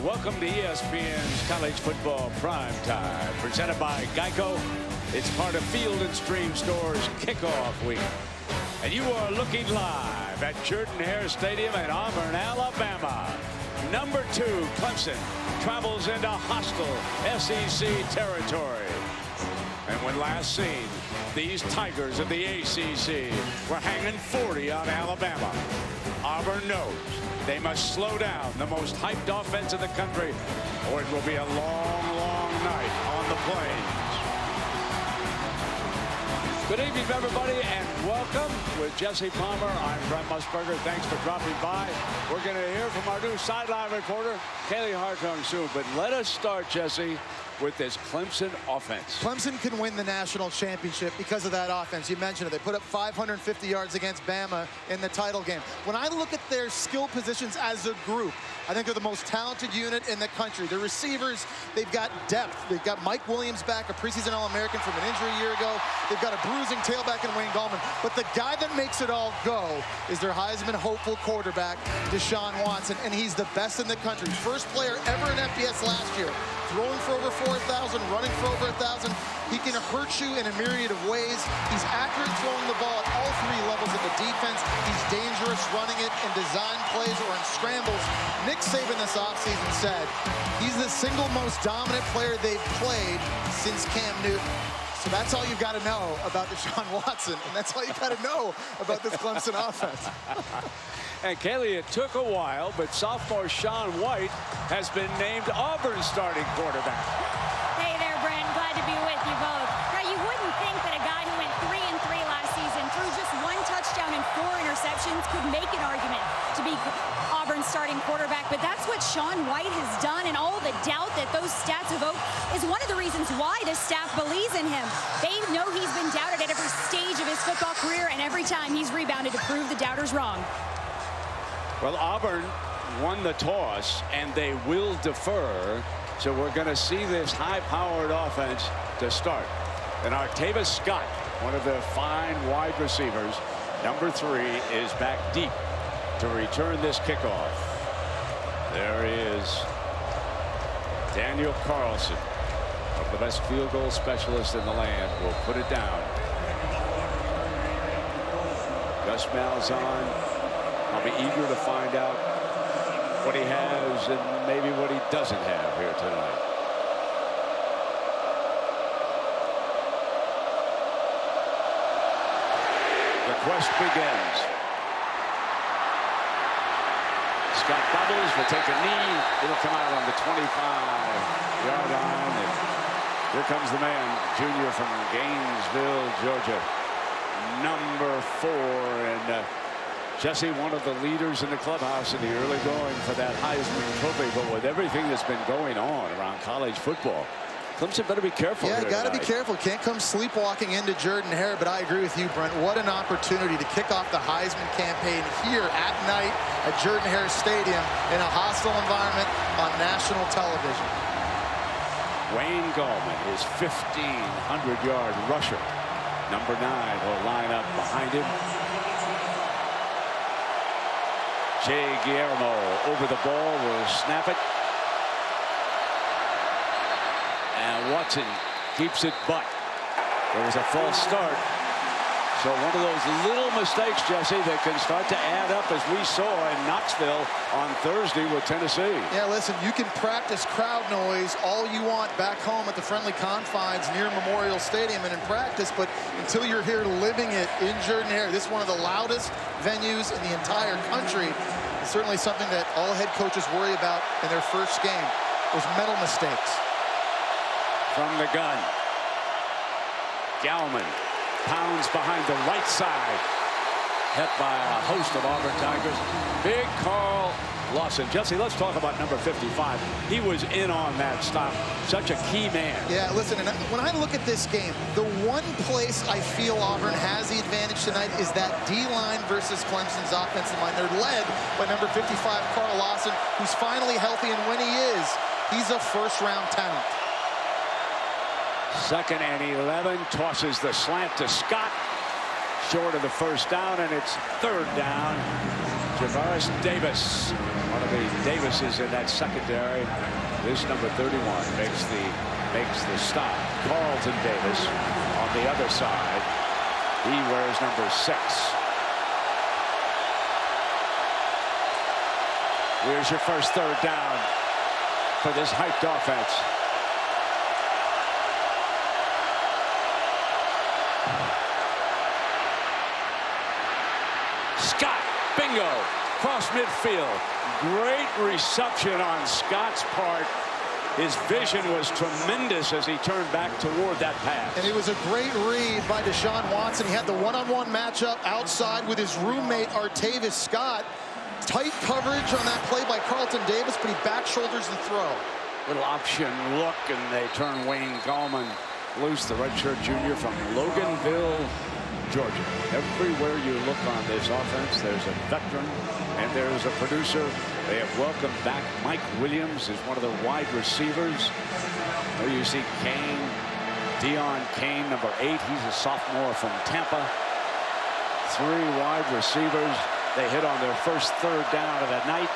Welcome to ESPN's College Football Prime Time, presented by Geico. It's part of Field & Stream Store's kickoff week. And you are looking live at Jordan-Hare Stadium in Auburn, Alabama. Number 2, Clemson, travels into hostile SEC territory. And when last seen, these Tigers of the ACC were hanging 40 on Alabama. Auburn knows they must slow down the most hyped offense in the country, or it will be a long, long night on the plains. Good evening, everybody, and welcome. With Jesse Palmer, I'm Brent Musburger. Thanks for dropping by. We're going to hear from our new sideline reporter, Kaylee Hartung, soon. But let us start, Jesse, with this Clemson offense. Clemson can win the national championship because of that offense. You mentioned it. They put up 550 yards against Bama in the title game. When I look at their skill positions as a group, I think they're the most talented unit in the country. The receivers, they've got depth. They've got Mike Williams back, a preseason All-American from an injury a year ago. They've got a bruising tailback in Wayne Gallman. But the guy that makes it all go is their Heisman hopeful quarterback, Deshaun Watson, and he's the best in the country. First player ever in FBS last year. Throwing for over 4,000, running for over 1,000. He can hurt you in a myriad of ways. He's accurate throwing the ball at all 3 levels of the defense. He's dangerous running it in design plays or in scrambles. Nick Saban this offseason said he's the single most dominant player they've played since Cam Newton. So that's all you've got to know about Deshaun Watson, and that's all you got to know about this Clemson offense. And Kaylee, it took a while, but sophomore Shaun White has been named Auburn's starting quarterback. Hey there, Brent. Glad to be with you both. Now, you wouldn't think that a guy who went 3-3 last season, threw just 1 touchdown and 4 interceptions, could make an argument to be Auburn's starting quarterback, but that's what Shaun White has done, and all the doubt that those stats evoke is one of the reasons why the staff believes in him. They know he's been doubted at every stage of his football career, and every time he's rebounded to prove the doubters wrong. Well, Auburn won the toss, and they will defer. So we're going to see this high-powered offense to start. And Artavis Scott, one of the fine wide receivers, number 3, is back deep to return this kickoff. There is Daniel Carlson, one of the best field goal specialists in the land, will put it down. Gus Malzahn, I'll be eager to find out what he has and maybe what he doesn't have here tonight. The quest begins. Scott bubbles, will take a knee. It'll come out on the 25-yard line. And here comes the man, junior from Gainesville, Georgia, number 4. And Jesse, one of the leaders in the clubhouse in the early going for that Heisman Trophy. But with everything that's been going on around college football, Clemson better be careful. Yeah, you got to be careful. Can't come sleepwalking into Jordan-Hare. But I agree with you, Brent. What an opportunity to kick off the Heisman campaign here at night at Jordan-Hare Stadium in a hostile environment on national television. Wayne Gallman, his 1,500-yard rusher, number 9, will line up behind him. Jay Guillermo over the ball, will snap it. And Watson keeps it, but there was a false start. So one of those little mistakes, Jesse, that can start to add up, as we saw in Knoxville on Thursday with Tennessee. Yeah, listen, you can practice crowd noise all you want back home at the friendly confines near Memorial Stadium and in practice, but until you're here living it in Jordan-Hare, this is one of the loudest venues in the entire country. It's certainly something that all head coaches worry about in their first game, those mental mistakes. From the gun, Gallman pounds behind the right side, hit by a host of Auburn Tigers. Big Carl Lawson. Jesse, let's talk about number 55. He was in on that stop. Such a key man. Yeah, listen, and when I look at this game, the one place I feel Auburn has the advantage tonight is that D-line versus Clemson's offensive line. They're led by number 55, Carl Lawson, who's finally healthy, and when he is, he's a first-round talent. 2nd and 11, tosses the slant to Scott, short of the first down, and it's third down. Javaris Davis, one of the Davis is in that secondary. This number 31 makes the stop. Carlton Davis on the other side. He wears number 6. Here's your first third down for this hyped offense. Scott, bingo, cross midfield. Great reception on Scott's part. His vision was tremendous as he turned back toward that pass. And it was a great read by Deshaun Watson. He had the one-on-one matchup outside with his roommate, Artavis Scott. Tight coverage on that play by Carlton Davis, but he back shoulders the throw. Little option look, and they turn Wayne Gallman loose, the redshirt junior from Loganville, Georgia. Everywhere you look on this offense, there's a veteran and there's a producer. They have welcomed back Mike Williams as one of the wide receivers. There you see Kane, Deion Kane, number 8. He's a sophomore from Tampa. 3 wide receivers. They hit on their first third down of the night.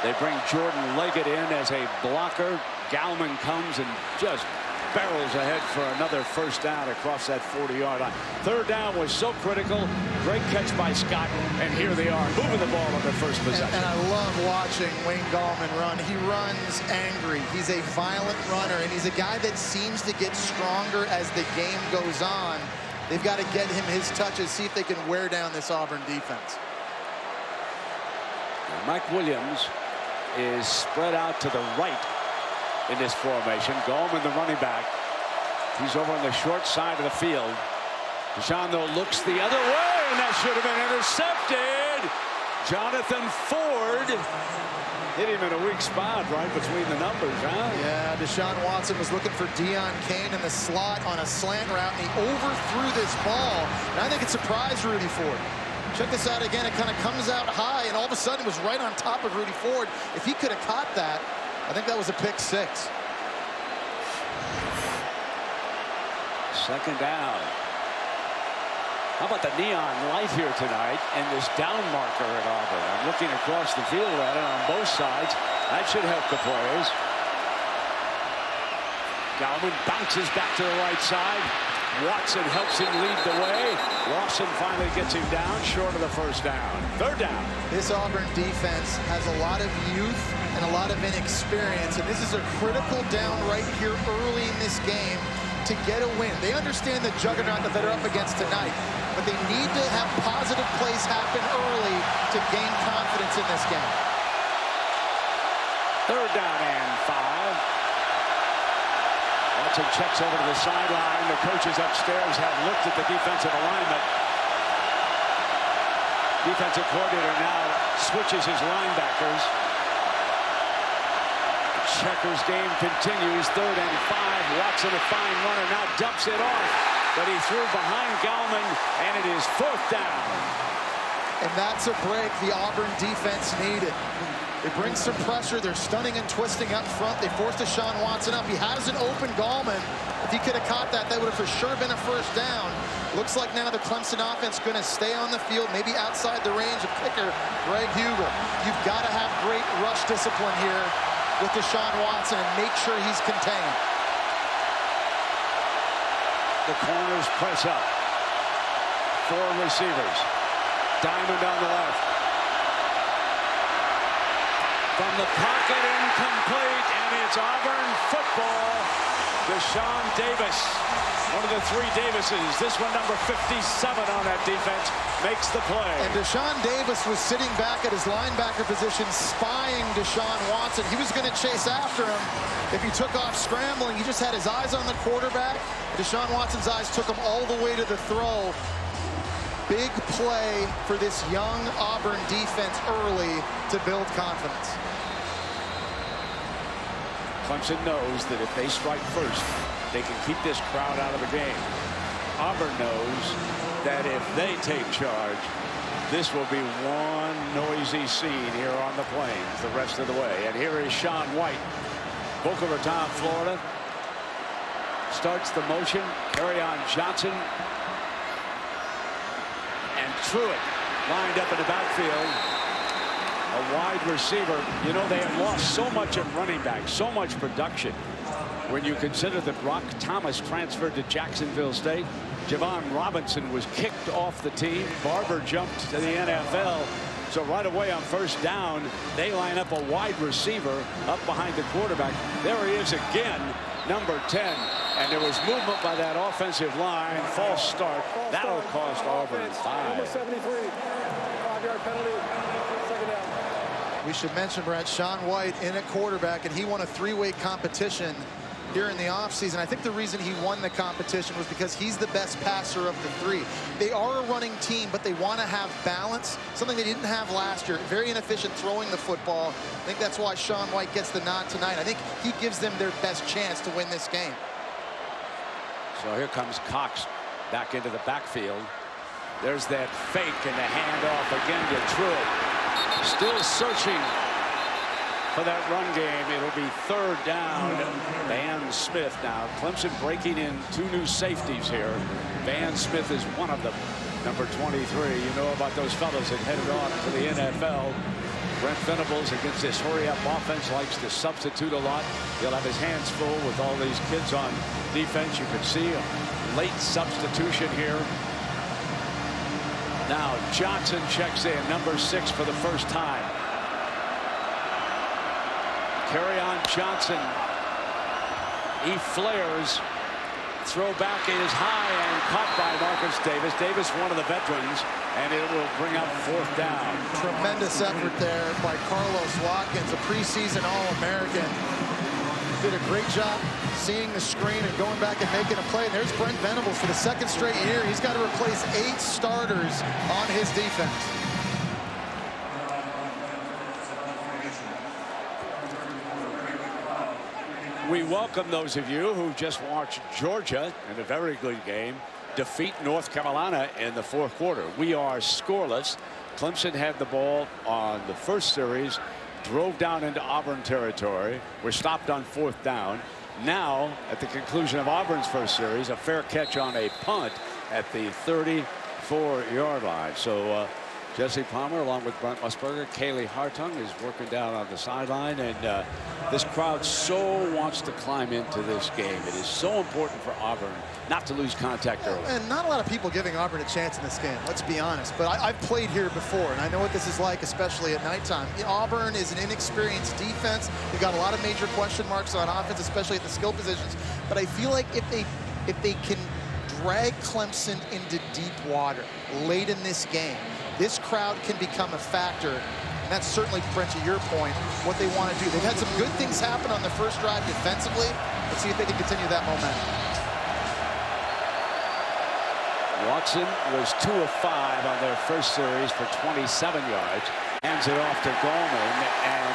They bring Jordan Leggett in as a blocker. Gallman comes and just barrels ahead for another first down across that 40-yard line. Third down was so critical. Great catch by Scott, and here they are moving the ball on their first possession. And I love watching Wayne Gallman run. He runs angry. He's a violent runner, and he's a guy that seems to get stronger as the game goes on. They've got to get him his touches, see if they can wear down this Auburn defense. Mike Williams is spread out to the right in this formation. Gallman, the running back. He's over on the short side of the field. Deshaun, though, looks the other way, and that should have been intercepted. Jonathan Ford hit him in a weak spot right between the numbers, huh? Yeah, Deshaun Watson was looking for Deion Kane in the slot on a slant route, and he overthrew this ball. And I think it surprised Rudy Ford. Check this out again. It kind of comes out high, and all of a sudden it was right on top of Rudy Ford. If he could have caught that, I think that was a pick 6. Second down. How about the neon light here tonight and this down marker at Auburn? I'm looking across the field at it on both sides. That should help the players. Gallman bounces back to the right side. Watson helps him lead the way. Lawson finally gets him down short of the first down. Third down. This Auburn defense has a lot of youth and a lot of inexperience, and this is a critical down right here early in this game to get a win. They understand the juggernaut that they're up against tonight, but they need to have positive plays happen early to gain confidence in this game. Third down and 5. Watson checks over to the sideline. The coaches upstairs have looked at the defensive alignment. Defensive coordinator now switches his linebackers. Checkers game continues. 3rd and 5. Watson, a fine runner, now dumps it off, but he threw behind Gallman, and it is 4th down. And that's a break the Auburn defense needed. They bring some pressure. They're stunning and twisting up front. They forced Deshaun Watson up. He has an open Gallman. If he could have caught that, that would have for sure been a first down. Looks like now the Clemson offense going to stay on the field, maybe outside the range of kicker Greg Hugel. You've got to have great rush discipline here with Deshaun Watson and make sure he's contained. The corners press up. 4 receivers. Diamond on the left. From the pocket, incomplete, and it's Auburn football. Deshaun Davis, one of the 3 Davises. This one, number 57 on that defense, makes the play. And Deshaun Davis was sitting back at his linebacker position, spying Deshaun Watson. He was going to chase after him. If he took off scrambling, he just had his eyes on the quarterback. Deshaun Watson's eyes took him all the way to the throw. Big play for this young Auburn defense early to build confidence. Clemson knows that if they strike first, they can keep this crowd out of the game. Auburn knows that if they take charge, this will be one noisy scene here on the plains the rest of the way. And here is Shaun White, Boca Raton, Florida. Starts the motion. Kerryon Johnson. And Truitt lined up in the backfield. a wide receiver. You know, they have lost so much at running back, so much production. When you consider that Rock Thomas transferred to Jacksonville State, Javon Robinson was kicked off the team. Barber jumped to the NFL. So right away on first down, they line up a wide receiver up behind the quarterback. There he is again, number 10. And there was movement by that offensive line. False start. That'll cost Auburn 5. Number 73, 5-yard penalty, second down. We should mention, Brent, Shaun White in at quarterback, and he won a three-way competition here in the offseason. I think the reason he won the competition was because he's the best passer of the three. They are a running team, but they want to have balance, something they didn't have last year. Very inefficient throwing the football. I think that's why Shaun White gets the nod tonight. I think he gives them their best chance to win this game. So here comes Cox back into the backfield. There's that fake and the handoff again to Truitt. Still searching for that run game. It'll be third down. Van Smith now. Clemson breaking in two new safeties here. Van Smith is one of them. Number 23. You know about those fellas that headed on to the NFL. Brent Venables against this hurry-up offense likes to substitute a lot. He'll have his hands full with all these kids on defense. You can see a late substitution here. Now Johnson checks in, number 6 for the first time. Carry on Johnson. He flares. Throw back is high and caught by Marcus Davis. Davis, one of the veterans, and it will bring up fourth down. Tremendous effort there by Carlos Watkins, a preseason All-American. Did a great job seeing the screen and going back and making a play. And there's Brent Venables for the second straight year. He's got to replace 8 starters on his defense. We welcome those of you who just watched Georgia in a very good game defeat North Carolina in the fourth quarter. We are scoreless. Clemson had the ball on the first series, drove down into Auburn territory. We're stopped on fourth down. Now, at the conclusion of Auburn's first series, a fair catch on a punt at the 34-yard line. So Jesse Palmer, along with Brent Musburger, Kaylee Hartung is working down on the sideline, and this crowd so wants to climb into this game. It is so important for Auburn not to lose contact early. And not a lot of people giving Auburn a chance in this game, let's be honest. But I've played here before, and I know what this is like, especially at nighttime. Auburn is an inexperienced defense. They've got a lot of major question marks on offense, especially at the skill positions. But I feel like if they can drag Clemson into deep water late in this game, this crowd can become a factor. And that's certainly, Brent, to your point, what they want to do. They've had some good things happen on the first drive defensively. Let's see if they can continue that momentum. Watson was 2 of 5 on their first series for 27 yards. Hands it off to Gallman, and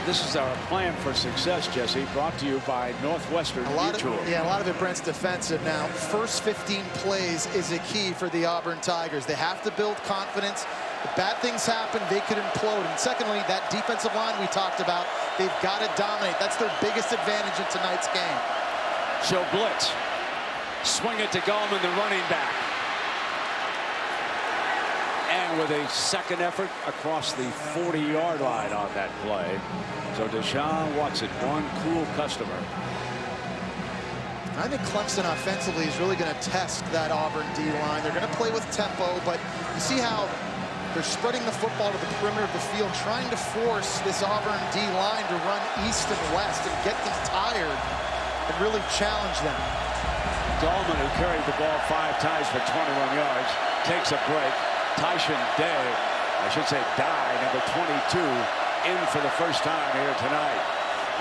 this is our plan for success, Jesse, brought to you by Northwestern Mutual. A lot of it, Brent's defensive now. First 15 plays is a key for the Auburn Tigers. They have to build confidence. If bad things happen, they could implode. And secondly, that defensive line we talked about, they've got to dominate. That's their biggest advantage in tonight's game. So blitz. Swing it to Gallman, the running back. And with a second effort across the 40-yard line on that play. So Deshaun Watson, one cool customer. I think Clemson offensively is really going to test that Auburn D-line. They're going to play with tempo, but you see how they're spreading the football to the perimeter of the field, trying to force this Auburn D-line to run east and west and get them tired and really challenge them. Gallman, who carried the ball 5 times for 21 yards, takes a break. Tyson Day, I should say Dye, number 22, in for the first time here tonight.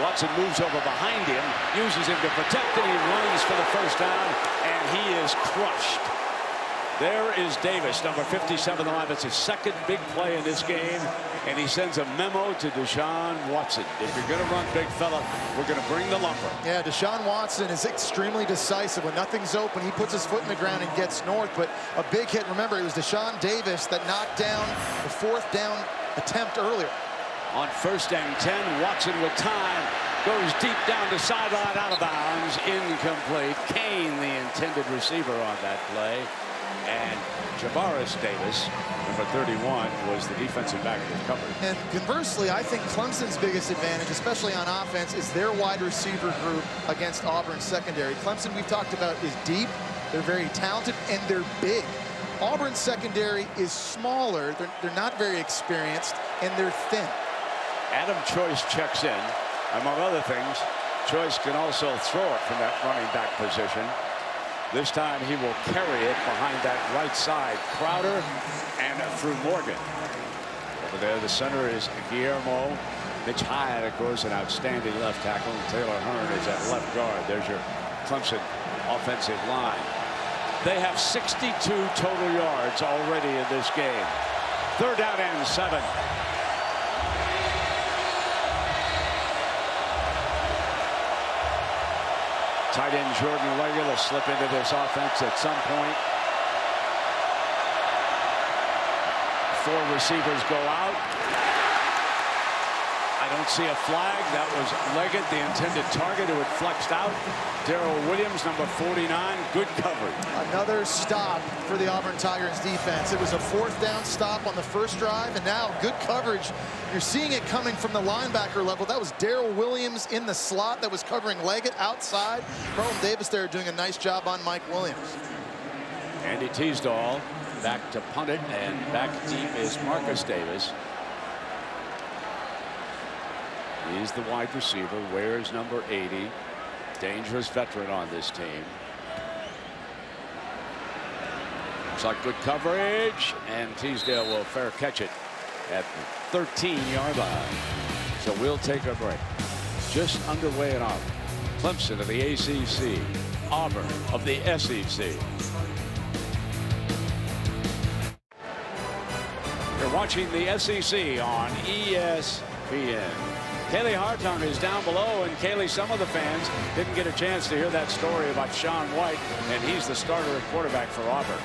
Watson moves over behind him, uses him to protect, and he runs for the first down, and he is crushed. There is Davis, number 57 on the line. That's his second big play in this game, and he sends a memo to Deshaun Watson. If you're going to run, big fella, we're going to bring the lumber. Yeah, Deshaun Watson is extremely decisive. When nothing's open, he puts his foot in the ground and gets north. But a big hit, remember, it was Deshaun Davis that knocked down the fourth down attempt earlier. On first and 10, Watson with time goes deep down the sideline, out of bounds, incomplete. Kane, the intended receiver on that play. And Jordan-Hare Davis, number 31, was the defensive back that covered. And conversely, I think Clemson's biggest advantage, especially on offense, is their wide receiver group against Auburn's secondary. Clemson, we've talked about, is deep. They're very talented, and they're big. Auburn's secondary is smaller. They're not very experienced, and they're thin. Adam Choice checks in. Among other things, Choice can also throw it from that running back position. This time he will carry it behind that right side. Crowder and through Morgan. Over there, the center is Guillermo. Mitch Hyde, of course, an outstanding left tackle. And Taylor Hearn is at left guard. There's your Clemson offensive line. They have 62 total yards already in this game. 3rd down and 7. Tight end Jordan-Hare will slip into this offense at some point. 4 receivers go out. I don't see a flag. That was Leggett, the intended target, who had flexed out. Darrell Williams, number 49, good coverage. Another stop for the Auburn Tigers defense. It was a 4th down stop on the first drive, and now good coverage. You're seeing it coming from the linebacker level. That was Darrell Williams in the slot that was covering Leggett outside. Carlton Davis there doing a nice job on Mike Williams. Andy Teasdall back to punt it, and back deep is Marcus Davis. He's the wide receiver, wears number 80. Dangerous veteran on this team. Looks like good coverage, and Teasdale will fair catch it at the 13-yard line. So we'll take a break. Just underway in Auburn. Clemson of the ACC, Auburn of the SEC. You're watching the SEC on ESPN. Kaylee Hartung is down below, and Kaylee, some of the fans didn't get a chance to hear that story about Sean White, and he's the starter at quarterback for Auburn.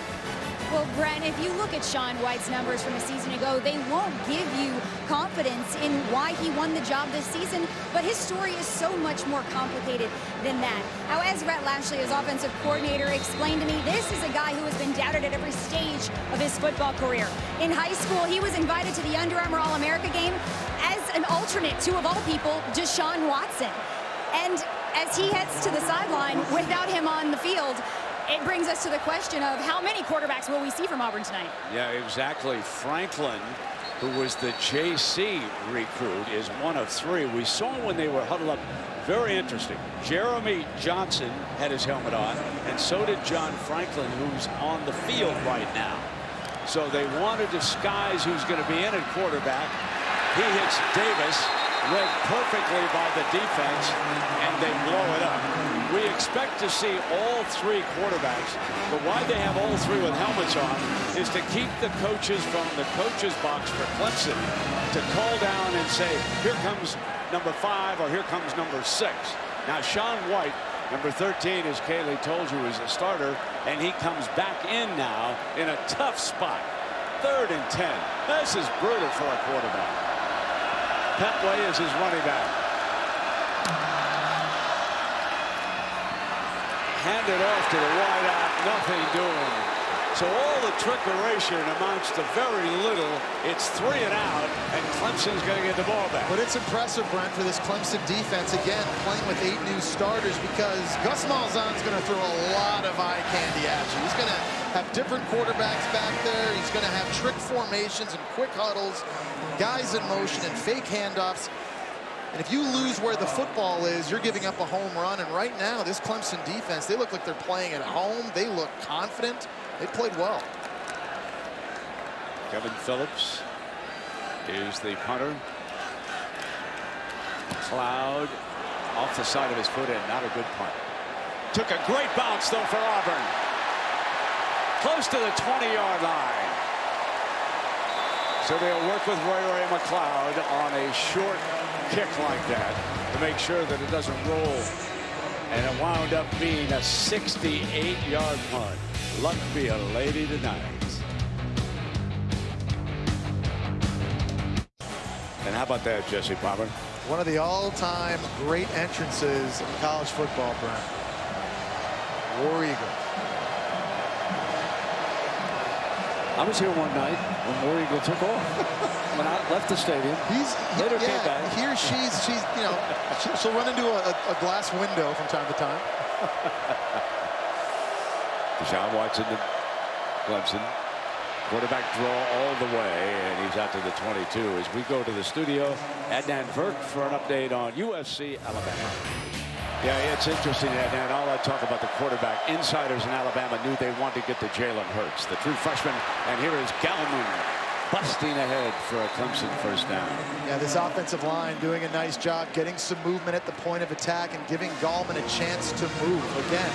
Well, Brent, if you look at Sean White's numbers from a season ago, they won't give you confidence in why he won the job this season, but his story is so much more complicated than that. Now, as Rhett Lashley, his offensive coordinator, explained to me, this is a guy who has been doubted at every stage of his football career. In high school, he was invited to the Under Armour All-America game as an alternate to, of all people, Deshaun Watson. And as he heads to the sideline without him on the field, it brings us to the question of how many quarterbacks will we see from Auburn tonight? Yeah, exactly. Franklin, who was the JC recruit, is one of 3. We saw when they were huddled up. Very interesting. Jeremy Johnson had his helmet on, and so did John Franklin, who's on the field right now. So they want to disguise who's going to be in at quarterback. He hits Davis, read perfectly by the defense, and they blow it up. We expect to see all 3 quarterbacks, but why they have all 3 with helmets on is to keep the coaches from the coaches box for Clemson to call down and say, here comes number 5 or here comes number 6. Now Sean White, number 13, as Kaylee told you, is a starter, and he comes back in now in a tough spot. 3rd and 10. This is brutal for a quarterback. Petway is his running back. Handed off to the wideout, nothing doing. So all the trickeration amounts to very little. It's 3 and out, and Clemson's going to get the ball back. But it's impressive, Brent, for this Clemson defense, again, playing with 8 new starters, because Gus Malzahn's going to throw a lot of eye candy at you. He's going to have different quarterbacks back there. He's going to have trick formations and quick huddles, guys in motion and fake handoffs. And if you lose where the football is, you're giving up a home run. And right now, this Clemson defense, they look like they're playing at home. They look confident. They played well. Kevin Phillips is the punter. Cloud off the side of his foot and not a good punt. Took a great bounce, though, for Auburn. Close to the 20-yard line. So they'll work with Ray McLeod on a short kick like that to make sure that it doesn't roll. And it wound up being a 68-yard punt. Luck be a lady tonight. And how about that, Jesse Palmer? One of the all-time great entrances in college football, Brent. War Eagle. I was here one night when War Eagle took off. When I left the stadium. Later came back. He or she's you know, she'll run into a glass window from time to time. Deshaun Watson to Clemson. Quarterback draw all the way, and he's out to the 22 as we go to the studio. Adnan Virk for an update on USC Alabama. Yeah, it's interesting, Adnan. All I talk about the quarterback. Insiders in Alabama knew they wanted to get to Jalen Hurts, the true freshman. And here is Gallman busting ahead for a Clemson first down. Yeah, this offensive line doing a nice job getting some movement at the point of attack and giving Gallman a chance to move. Again,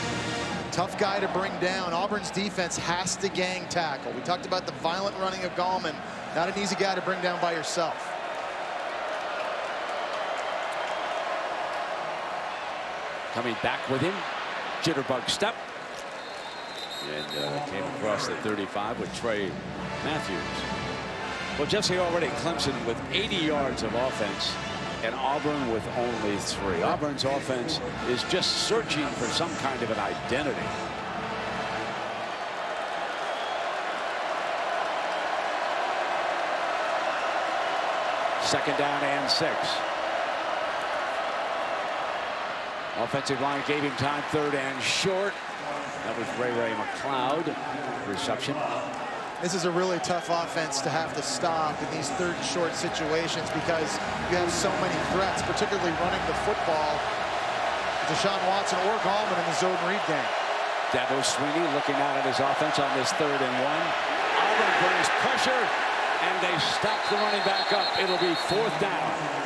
tough guy to bring down. Auburn's defense has to gang tackle. We talked about the violent running of Gallman. Not an easy guy to bring down by yourself. Coming back with him, jitterbug step. And came across the 35 with Trey Matthews. Well, Jesse, already Clemson with 80 yards of offense and Auburn with only 3. Auburn's offense is just searching for some kind of an identity. Second down and 6. Offensive line gave him time, 3rd and short. That was Ray McLeod. Reception. This is a really tough offense to have to stop in these 3rd and short situations because you have so many threats, particularly running the football. Deshaun Watson or Gallman in the zone read game. Dabo Swinney looking out at his offense on this 3rd and 1. Auburn brings pressure, and they stack the running back up. It'll be 4th down.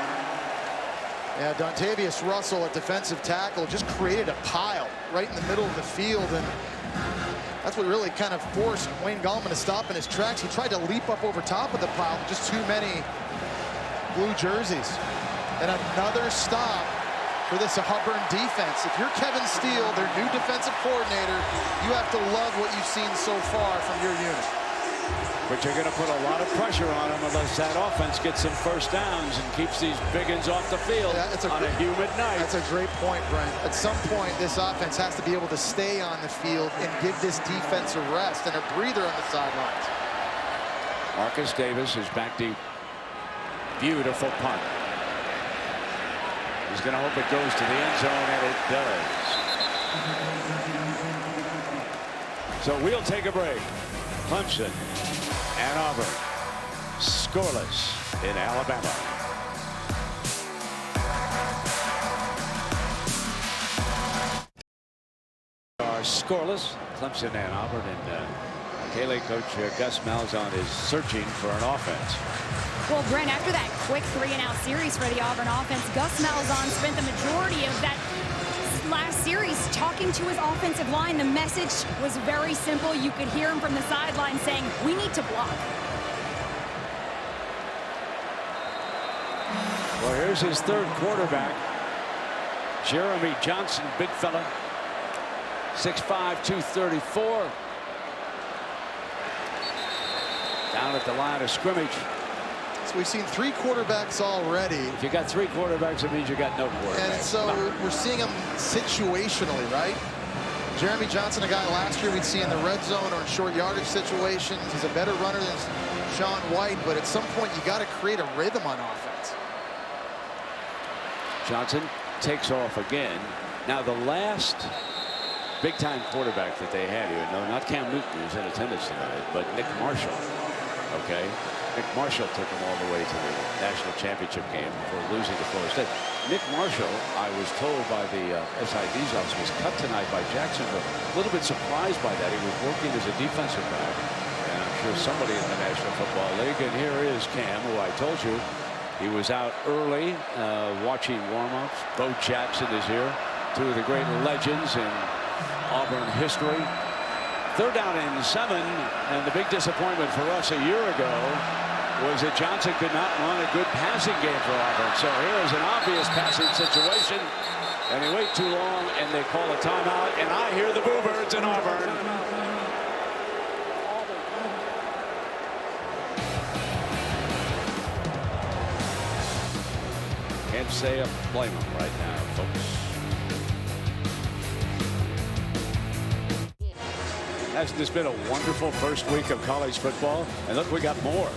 Yeah, Dontavius Russell at defensive tackle just created a pile right in the middle of the field, and that's what really kind of forced Wayne Gallman to stop in his tracks. He tried to leap up over top of the pile, but just too many blue jerseys. And another stop for this Auburn defense. If you're Kevin Steele, their new defensive coordinator, you have to love what you've seen so far from your unit. But you're going to put a lot of pressure on them unless that offense gets some first downs and keeps these big uns off the field on a humid night. That's a great point, Brent. At some point, this offense has to be able to stay on the field and give this defense a rest and a breather on the sidelines. Marcus Davis is back deep. Beautiful punt. He's going to hope it goes to the end zone, and it does. So we'll take a break. Clemson and Auburn scoreless in Alabama. Are scoreless, Clemson and Auburn, and Kaylee coach Gus Malzahn is searching for an offense. Well, Brent, after that quick 3-and-out series for the Auburn offense, Gus Malzahn spent the majority of that last series talking to his offensive line. The message was very simple. You could hear him from the sideline saying, we need to block. Well, here's his 3rd quarterback, Jeremy Johnson, big fella, 6'5", 234. Down at the line of scrimmage. So we've seen 3 quarterbacks already. If you got 3 quarterbacks, it means you got no quarterbacks. And so we're seeing them situationally, right? Jeremy Johnson, a guy last year we'd see in the red zone or in short yardage situations. He's a better runner than Sean White, but at some point you got to create a rhythm on offense. Johnson takes off again. Now the last big-time quarterback that they had here, no, not Cam Newton, who's in attendance tonight, but Nick Marshall. Okay. Nick Marshall took him all the way to the national championship game before losing to Florida State. Nick Marshall, I was told by the SID's office, was cut tonight by Jacksonville. A little bit surprised by that. He was working as a defensive back, and I'm sure somebody in the National Football League. And here is Cam, who I told you he was out early watching warm-ups. Bo Jackson is here, 2 of the great legends in Auburn history. 3rd down and 7, and the big disappointment for us a year ago was that Johnson could not run a good passing game for Auburn. So here is an obvious passing situation, and they wait too long, and they call a timeout, and I hear the Boo Birds in Auburn. Can't say I blame them right now, folks. Hasn't this been a wonderful first week of college football? And look, we got more.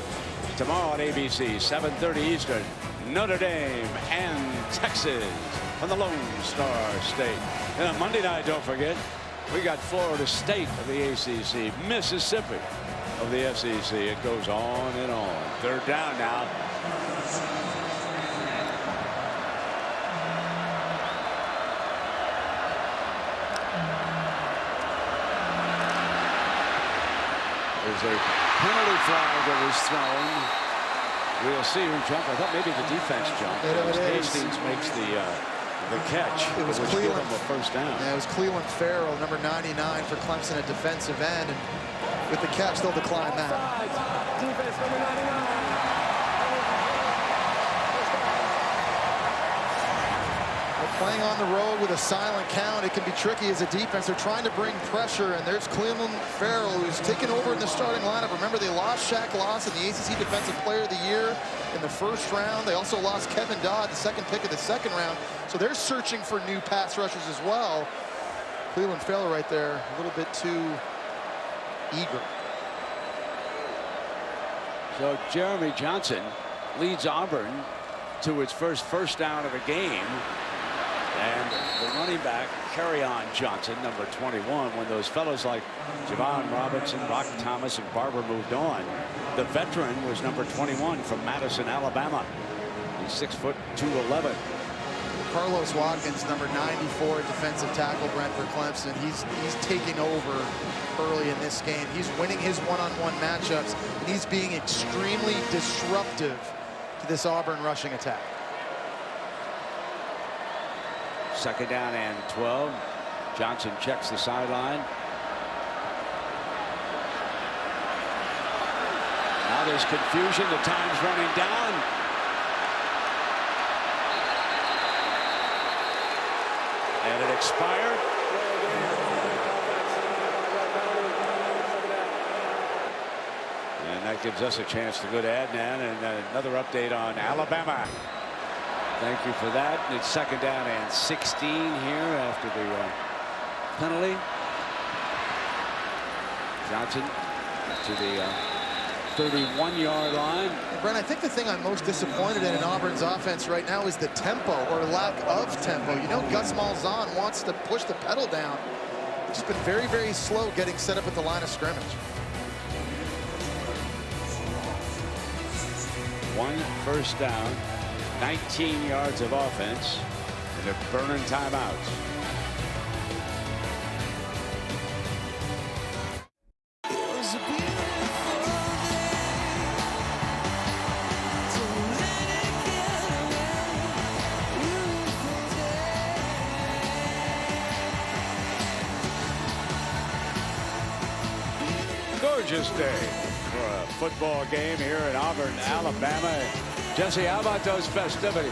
Tomorrow on ABC, 7:30 Eastern, Notre Dame and Texas from the Lone Star State. And on Monday night, don't forget, we got Florida State of the ACC, Mississippi of the SEC. It goes on and on. Third down now. There's a penalty flag that was thrown. We'll see who jumped. I thought maybe the defense jumped. Hastings makes the catch. It was which Cleveland. gave him a first down. Yeah, it was Cleveland Farrell, number 99 for Clemson at defensive end, and with the catch, they'll decline that. Defense number 99. Playing on the road with a silent count, it can be tricky as a defense. They're trying to bring pressure, and there's Cleveland Farrell, who's taken over in the starting lineup. Remember, they lost Shaq Lawson, the ACC Defensive Player of the Year in the first round. They also lost Kevin Dodd, the second pick of the second round. So they're searching for new pass rushers as well. Cleveland Farrell right there, a little bit too eager. So Jeremy Johnson leads Auburn to its first down of the game. And the running back, Carry-On Johnson, number 21, when those fellows like Javon Robinson, Rock Thomas, and Barber moved on, the veteran was number 21 from Madison, Alabama. He's 6'2", 211. Carlos Watkins, number 94, defensive tackle, Brent, for Clemson. He's taking over early in this game. He's winning his one-on-one matchups, and he's being extremely disruptive to this Auburn rushing attack. Second down and 12. Johnson checks the sideline. Now there's confusion. The time's running down. And it expired. And that gives us a chance to go to Adnan and another update on Alabama. Thank you for that. It's second down and 16 here after the penalty. Johnson to the 31-yard line. Brent, I think the thing I'm most disappointed in Auburn's offense right now is the tempo or lack of tempo. You know, Gus Malzahn wants to push the pedal down. It's just been very, very slow getting set up at the line of scrimmage. One first down. 19 yards of offense, and they're burning timeouts. Gorgeous day for a football game here in Auburn, Alabama. Jesse, how about those festivities?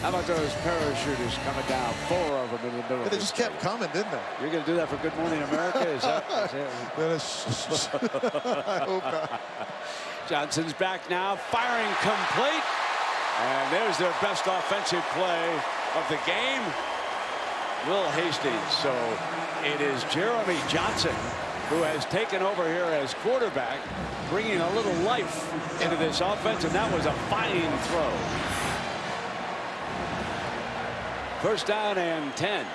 How about those parachuters coming down? 4 of them in the middle. Yeah, they just kept coming, didn't they? You're going to do that for Good Morning America? Is that I hope not. Johnson's back now, firing complete. And there's their best offensive play of the game. Will Hastings. So it is Jeremy Johnson who has taken over here as quarterback, bringing a little life into this offense, and that was a fine throw. First down and 10.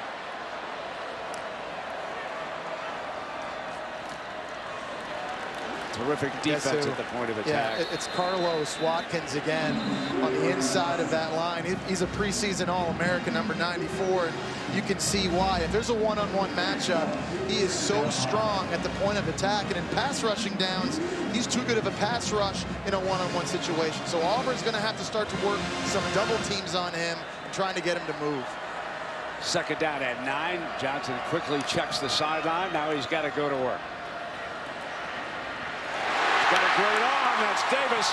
Terrific defense at the point of attack. Yeah, it's Carlos Watkins again on the inside of that line. He's a preseason All-American, number 94, and you can see why. If there's a one-on-one matchup, he is so strong at the point of attack, and in pass rushing downs, he's too good of a pass rush in a one-on-one situation. So Auburn's going to have to start to work some double teams on him, trying to get him to move. Second down at 9. Johnson quickly checks the sideline. Now he's got to go to work. Got a great arm. That's Davis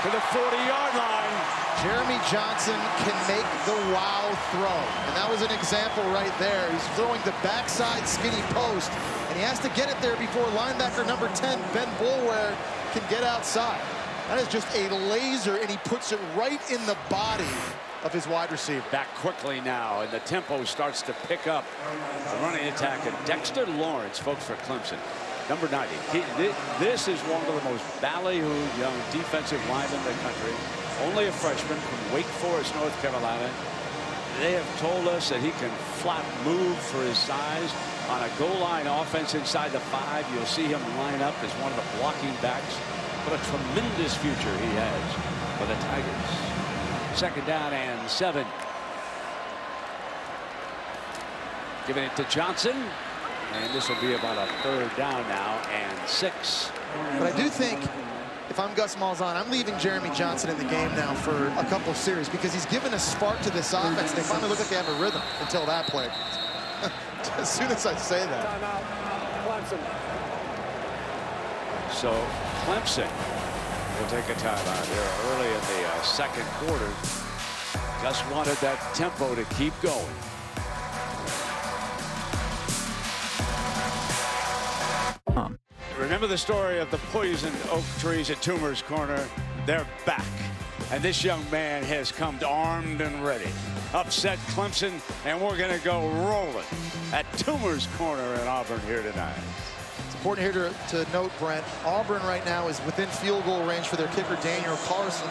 to the 40-yard line. Jeremy Johnson can make the wow throw. And that was an example right there. He's throwing the backside skinny post, and he has to get it there before linebacker number 10, Ben Boulware, can get outside. That is just a laser, and he puts it right in the body of his wide receiver. Back quickly now, and the tempo starts to pick up. The running attack, and Dexter Lawrence, folks, for Clemson. number 90. This is one of the most ballyhooed young defensive linemen in the country. Only a freshman from Wake Forest, North Carolina. They have told us that he can flat move for his size. On a goal line offense inside the 5, you'll see him line up as one of the blocking backs. What a tremendous future he has for the Tigers. 2nd down and 7. Giving it to Johnson. And this will be about a 3rd down now and 6. But I do think, if I'm Gus Malzahn, I'm leaving Jeremy Johnson in the game now for a couple of series because he's given a spark to this offense. They finally look like they have a rhythm until that play. As soon as I say that. Clemson. So Clemson will take a timeout here early in the 2nd quarter. Gus wanted that tempo to keep going. Remember the story of the poisoned oak trees at Toomer's Corner? They're back. And this young man has come armed and ready. Upset Clemson, and we're going to go rolling at Toomer's Corner in Auburn here tonight. It's important here to note, Brent, Auburn right now is within field goal range for their kicker, Daniel Carlson.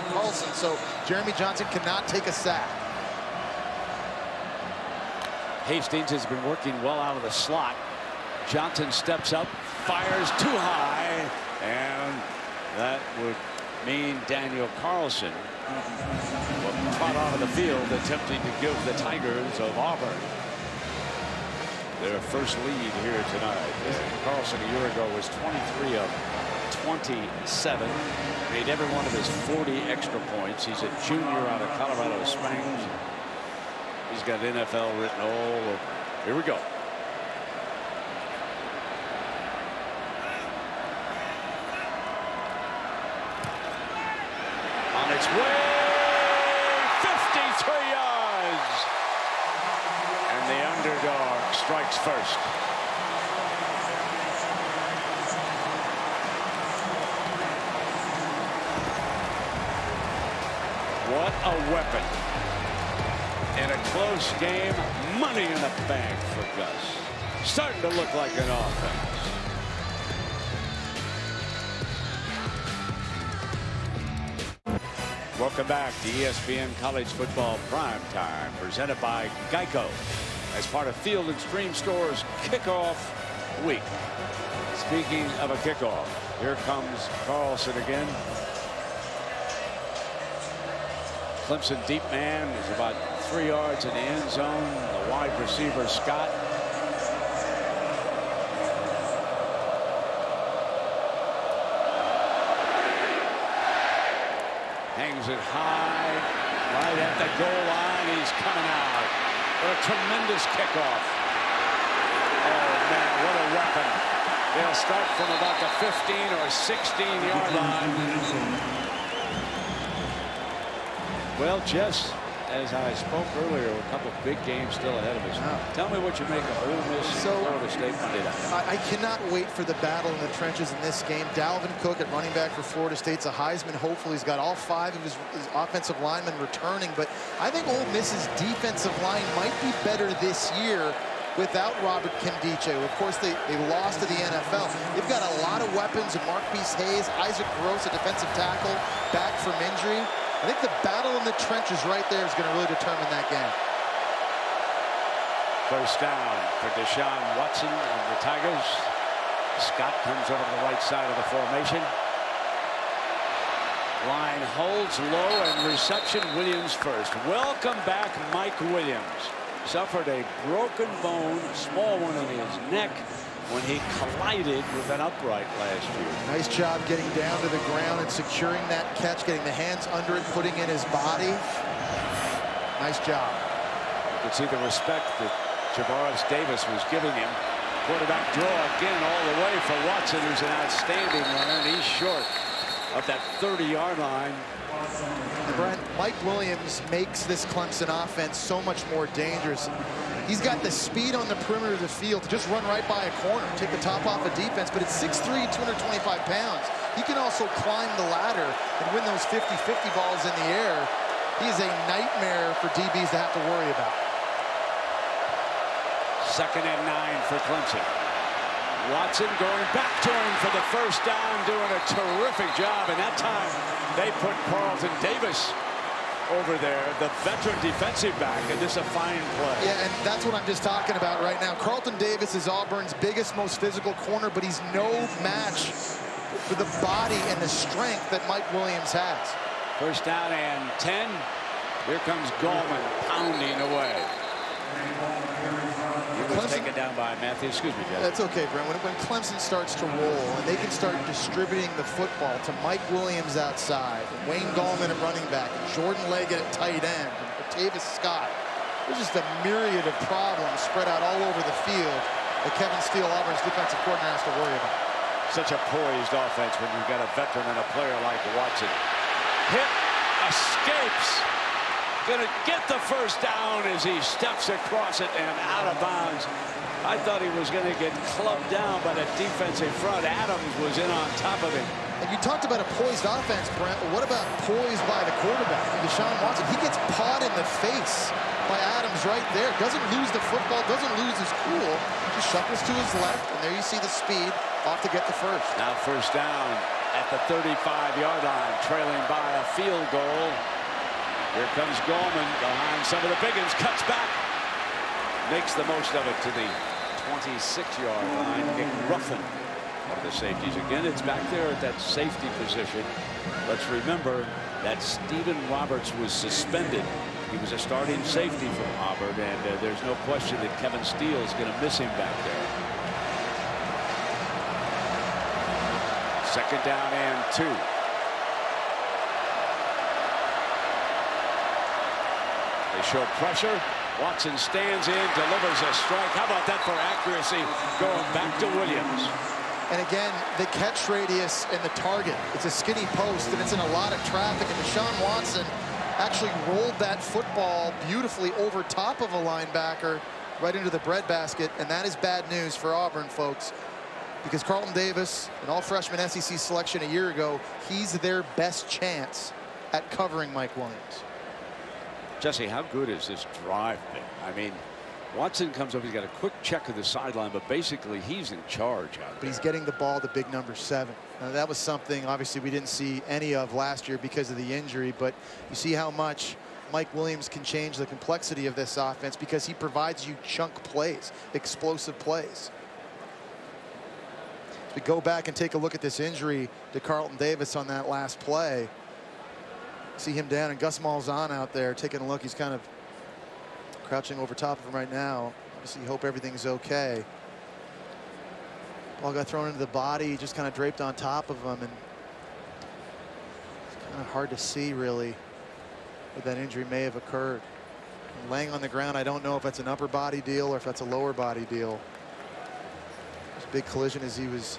So Jeremy Johnson cannot take a sack. Hastings has been working well out of the slot. Johnson steps up, fires too high, and that would mean Daniel Carlson will trot out of the field, attempting to give the Tigers of Auburn their first lead here tonight. Carlson a year ago was 23 of 27, made every one of his 40 extra points. He's a junior out of Colorado Springs. He's got NFL written all over. Here we go. On its way, 53 yards. And the underdog strikes first. What a weapon. In a close game, money in the bank for Gus. Starting to look like an offense. Welcome back to ESPN College Football Prime Time, presented by Geico as part of Field and Stream Store's kickoff week. Speaking of a kickoff, here comes Carlson again. Clemson deep man is about 3 yards in the end zone. The wide receiver, Scott. Hangs it high, right at the goal line. He's coming out. What a tremendous kickoff. Oh, man, what a weapon. They'll start from about the 15 or 16-yard line. Well, Jess, as I spoke earlier, a couple of big games still ahead of us. Tell me what you make of Ole Miss and Florida State Monday night. I cannot wait for the battle in the trenches in this game. Dalvin Cook at running back for Florida State's a Heisman hopeful. He's got all 5 of his offensive linemen returning, but I think Ole Miss's defensive line might be better this year without Robert Kimdiche. Of course, they lost to the NFL. They've got a lot of weapons, and Marquise Hayes, Isaac Gross, a defensive tackle, back from injury. I think the battle in the trenches right there is going to really determine that game. First down for Deshaun Watson and the Tigers. Scott comes over to the right side of the formation. Line holds low and reception. Williams first. Welcome back, Mike Williams. Suffered a broken bone, a small one in his neck, when he collided with an upright last year. Nice job getting down to the ground and securing that catch, getting the hands under it, putting in his body. Nice job. You can see the respect that Javaris Davis was giving him. Quarterback draw again all the way for Watson, who's an outstanding runner, and he's short of that 30-yard line. Brent, Mike Williams makes this Clemson offense so much more dangerous. He's got the speed on the perimeter of the field to just run right by a corner, take the top off of defense, but at 6'3", 225 pounds, he can also climb the ladder and win those 50-50 balls in the air. He is a nightmare for DBs to have to worry about. 2nd and 9 for Clemson. Watson going back to him for the first down, doing a terrific job. And that time they put Carlton Davis over there, the veteran defensive back, and this is a fine play. Yeah, and that's what I'm just talking about right now. Carlton Davis is Auburn's biggest, most physical corner, but he's no match for the body and the strength that Mike Williams has. First down and 10. Here comes Gallman pounding away. He was taken down by Matthew. Excuse me, Jeff. That's okay, Brent. When Clemson starts to roll and they can start distributing the football to Mike Williams outside, and Wayne Gallman at running back, and Jordan Leggett at tight end, and Tavis Scott, there's just a myriad of problems spread out all over the field that Kevin Steele, Auburn's defensive coordinator, has to worry about. Such a poised offense when you've got a veteran and a player like Watson. Hit, escapes. Gonna get the first down as he steps across it and out of bounds. I thought he was gonna get clubbed down by the defensive front. Adams was in on top of him. And you talked about a poised offense, Brent. What about poised by the quarterback, Deshaun Watson? He gets pawed in the face by Adams right there. Doesn't lose the football, doesn't lose his cool. Just shuffles to his left, and there you see the speed off to get the first. Now first down at the 35-yard line, trailing by a field goal. Here comes Gallman behind some of the big ones, cuts back, makes the most of it to the 26-yard line. Nick Ruffin, one of the safeties. Again, it's back there at that safety position. Let's remember that Stephen Roberts was suspended. He was a starting safety from Auburn, and there's no question that Kevin Steele is going to miss him back there. Second down and 2. They show pressure. Watson stands in, delivers a strike. How about that for accuracy? Going back to Williams. And again, the catch radius and the target. It's a skinny post, and it's in a lot of traffic. And Deshaun Watson actually rolled that football beautifully over top of a linebacker right into the breadbasket. And that is bad news for Auburn, folks, because Carlton Davis, an all-freshman SEC selection a year ago, he's their best chance at covering Mike Williams. Jesse, how good is this drive been? I mean, Watson comes up, he's got a quick check of the sideline, but basically he's in charge out there. But he's getting the ball to big number 7. That was something, obviously, we didn't see any of last year because of the injury, but you see how much Mike Williams can change the complexity of this offense because he provides you chunk plays, explosive plays. As we go back and take a look at this injury to Carlton Davis on that last play, see him down, and Gus Malzahn out there taking a look. He's kind of crouching over top of him right now. Obviously, hope everything's okay. Ball got thrown into the body, just kind of draped on top of him, and it's kind of hard to see really where that injury may have occurred. And laying on the ground, I don't know if that's an upper body deal or if that's a lower body deal. This big collision as he was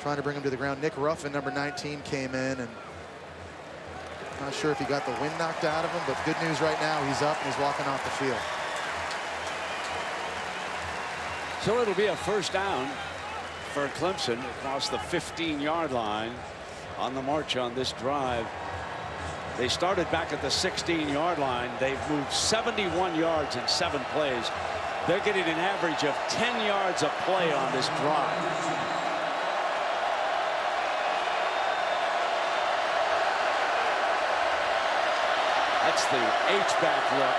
trying to bring him to the ground. Nick Ruffin, number 19, came in, and not sure if he got the wind knocked out of him, but good news right now, he's up and he's walking off the field. So it'll be a first down for Clemson across the 15-yard line on the march on this drive. They started back at the 16-yard line. They've moved 71 yards in 7 plays. They're getting an average of 10 yards a play on this drive. That's the H-back look.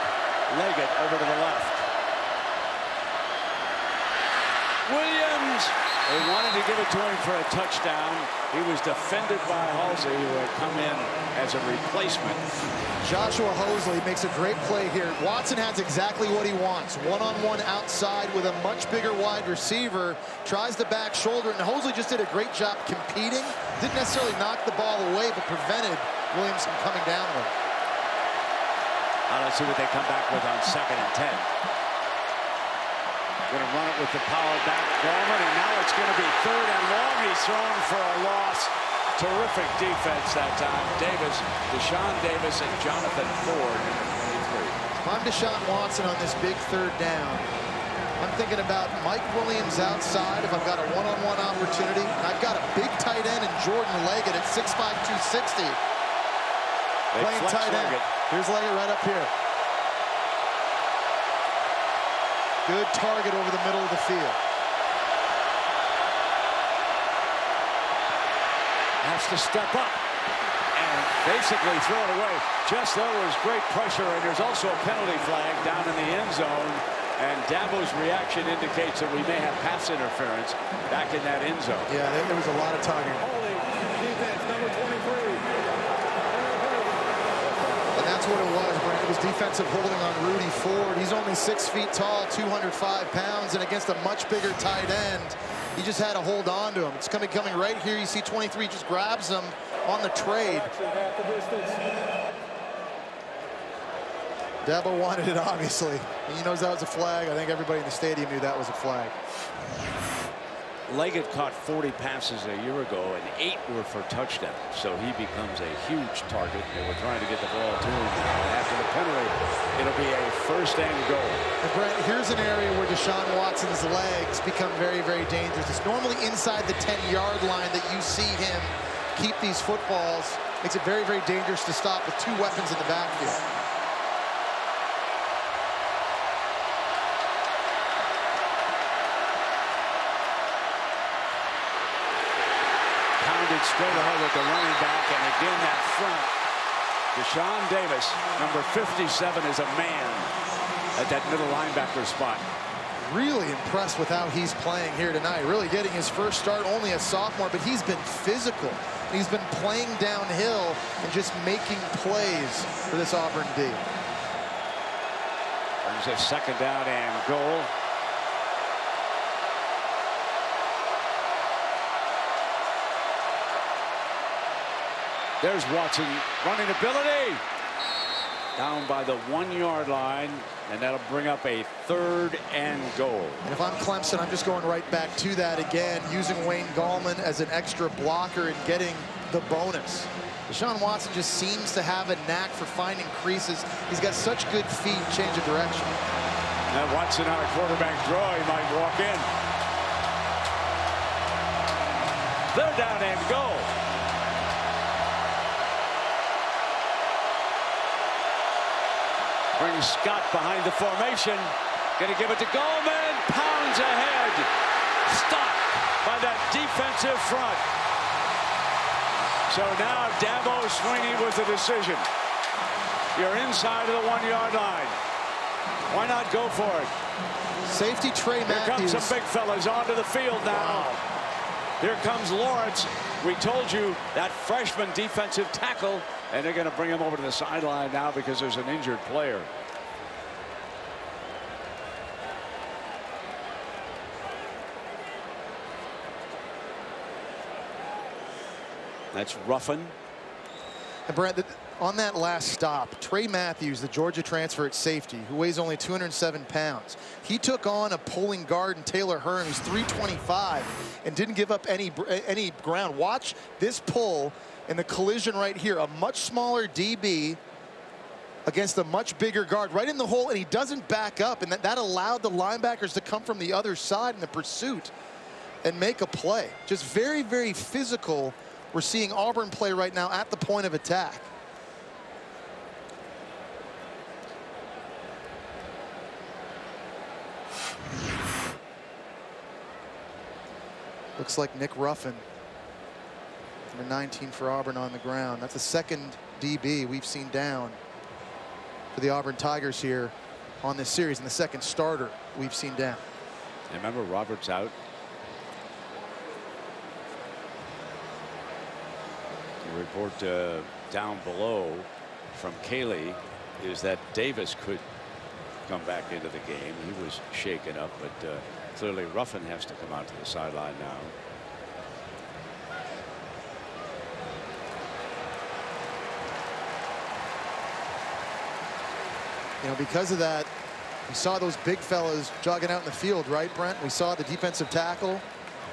Leggett over to the left. Williams. They wanted to give it to him for a touchdown. He was defended by Halsey, who had come in as a replacement. Joshua Hosley makes a great play here. Watson has exactly what he wants. One-on-one outside with a much bigger wide receiver. Tries the back shoulder, and Hosley just did a great job competing. Didn't necessarily knock the ball away, but prevented Williams from coming down with it. Now let's see what they come back with on 2nd and 10. Going to run it with the power back, Gallman, and now it's going to be 3rd and long. He's thrown for a loss. Terrific defense that time. Deshaun Davis, and Jonathan Ford, number 23. If I'm Deshaun Watson on this big 3rd down, I'm thinking about Mike Williams outside if I've got a one-on-one opportunity. And I've got a big tight end in Jordan Leggett at 6'5", 260. Playing tight end. Here's Leggett right up here. Good target over the middle of the field. has to step up and basically throw it away. Just though there's great pressure, and there's also a penalty flag down in the end zone. And Dabo's reaction indicates that we may have pass interference back in that end zone. Yeah, there was a lot of talking. Holding defense number 23. And that's what it was, Brent. It was defensive holding on Rudy Ford. He's only 6 feet tall, 205 pounds, and against a much bigger tight end, he just had to hold on to him. It's coming right here. You see 23 just grabs him on the trade. Half the distance. Dabo wanted it, obviously. He knows that was a flag. I think everybody in the stadium knew that was a flag. Leggett caught 40 passes a year ago, and 8 were for touchdowns. So he becomes a huge target. They were trying to get the ball to him. And after the penalty, it'll be a first and goal. And Brent, here's an area where Deshaun Watson's legs become very, very dangerous. It's normally inside the 10-yard line that you see him keep these footballs. Makes it very, very dangerous to stop with 2 weapons in the backfield. Straight ahead with the running back, and again that front. Deshaun Davis, number 57, is a man at that middle linebacker spot. Really impressed with how he's playing here tonight. Really getting his first start, only a sophomore, but he's been physical. He's been playing downhill and just making plays for this Auburn D. There's a second down and goal. There's Watson, running ability. Down by the 1-yard line, and that'll bring up a 3rd and goal. And if I'm Clemson, I'm just going right back to that again, using Wayne Gallman as an extra blocker and getting the bonus. Deshaun Watson just seems to have a knack for finding creases. He's got such good feet, change of direction. Now Watson on a quarterback draw, he might walk in. 3rd down and goal. Brings Scott behind the formation. Going to give it to Goldman. Pounds ahead. Stopped by that defensive front. So now Dabo Swinney with the decision. You're inside of the 1-yard line. Why not go for it? Safety Trey Matthews. Here comes some big fellas onto the field now. Wow. Here comes Lawrence. We told you that freshman defensive tackle, and they're going to bring him over to the sideline now because there's an injured player. That's Ruffin. And Brent, on that last stop, Trey Matthews, the Georgia transfer at safety, who weighs only 207 pounds, he took on a pulling guard in Taylor Hearn, who's 325, and didn't give up any ground. Watch this pull and the collision right here. A much smaller DB against a much bigger guard right in the hole, and he doesn't back up, and that allowed the linebackers to come from the other side in the pursuit and make a play. Just very, very physical. We're seeing Auburn play right now at the point of attack. Looks like Nick Ruffin, number 19 for Auburn, on the ground. That's the second DB we've seen down for the Auburn Tigers here on this series, and the second starter we've seen down. And remember, Roberts out. The report down below from Cayley is that Davis could come back into the game. He was shaken up, but clearly Ruffin has to come out to the sideline now. You know, because of that, we saw those big fellas jogging out in the field, right, Brent? We saw the defensive tackle,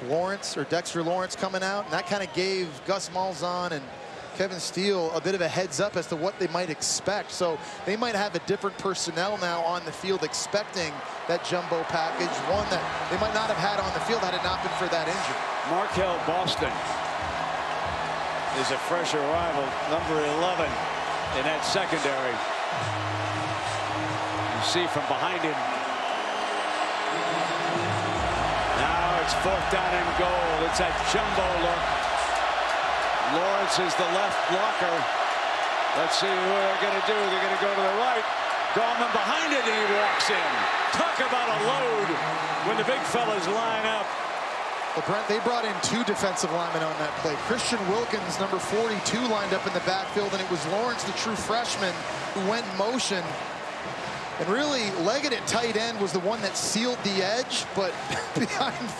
Lawrence, or Dexter Lawrence, coming out, and that kind of gave Gus Malzahn and Kevin Steele a bit of a heads up as to what they might expect. So they might have a different personnel now on the field expecting that jumbo package, one that they might not have had on the field had it not been for that injury. Markel Boston is a fresh arrival, number 11 in that secondary. You see from behind him. Now it's 4th down and goal. It's that jumbo look. Lawrence is the left blocker. Let's see who they're going to do. They're going to go to the right. Gorman behind it, and he walks in. Talk about a load when the big fellas line up. Well, Brent, they brought in 2 defensive linemen on that play. Christian Wilkins, number 42, lined up in the backfield, and it was Lawrence, the true freshman, who went in motion. And really, Leggett at tight end was the one that sealed the edge, but behind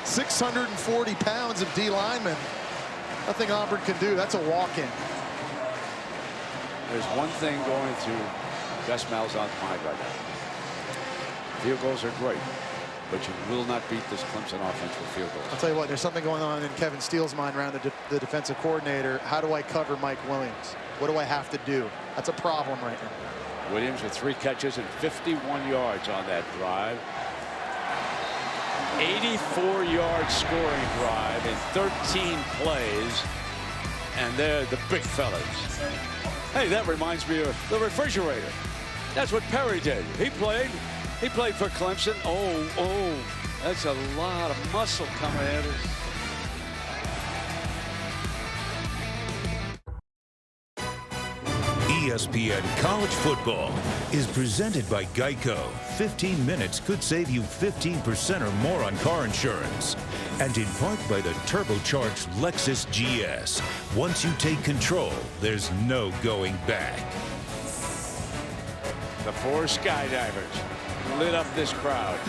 640 pounds of D linemen, nothing Auburn can do. That's a walk-in. There's one thing going through Gus Malzahn's mind right now. Field goals are great, but you will not beat this Clemson offense with field goals. I'll tell you what, there's something going on in Kevin Steele's mind around the defensive coordinator. How do I cover Mike Williams? What do I have to do? That's a problem right now. Williams with 3 catches and 51 yards on that drive. 84-yard scoring drive in 13 plays. And they're the big fellas. Hey, that reminds me of the refrigerator. That's what Perry did. He played for Clemson. Oh, that's a lot of muscle coming at us. ESPN College Football is presented by Geico. 15 minutes could save you 15% or more on car insurance. And in part by the turbocharged Lexus GS. Once you take control, there's no going back. The 4 skydivers lit up this crowd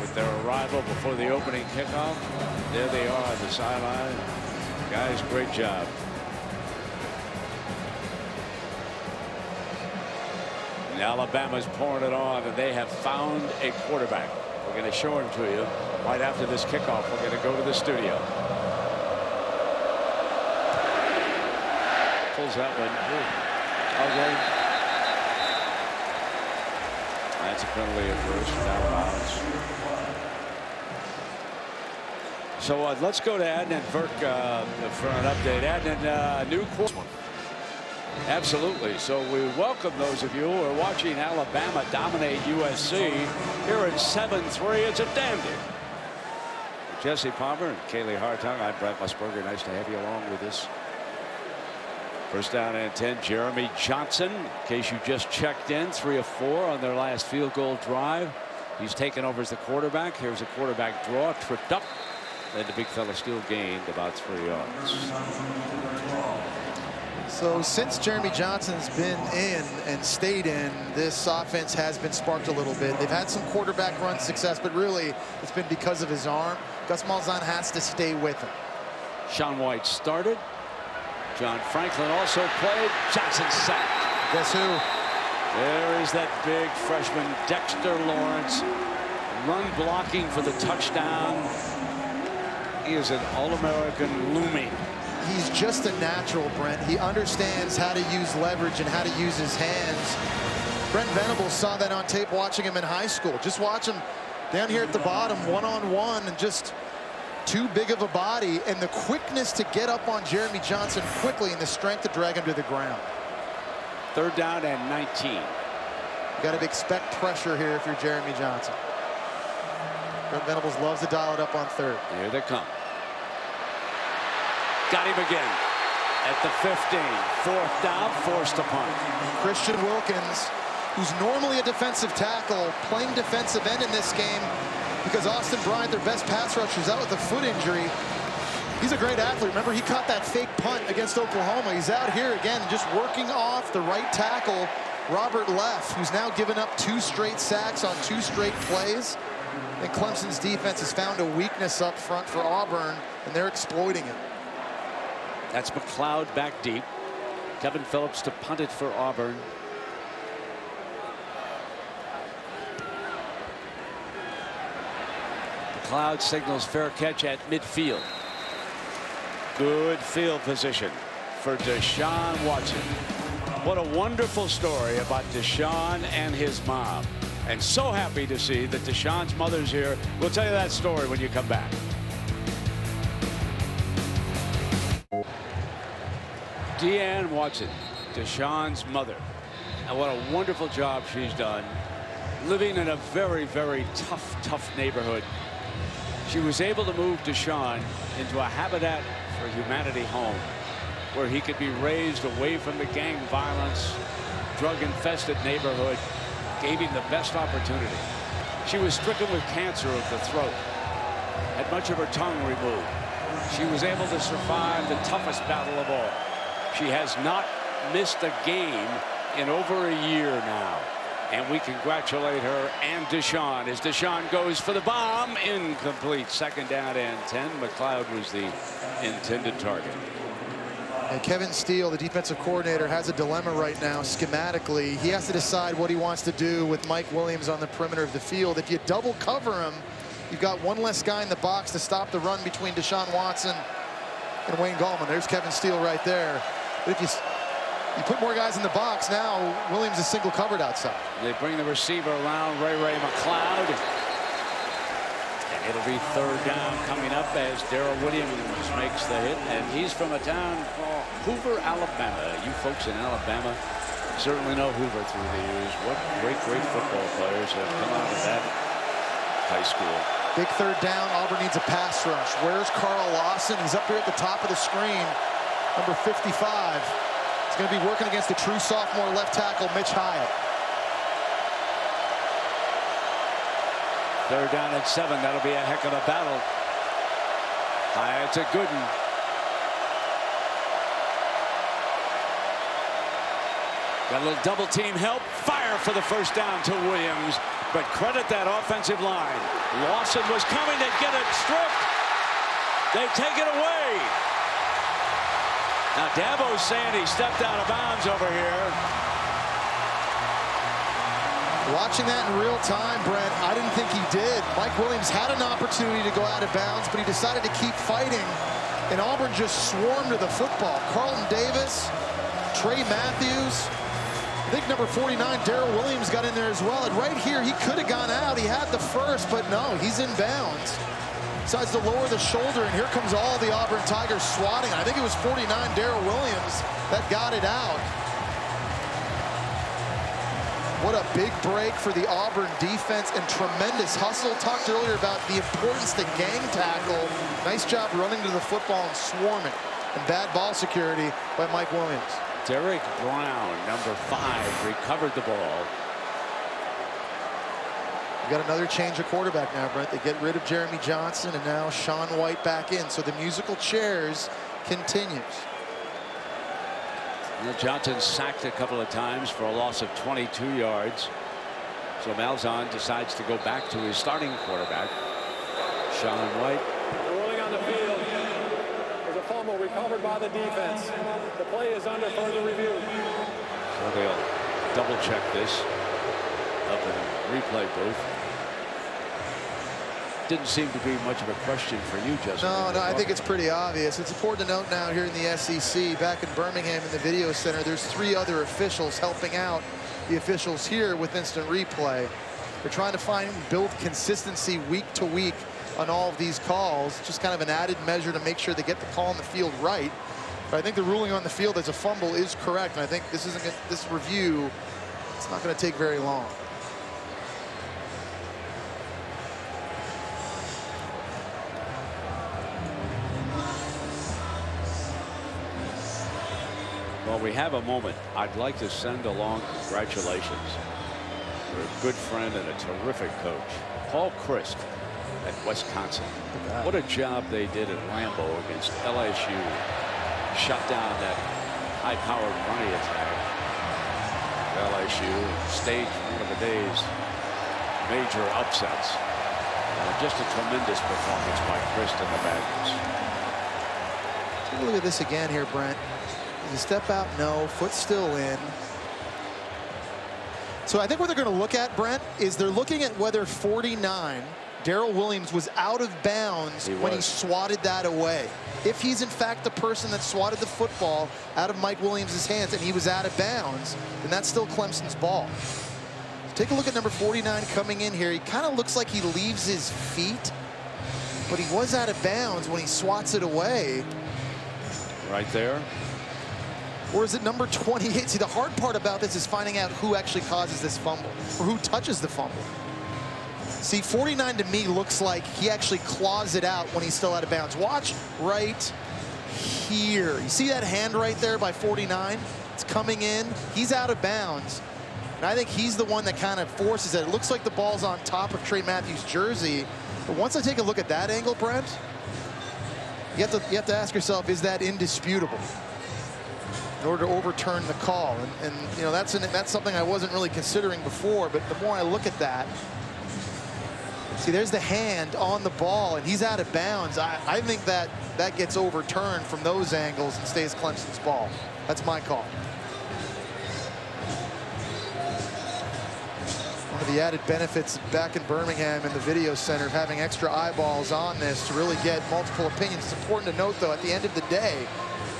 with their arrival before the opening kickoff. There they are on the sideline. Guys, great job. And Alabama's pouring it on, and they have found a quarterback. We're going to show him to you right after this kickoff. We're going to go to the studio. Pulls that one. Okay. That's a penalty at first, out of bounds. So let's go to Adnan Virk for an update. Adnan, new quarterback. Absolutely. So we welcome those of you who are watching Alabama dominate USC here at 7-3. It's a dandy. Jesse Palmer and Kaylee Hartung. I'm Brent Musburger. Nice to have you along with us. First down and 10. Jeremy Johnson, in case you just checked in, 3 of 4 on their last field goal drive. He's taken over as the quarterback. Here's a quarterback draw, tripped up. Then the big fella still gained about 3 yards. So since Jeremy Johnson's been in and stayed in, this offense has been sparked a little bit. They've had some quarterback run success, but really it's been because of his arm. Gus Malzahn has to stay with him. Sean White started. John Franklin also played. Johnson sacked. Guess who? There is that big freshman Dexter Lawrence, run blocking for the touchdown. He is an All-American looming. He's just a natural, Brent. He understands how to use leverage and how to use his hands. Brent Venables saw that on tape watching him in high school. Just watch him down here at the bottom, one-on-one, and just too big of a body, and the quickness to get up on Jeremy Johnson quickly and the strength to drag him to the ground. 3rd down and 19. You got to expect pressure here if you're Jeremy Johnson. Brent Venables loves to dial it up on 3rd. Here they come. Got him again at the 15. 4th down, forced a punt. Christian Wilkins, who's normally a defensive tackle, playing defensive end in this game because Austin Bryant, their best pass rusher, is out with a foot injury. He's a great athlete. Remember, he caught that fake punt against Oklahoma. He's out here again just working off the right tackle, Robert Leff, who's now given up 2 straight sacks on 2 straight plays. And Clemson's defense has found a weakness up front for Auburn, and they're exploiting it. That's McLeod back deep. Kevin Phillips to punt it for Auburn. McLeod signals fair catch at midfield. Good field position for Deshaun Watson. What a wonderful story about Deshaun and his mom. And so happy to see that Deshaun's mother's here. We'll tell you that story when you come back. Deanne Watson, Deshaun's mother. And what a wonderful job she's done living in a very, very tough neighborhood. She was able to move Deshaun into a Habitat for Humanity home. where he could be raised away from the gang violence, drug-infested neighborhood, gave him the best opportunity. She was stricken with cancer of the throat, had much of her tongue removed. She was able to survive the toughest battle of all. She has not missed a game in over a year now. And we congratulate her and Deshaun as Deshaun goes for the bomb. Incomplete. Second down and 10. McLeod was the intended target. And Kevin Steele, the defensive coordinator, has a dilemma right now schematically. He has to decide what he wants to do with Mike Williams on the perimeter of the field. If you double cover him, you've got one less guy in the box to stop the run between Deshaun Watson and Wayne Gallman. There's Kevin Steele right there. But if you put more guys in the box, now Williams is single covered outside. They bring the receiver around, Ray McLeod. And it'll be third down coming up as Darrell Williams makes the hit. And he's from a town called Hoover, Alabama. You folks in Alabama certainly know Hoover through the years. What great football players have come out of that high school. Big third down. Auburn needs a pass rush. Where's Carl Lawson? He's up here at the top of the screen. Number 55. He's going to be working against the true sophomore left tackle, Mitch Hyatt. Third down and 7. That'll be a heck of a battle. Hyatt's a good one. Got a little double team help. Fire for the first down to Williams. But credit that offensive line. Lawson was coming to get it stripped. They take it away. Now Dabo's saying he stepped out of bounds over here. Watching that in real time, Brent, I didn't think he did. Mike Williams had an opportunity to go out of bounds, but he decided to keep fighting. And Auburn just swarmed to the football. Carlton Davis, Trey Matthews. I think number 49, Darrell Williams, got in there as well. And right here, he could have gone out. He had the first, but no, he's in bounds. Decides to lower the shoulder, and here comes all the Auburn Tigers swatting. I think it was 49, Darrell Williams, that got it out. What a big break for the Auburn defense and tremendous hustle. Talked earlier about the importance to gang tackle. Nice job running to the football and swarming. And bad ball security by Mike Williams. Derek Brown, number 5, recovered the ball. We got another change of quarterback now, Brent. They get rid of Jeremy Johnson, and now Sean White back in. So the musical chairs continues. Johnson sacked a couple of times for a loss of 22 yards. So Malzahn decides to go back to his starting quarterback, Sean White. Rolling on the field. There's a fumble recovered by the defense. The play is under further review. So they'll double check this up in the replay booth. Didn't seem to be much of a question for you, Justin. No, I think it's pretty obvious. It's important to note now here in the SEC, back in Birmingham in the video center, there's 3 other officials helping out the officials here with instant replay. They're trying to build consistency week to week on all of these calls. Just kind of an added measure to make sure they get the call on the field right. But I think the ruling on the field as a fumble is correct, and I think this review, it's not going to take very long. Well, we have a moment. I'd like to send along congratulations for a good friend and a terrific coach, Paul Chryst at Wisconsin. What a job they did at Lambeau against LSU. Shut down that high-powered running attack. LSU staged one of the day's major upsets. Just a tremendous performance by Chryst and the Badgers. Take a look at this again here, Brent. Does he step out? No. Foot still in. So I think what they're going to look at, Brent, is they're looking at whether 49, Darrell Williams, was out of bounds when he swatted that away. If he's in fact the person that swatted the football out of Mike Williams' hands and he was out of bounds, then that's still Clemson's ball. Take a look at number 49 coming in here. He kind of looks like he leaves his feet, but he was out of bounds when he swats it away. Right there. Or is it number 28? See, the hard part about this is finding out who actually causes this fumble or who touches the fumble. See, 49 to me looks like he actually claws it out when he's still out of bounds. Watch right here. You see that hand right there by 49? It's coming in. He's out of bounds. And I think he's the one that kind of forces it. It looks like the ball's on top of Trey Matthews' jersey. But once I take a look at that angle, Brent, you have to ask yourself, is that indisputable in order to overturn the call? And you know, that's something I wasn't really considering before, but the more I look at that, see, there's the hand on the ball, and he's out of bounds. I think that gets overturned from those angles and stays Clemson's ball. That's my call. One of the added benefits back in Birmingham in the video center of having extra eyeballs on this to really get multiple opinions. It's important to note, though, at the end of the day,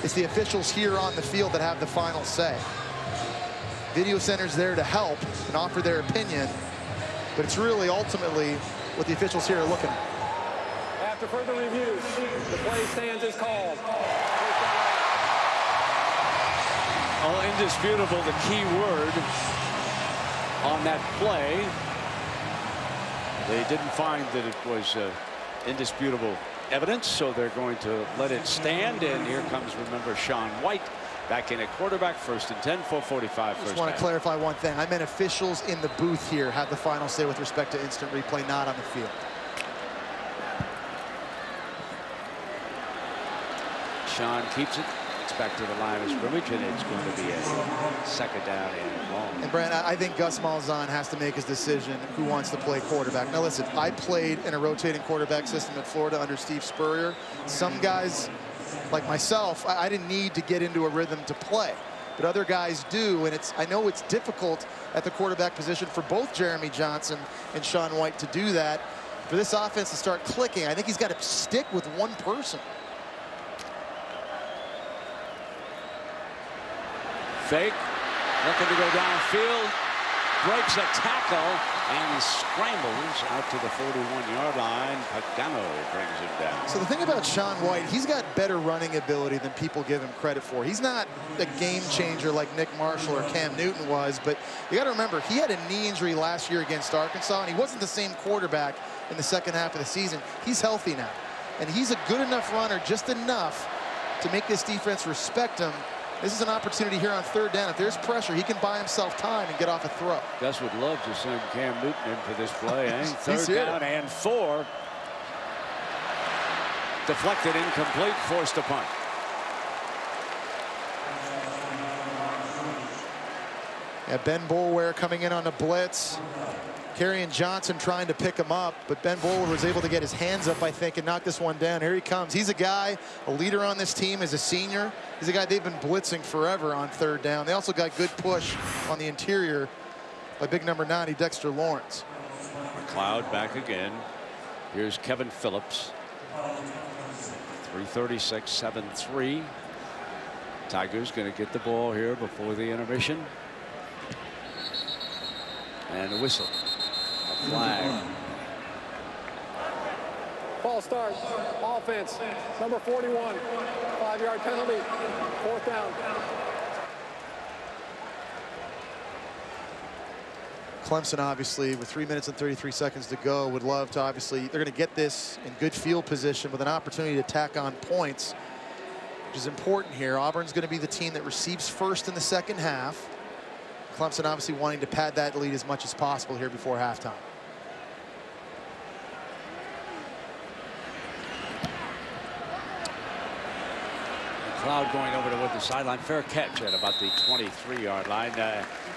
it's the officials here on the field that have the final say. Video center's there to help and offer their opinion, but it's really ultimately what the officials here are looking at. After further review, the play stands as called. Oh, indisputable, the key word on that play. They didn't find that it was indisputable evidence, so they're going to let it stand. And here comes, remember, Sean White back in at quarterback, 1st and 10, 4:45 first. I just want to clarify one thing. I meant officials in the booth here have the final say with respect to instant replay, not on the field. Sean keeps it. It's back to the line of scrimmage, and it's going to be a 2nd down and long. And Brent, I think Gus Malzahn has to make his decision who wants to play quarterback. Now listen, I played in a rotating quarterback system at Florida under Steve Spurrier. Some guys, like myself, I didn't need to get into a rhythm to play, but other guys do, and I know it's difficult at the quarterback position for both Jeremy Johnson and Sean White to do that. For this offense to start clicking, I think he's got to stick with one person. Fake, looking to go downfield, breaks a tackle and scrambles out to the 41-yard line. Pagano brings him down. So the thing about Sean White, he's got better running ability than people give him credit for. He's not a game changer like Nick Marshall or Cam Newton was, but you got to remember, he had a knee injury last year against Arkansas, and he wasn't the same quarterback in the second half of the season. He's healthy now, and he's a good enough runner, just enough to make this defense respect him. This is an opportunity here on 3rd down. If there's pressure, he can buy himself time and get off a throw. Gus would love to send Cam Newton in for this play. 3rd down and 4. Deflected, incomplete, forced to punt. Yeah, Ben Boulware coming in on the blitz. Kerryon Johnson trying to pick him up, but Ben Boulware was able to get his hands up, I think, and knock this one down. Here he comes. He's a guy, a leader on this team as a senior. He's a guy they've been blitzing forever on 3rd down. They also got good push on the interior by big number 90, Dexter Lawrence. McLeod back again. Here's Kevin Phillips. 3:36, 7-3. Tigers going to get the ball here before the intermission. And a whistle. A flag. False start. Offense. Number 41. 5-yard penalty. 4th down. Clemson, obviously, with 3 minutes and 33 seconds to go, would love to, obviously, they're going to get this in good field position with an opportunity to tack on points, which is important here. Auburn's going to be the team that receives first in the second half. Clemson obviously wanting to pad that lead as much as possible here before halftime. McLeod going over toward the sideline. Fair catch at about the 23-yard line.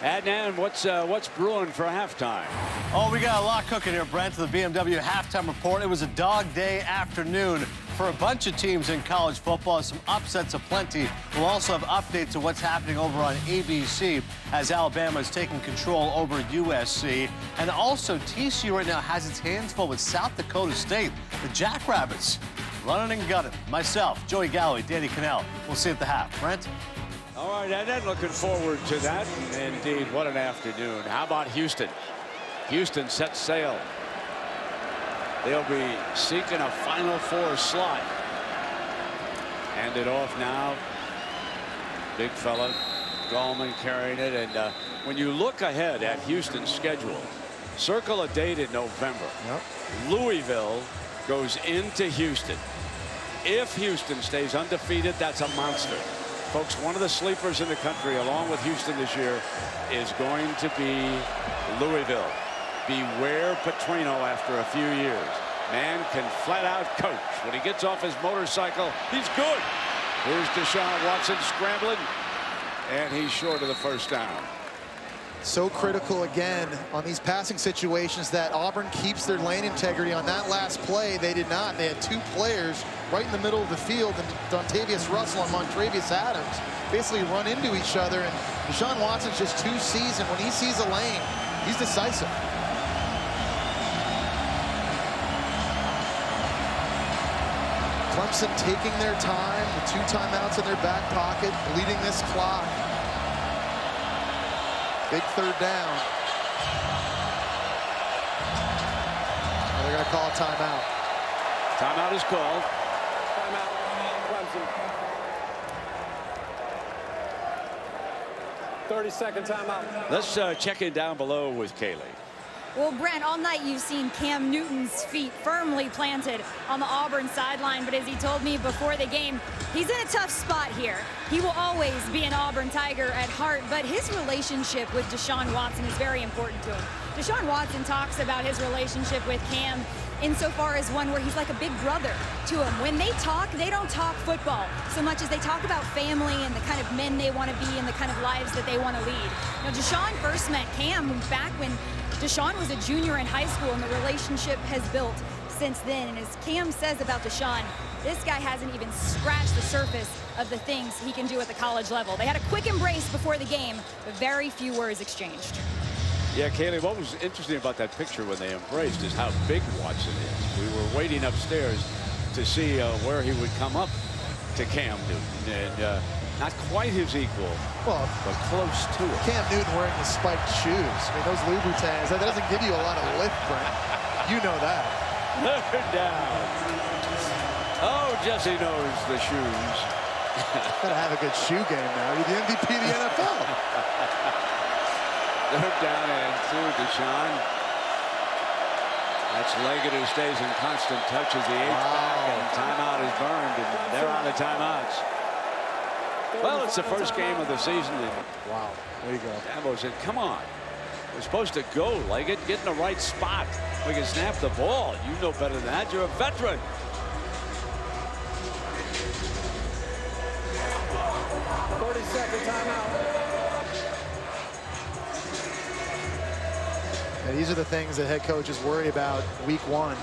Adnan, what's brewing for halftime? Oh, we got a lot cooking here, Brent. To the BMW halftime report. It was a dog day afternoon for a bunch of teams in college football. Some upsets aplenty. We'll also have updates of what's happening over on ABC as Alabama is taking control over USC. And also, TCU right now has its hands full with South Dakota State. The Jackrabbits running and gunning. Myself, Joey Galloway, Danny Cannell. We'll see you at the half. Brent? All right, Adnan, looking forward to that. Indeed, what an afternoon. How about Houston? Houston sets sail. They'll be seeking a Final Four slot. Hand it off now. Big fella, Gallman carrying it. And when you look ahead at Houston's schedule, circle a date in November. Yep. Louisville goes into Houston. If Houston stays undefeated, that's a monster. Folks, one of the sleepers in the country, along with Houston this year, is going to be Louisville. Beware Petrino after a few years. Man can flat out coach. When he gets off his motorcycle, he's good. Here's Deshaun Watson scrambling, and he's short of the first down. So critical again on these passing situations that Auburn keeps their lane integrity. On that last play, they did not. They had two players right in the middle of the field, and Dontavius Russell and Montravius Adams basically run into each other, and Deshaun Watson's just too seasoned. When he sees a lane, he's decisive. Clemson taking their time, the 2 timeouts in their back pocket, bleeding this clock. Big third down. Well, they're going to call a timeout. Timeout is called. Timeout, Clemson. 30-second timeout. Let's check in down below with Kaylee. Well, Brent, all night you've seen Cam Newton's feet firmly planted on the Auburn sideline, but as he told me before the game, he's in a tough spot here. He will always be an Auburn Tiger at heart, but his relationship with Deshaun Watson is very important to him. Deshaun Watson talks about his relationship with Cam insofar as one where he's like a big brother to him. When they talk, they don't talk football so much as they talk about family and the kind of men they want to be and the kind of lives that they want to lead. Now, Deshaun first met Cam back when Deshaun was a junior in high school, and the relationship has built since then. And as Cam says about Deshaun, this guy hasn't even scratched the surface of the things he can do at the college level. They had a quick embrace before the game, but very few words exchanged. Yeah, Kaylee, what was interesting about that picture when they embraced is how big Watson is. We were waiting upstairs to see where he would come up to Cam Newton, and not quite his equal, well, but close to it. Cam Newton wearing the spiked shoes. I mean, those Louboutins, that doesn't give you a lot of lift, Brent. You know that. Third down. Oh, Jesse knows the shoes. Gotta have a good shoe game now. You're the MVP of the NFL. Third down and 2, Deshaun. That's Leggett who stays in constant touch as the 8th back, and timeout is burned, and they're on the timeouts. Well, it's the first game of the season. And wow, there you go. Dabo said, come on. We're supposed to go, Leggett. Get in the right spot. We can snap the ball. You know better than that. You're a veteran. And these are the things that head coaches worry about week 1.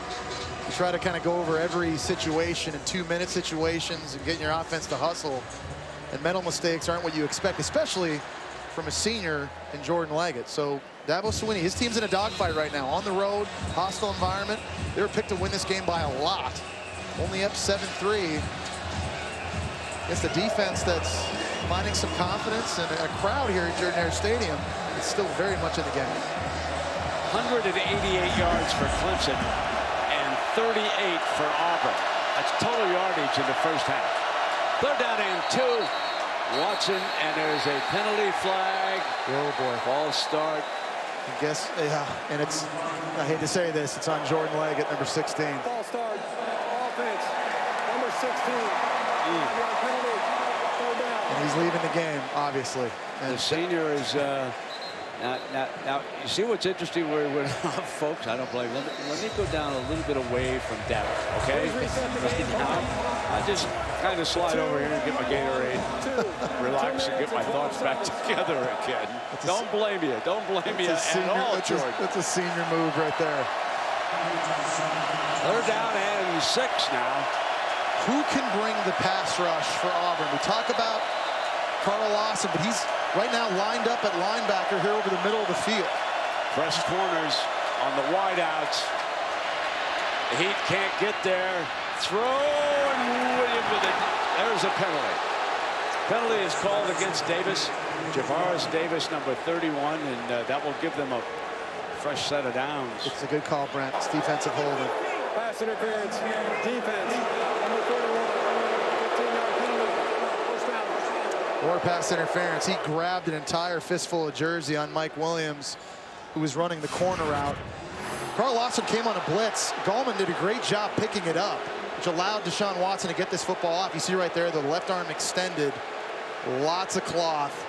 You try to kind of go over every situation in 2-minute situations and getting your offense to hustle. And mental mistakes aren't what you expect, especially from a senior in Jordan Leggett. So Dabo Swinney, his team's in a dogfight right now. On the road, hostile environment. They were picked to win this game by a lot. Only up 7-3. It's the defense that's finding some confidence, and a crowd here at Jordan-Hare Stadium is still very much in the game. 188 yards for Clemson and 38 for Auburn. That's total yardage in the first half. Third down and 2. Watson, and there's a penalty flag. Oh boy. False start. I guess, yeah, and it's, I hate to say this, it's on Jordan Leggett, number 16. False start. Offense. Number 16. Penalty. Third down. And he's leaving the game, obviously. And the senior is now you see what's interesting where folks, I don't blame them. Let me go down a little bit away from Dabo, okay? I just kind of slide over here and get my Gatorade, relax, and get my thoughts back together again. Don't blame you. Don't blame you at all, George. That's a senior move right there. Third down and 6 now. Who can bring the pass rush for Auburn? We talk about Carl Lawson, but he's right now lined up at linebacker here over the middle of the field. Press corners on the wideouts. The Heat can't get there. Throw, and Williams with it. There's a penalty. Penalty is called against Davis. Javaris Davis, number 31, and that will give them a fresh set of downs. It's a good call, Brent. It's defensive holding. Pass interference. Defense. Number 31. 15-yard penalty. First down. Or pass interference. He grabbed an entire fistful of jersey on Mike Williams, who was running the corner route. Carl Lawson came on a blitz. Gallman did a great job picking it up. which allowed Deshaun Watson to get this football off. You see right there, the left arm extended, lots of cloth.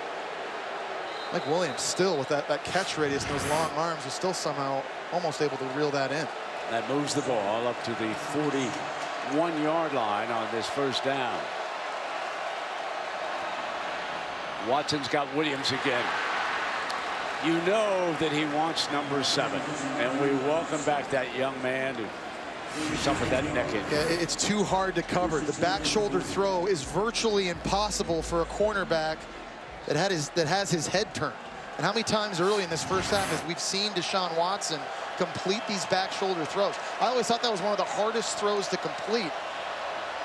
Mike Williams still with that catch radius and those long arms is still somehow almost able to reel that in. That moves the ball up to the 41-yard line on this first down. Watson's got Williams again. You know that he wants number 7, and we welcome back that young man who suffered that neck injury. Yeah, it's too hard to cover. The back shoulder throw is virtually impossible for a cornerback that has his head turned. And how many times early in this first half as we've seen Deshaun Watson complete these back shoulder throws? I always thought that was one of the hardest throws to complete.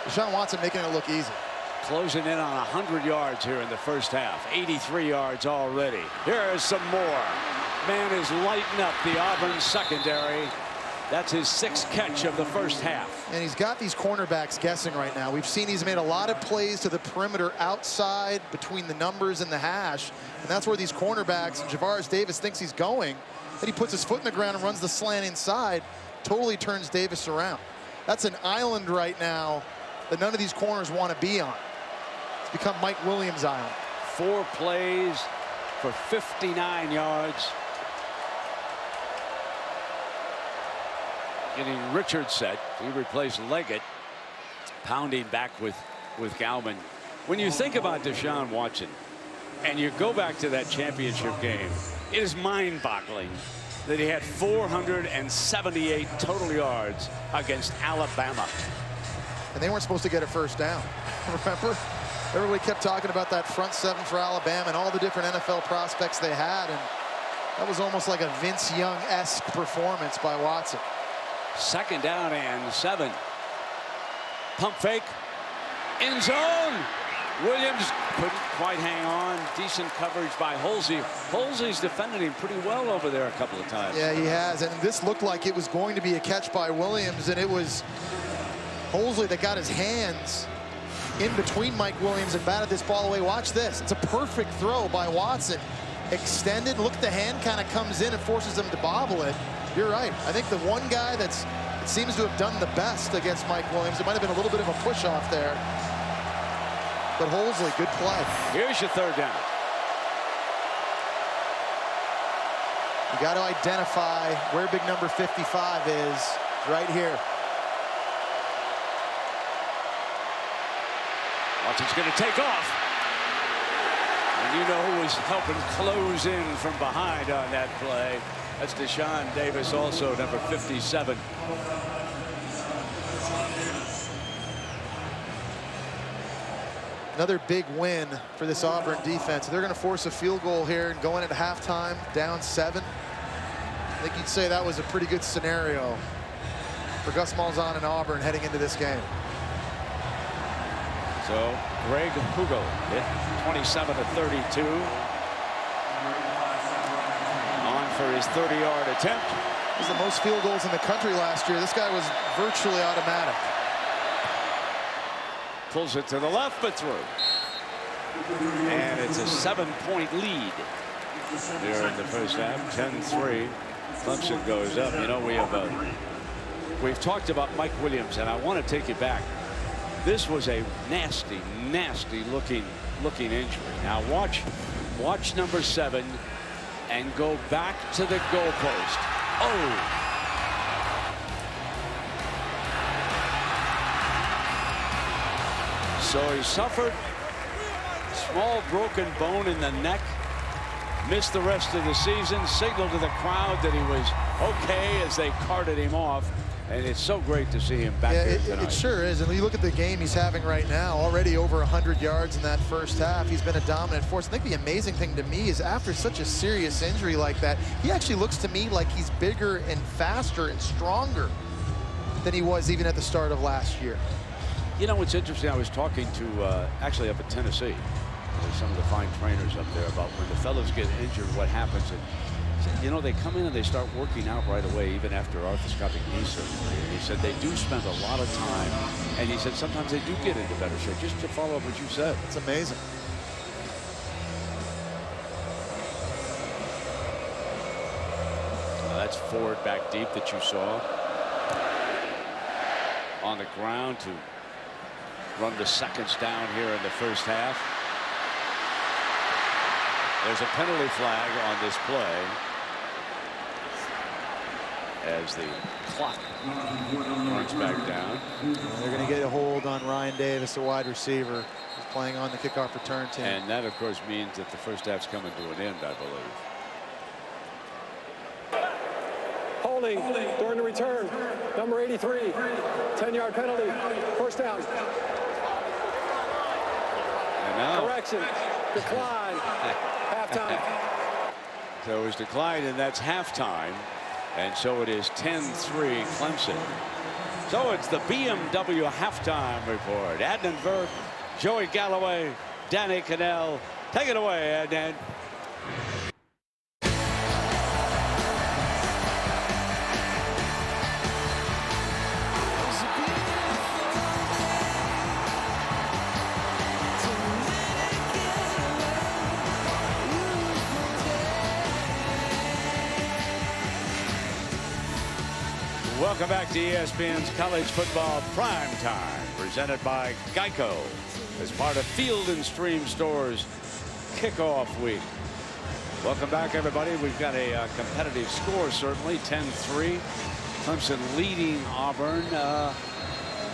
Deshaun Watson making it look easy. Closing in on 100 yards here in the first half. 83 yards already. Here's some more. Man is lighting up the Auburn secondary. That's his 6th catch of the first half. And he's got these cornerbacks guessing right now. We've seen he's made a lot of plays to the perimeter outside between the numbers and the hash. And that's where these cornerbacks, and Javaris Davis thinks he's going. Then he puts his foot in the ground and runs the slant inside. Totally turns Davis around. That's an island right now that none of these corners want to be on. It's become Mike Williams' island. 4 plays for 59 yards. Getting Richard set. He replaced Leggett. Pounding back with Galvin. When you think about Deshaun Watson and you go back to that championship game, it is mind-boggling that he had 478 total yards against Alabama. And they weren't supposed to get a first down. Remember? Everybody kept talking about that front 7 for Alabama and all the different NFL prospects they had. And that was almost like a Vince Young-esque performance by Watson. 2nd down and 7. Pump fake. End zone. Williams couldn't quite hang on. Decent coverage by Holsey. Holsey's defended him pretty well over there a couple of times. Yeah, he has. And this looked like it was going to be a catch by Williams. And it was Holsey that got his hands in between Mike Williams and batted this ball away. Watch this. It's a perfect throw by Watson. Extended. Look, the hand kind of comes in and forces him to bobble it. You're right. I think the one guy that seems to have done the best against Mike Williams, it might have been a little bit of a push-off there. But Holsey, good play. Here's your 3rd down. You got to identify where big number 55 is right here. Watson's going to take off. And you know who was helping close in from behind on that play. That's Deshaun Davis, also number 57. Another big win for this Auburn defense. They're going to force a field goal here and go in at halftime down 7. I think you'd say that was a pretty good scenario for Gus Malzahn and Auburn heading into this game. So Greg Hugo hit 27 to 32. For his 30-yard attempt. He's the most field goals in the country last year. This guy was virtually automatic. Pulls it to the left, but through. And it's a 7-point lead here in the first half. 10-3. Clemson goes up. You know, we've talked about Mike Williams, and I want to take you back. This was a nasty, nasty looking injury. Now watch number 7. And go back to the goalpost. Oh! So he suffered small broken bone in the neck. Missed the rest of the season. Signaled to the crowd that he was okay as they carted him off. And it's so great to see him back here tonight. It sure is. And when you look at the game he's having right now, already over 100 yards in that first half. He's been a dominant force. I think the amazing thing to me is after such a serious injury like that, he actually looks to me like he's bigger and faster and stronger than he was even at the start of last year. You know, what's interesting, I was talking to, actually up in Tennessee, with some of the fine trainers up there about when the fellows get injured, what happens. And you know, they come in and they start working out right away, even after arthroscopic knee surgery. And he said they do spend a lot of time. And he said sometimes they do get into better shape. Just to follow up what you said. It's amazing. That's Ford back deep that you saw. on the ground to run the seconds down here in the first half. There's a penalty flag on this play as the clock runs back down. They're going to get a hold on Ryan Davis, the wide receiver, who's playing on the kickoff return team. And that, of course, means that the first half's coming to an end, I believe. Holding during the return. Number 83, 10-yard penalty. First down. And now, Correction. Decline. Halftime. so it was declined, and that's halftime. And so it is 10-3 Clemson. So it's the BMW halftime report. Adnan Virk, Joey Galloway, Danny Cannell. Take it away, Adnan. Welcome back to ESPN's College Football Prime Time, presented by Geico as part of Field & Stream Store's kickoff week. Welcome back, everybody. We've got a competitive score, certainly, 10-3. Clemson leading Auburn.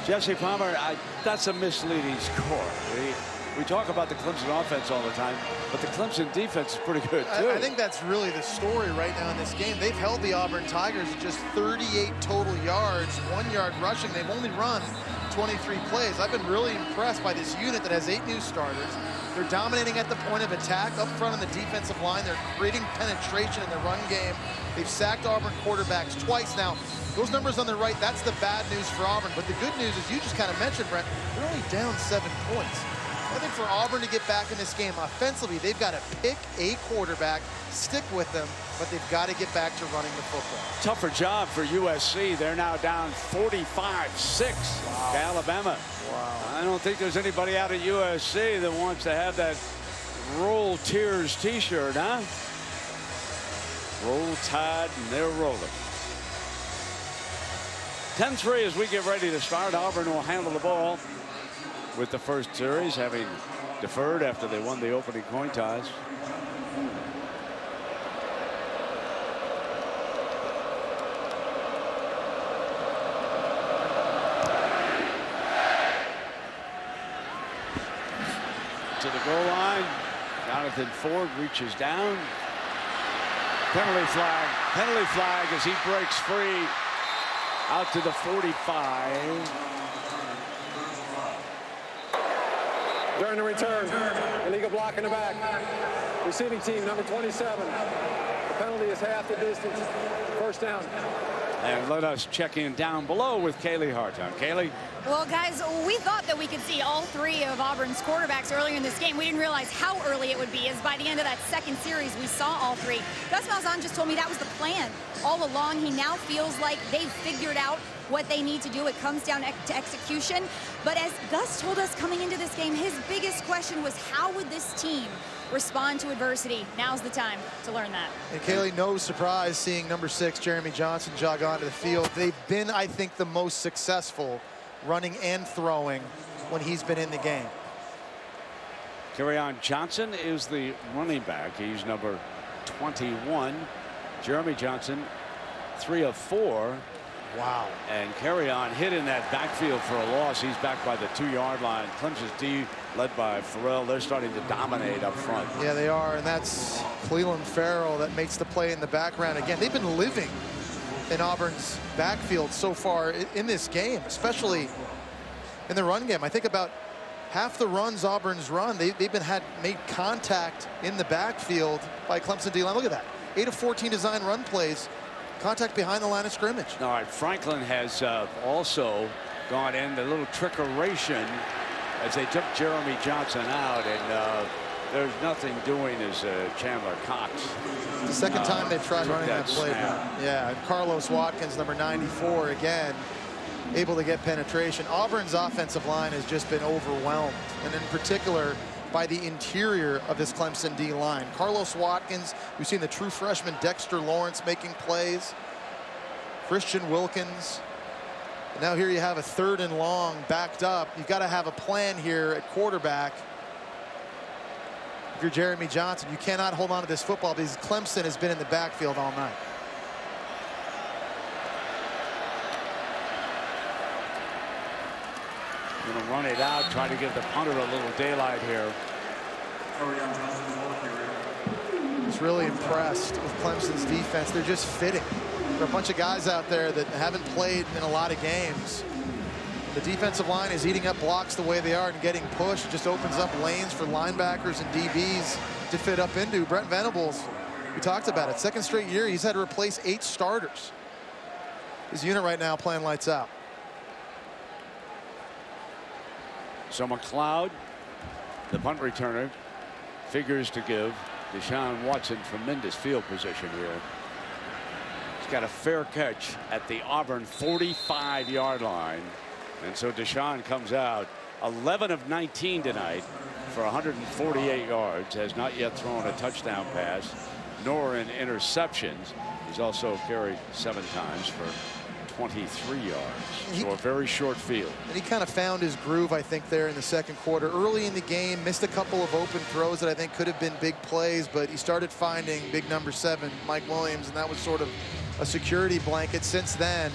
Jesse Palmer, that's a misleading score. We talk about the Clemson offense all the time, but the Clemson defense is pretty good, too. I think that's really the story right now in this game. They've held the Auburn Tigers to just 38 total yards, 1 yard rushing. They've only run 23 plays. I've been really impressed by this unit that has 8 new starters. They're dominating at the point of attack. Up front on the defensive line, they're creating penetration in the run game. They've sacked Auburn quarterbacks twice now. Those numbers on the right, that's the bad news for Auburn. But the good news is, you just kind of mentioned, Brent, they're only down 7 points. I think for Auburn to get back in this game offensively, they've got to pick a quarterback, stick with them, but they've got to get back to running the football. Tougher job for USC. They're now down 45-6 to Alabama. Wow. I don't think there's anybody out at USC that wants to have that Roll Tears t-shirt, huh? Roll Tide, and they're rolling. 10-3 as we get ready to start. Auburn will handle the ball with the first series, having deferred after they won the opening coin toss. To the goal line, Jonathan Ford reaches down. Penalty flag as he breaks free out to the 45. During the return, illegal block in the back. Receiving team, number 27. The penalty is half the distance. First down. And let us check in down below with Kaylee Harton. Kaylee? Well, guys, we thought that we could see all 3 of Auburn's quarterbacks earlier in this game. We didn't realize how early it would be, as by the end of that second series, we saw all 3. Gus Malzahn just told me that was the plan all along. He now feels like they've figured out what they need to do. It comes down to execution. But as Gus told us coming into this game, his biggest question was, how would this team respond to adversity? Now's the time to learn that. And Kaylee, no surprise seeing number 6, Jeremy Johnson, jog onto the field. They've been, I think, the most successful running and throwing when he's been in the game. Kerryon Johnson is the running back. He's number 21. Jeremy Johnson, 3 of 4. Wow. And Kerryon hit in that backfield for a loss. He's back by the 2-yard line. Clemson's D, led by Farrell, they're starting to dominate up front. Yeah, they are, and that's Cleveland Farrell that makes the play in the background. Again, they've been living in Auburn's backfield so far in this game, especially in the run game. I think about half the runs Auburn's run, they've made contact in the backfield by Clemson D-line. Look at that, 8 of 14 design run plays, contact behind the line of scrimmage. All right, Franklin has also gone in a little trickeration as they took Jeremy Johnson out, and there's nothing doing as Chandler Cox. The second time they've tried running that play. snap. Yeah, and Carlos Watkins, number 94, again, able to get penetration. Auburn's offensive line has just been overwhelmed, and in particular by the interior of this Clemson D line. Carlos Watkins, we've seen the true freshman Dexter Lawrence making plays. Christian Wilkins, Now here you have a 3rd and long backed up. You've got to have a plan here at quarterback. If you're Jeremy Johnson, you cannot hold on to this football because Clemson has been in the backfield all night. Going to run it out, try to give the punter a little daylight here. Just really impressed with Clemson's defense. They're just fitting. There are a bunch of guys out there that haven't played in a lot of games. The defensive line is eating up blocks the way they are and getting pushed. It just opens up lanes for linebackers and DBs to fit up into. Brent Venables, we talked about it. 2nd straight year, he's had to replace 8 starters. His unit right now playing lights out. So McLeod, the punt returner, figures to give Deshaun Watson tremendous field position here. He's got a fair catch at the Auburn 45-yard line. And so Deshaun comes out 11 of 19 tonight for 148 yards. Has not yet thrown a touchdown pass nor an interceptions. He's also carried 7 times for 23 yards. So a very short field. And he kind of found his groove, I think, there in the 2nd quarter. Early in the game, missed a couple of open throws that I think could have been big plays, but he started finding big number 7, Mike Williams, and that was sort of a security blanket. Since then,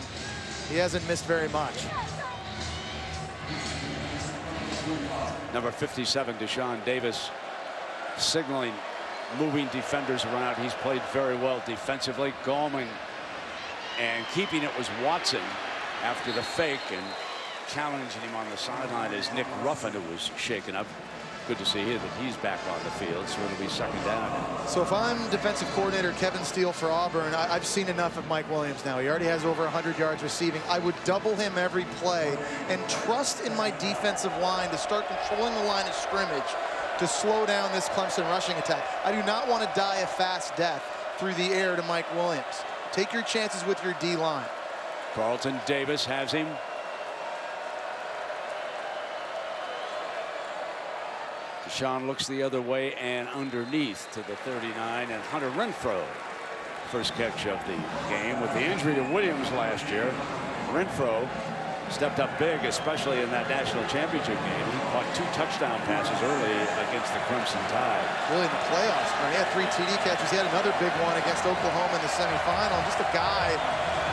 he hasn't missed very much. Number 57, Deshaun Davis, signaling, moving defenders around. He's played very well defensively. Gallman, and keeping it was Watson after the fake, and challenging him on the sideline is Nick Ruffin, who was shaken up. Good to see here that he's back on the field, so it'll be 2nd down. So if I'm defensive coordinator Kevin Steele for Auburn, I've seen enough of Mike Williams now. He already has over 100 yards receiving. I would double him every play and trust in my defensive line to start controlling the line of scrimmage to slow down this Clemson rushing attack. I do not want to die a fast death through the air to Mike Williams. Take your chances with your D-line. Carlton Davis has him. Deshaun looks the other way and underneath to the 39, and Hunter Renfrow, first catch of the game. With the injury to Williams last year, Renfrow stepped up big, especially in that national championship game. He caught 2 touchdown passes early against the Crimson Tide. Really in the playoffs, he had 3 TD catches. He had another big one against Oklahoma in the semifinal. Just a guy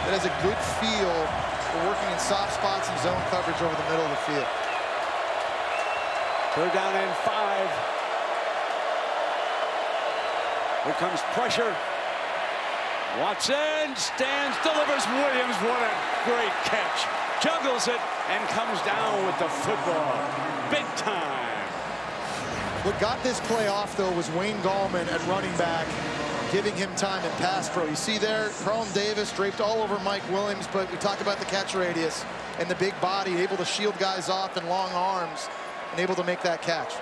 that has a good feel for working in soft spots and zone coverage over the middle of the field. 3rd down and 5. Here comes pressure. Watson stands, delivers. Williams, what a great catch. Juggles it and comes down with the football. Big time. What got this play off, though, was Wayne Gallman at running back, giving him time in pass pro. You see there, Carlton Davis draped all over Mike Williams, but we talk about the catch radius and the big body, able to shield guys off and long arms, and able to make that catch.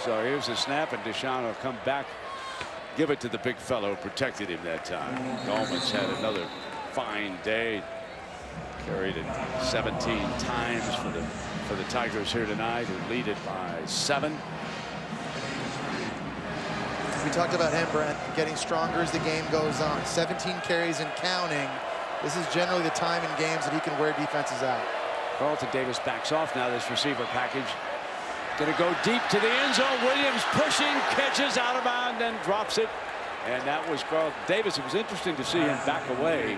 So here's a snap, and Deshaun will come back, give it to the big fellow who protected him that time. Gallman's had another fine day. Carried it 17 times for the Tigers here tonight, who lead it by 7. We talked about him, Brent, getting stronger as the game goes on. 17 carries and counting. This is generally the time in games that he can wear defenses out. Carlton Davis backs off now. This receiver package going to go deep to the end zone. Williams pushing, catches out of bounds, and drops it. And that was Carlton Davis. It was interesting to see him back away.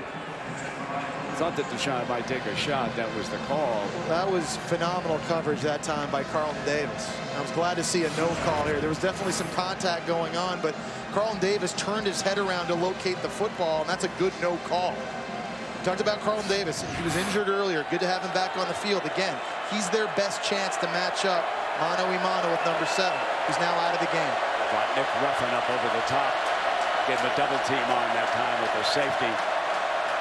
Thought that Deshaun might take a shot. That was the call. That was phenomenal coverage that time by Carlton Davis. I was glad to see a no call here. There was definitely some contact going on, but Carlton Davis turned his head around to locate the football, and that's a good no call. We talked about Carlton Davis. He was injured earlier. Good to have him back on the field. Again, he's their best chance to match up mano-a-mano with number 7, who's now out of the game. Got Nick Ruffin up over the top. Gave him a double team on that time with the safety.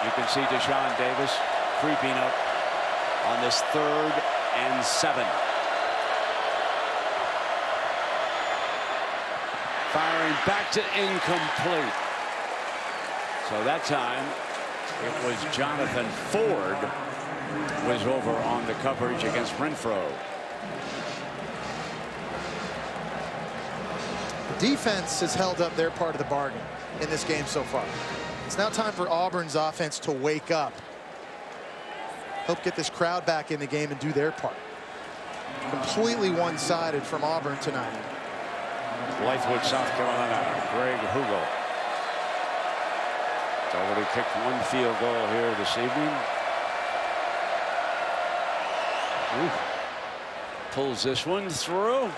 You can see Deshaun Davis creeping up on this 3rd and 7. Firing back to incomplete. So that time it was Jonathan Ford was over on the coverage against Renfrow. The defense has held up their part of the bargain in this game so far. It's now time for Auburn's offense to wake up. help get this crowd back in the game and do their part. Completely one-sided from Auburn tonight. Blythewood, South Carolina. Greg Hugel. He's already kicked one field goal here this evening. Ooh. Pulls this one through.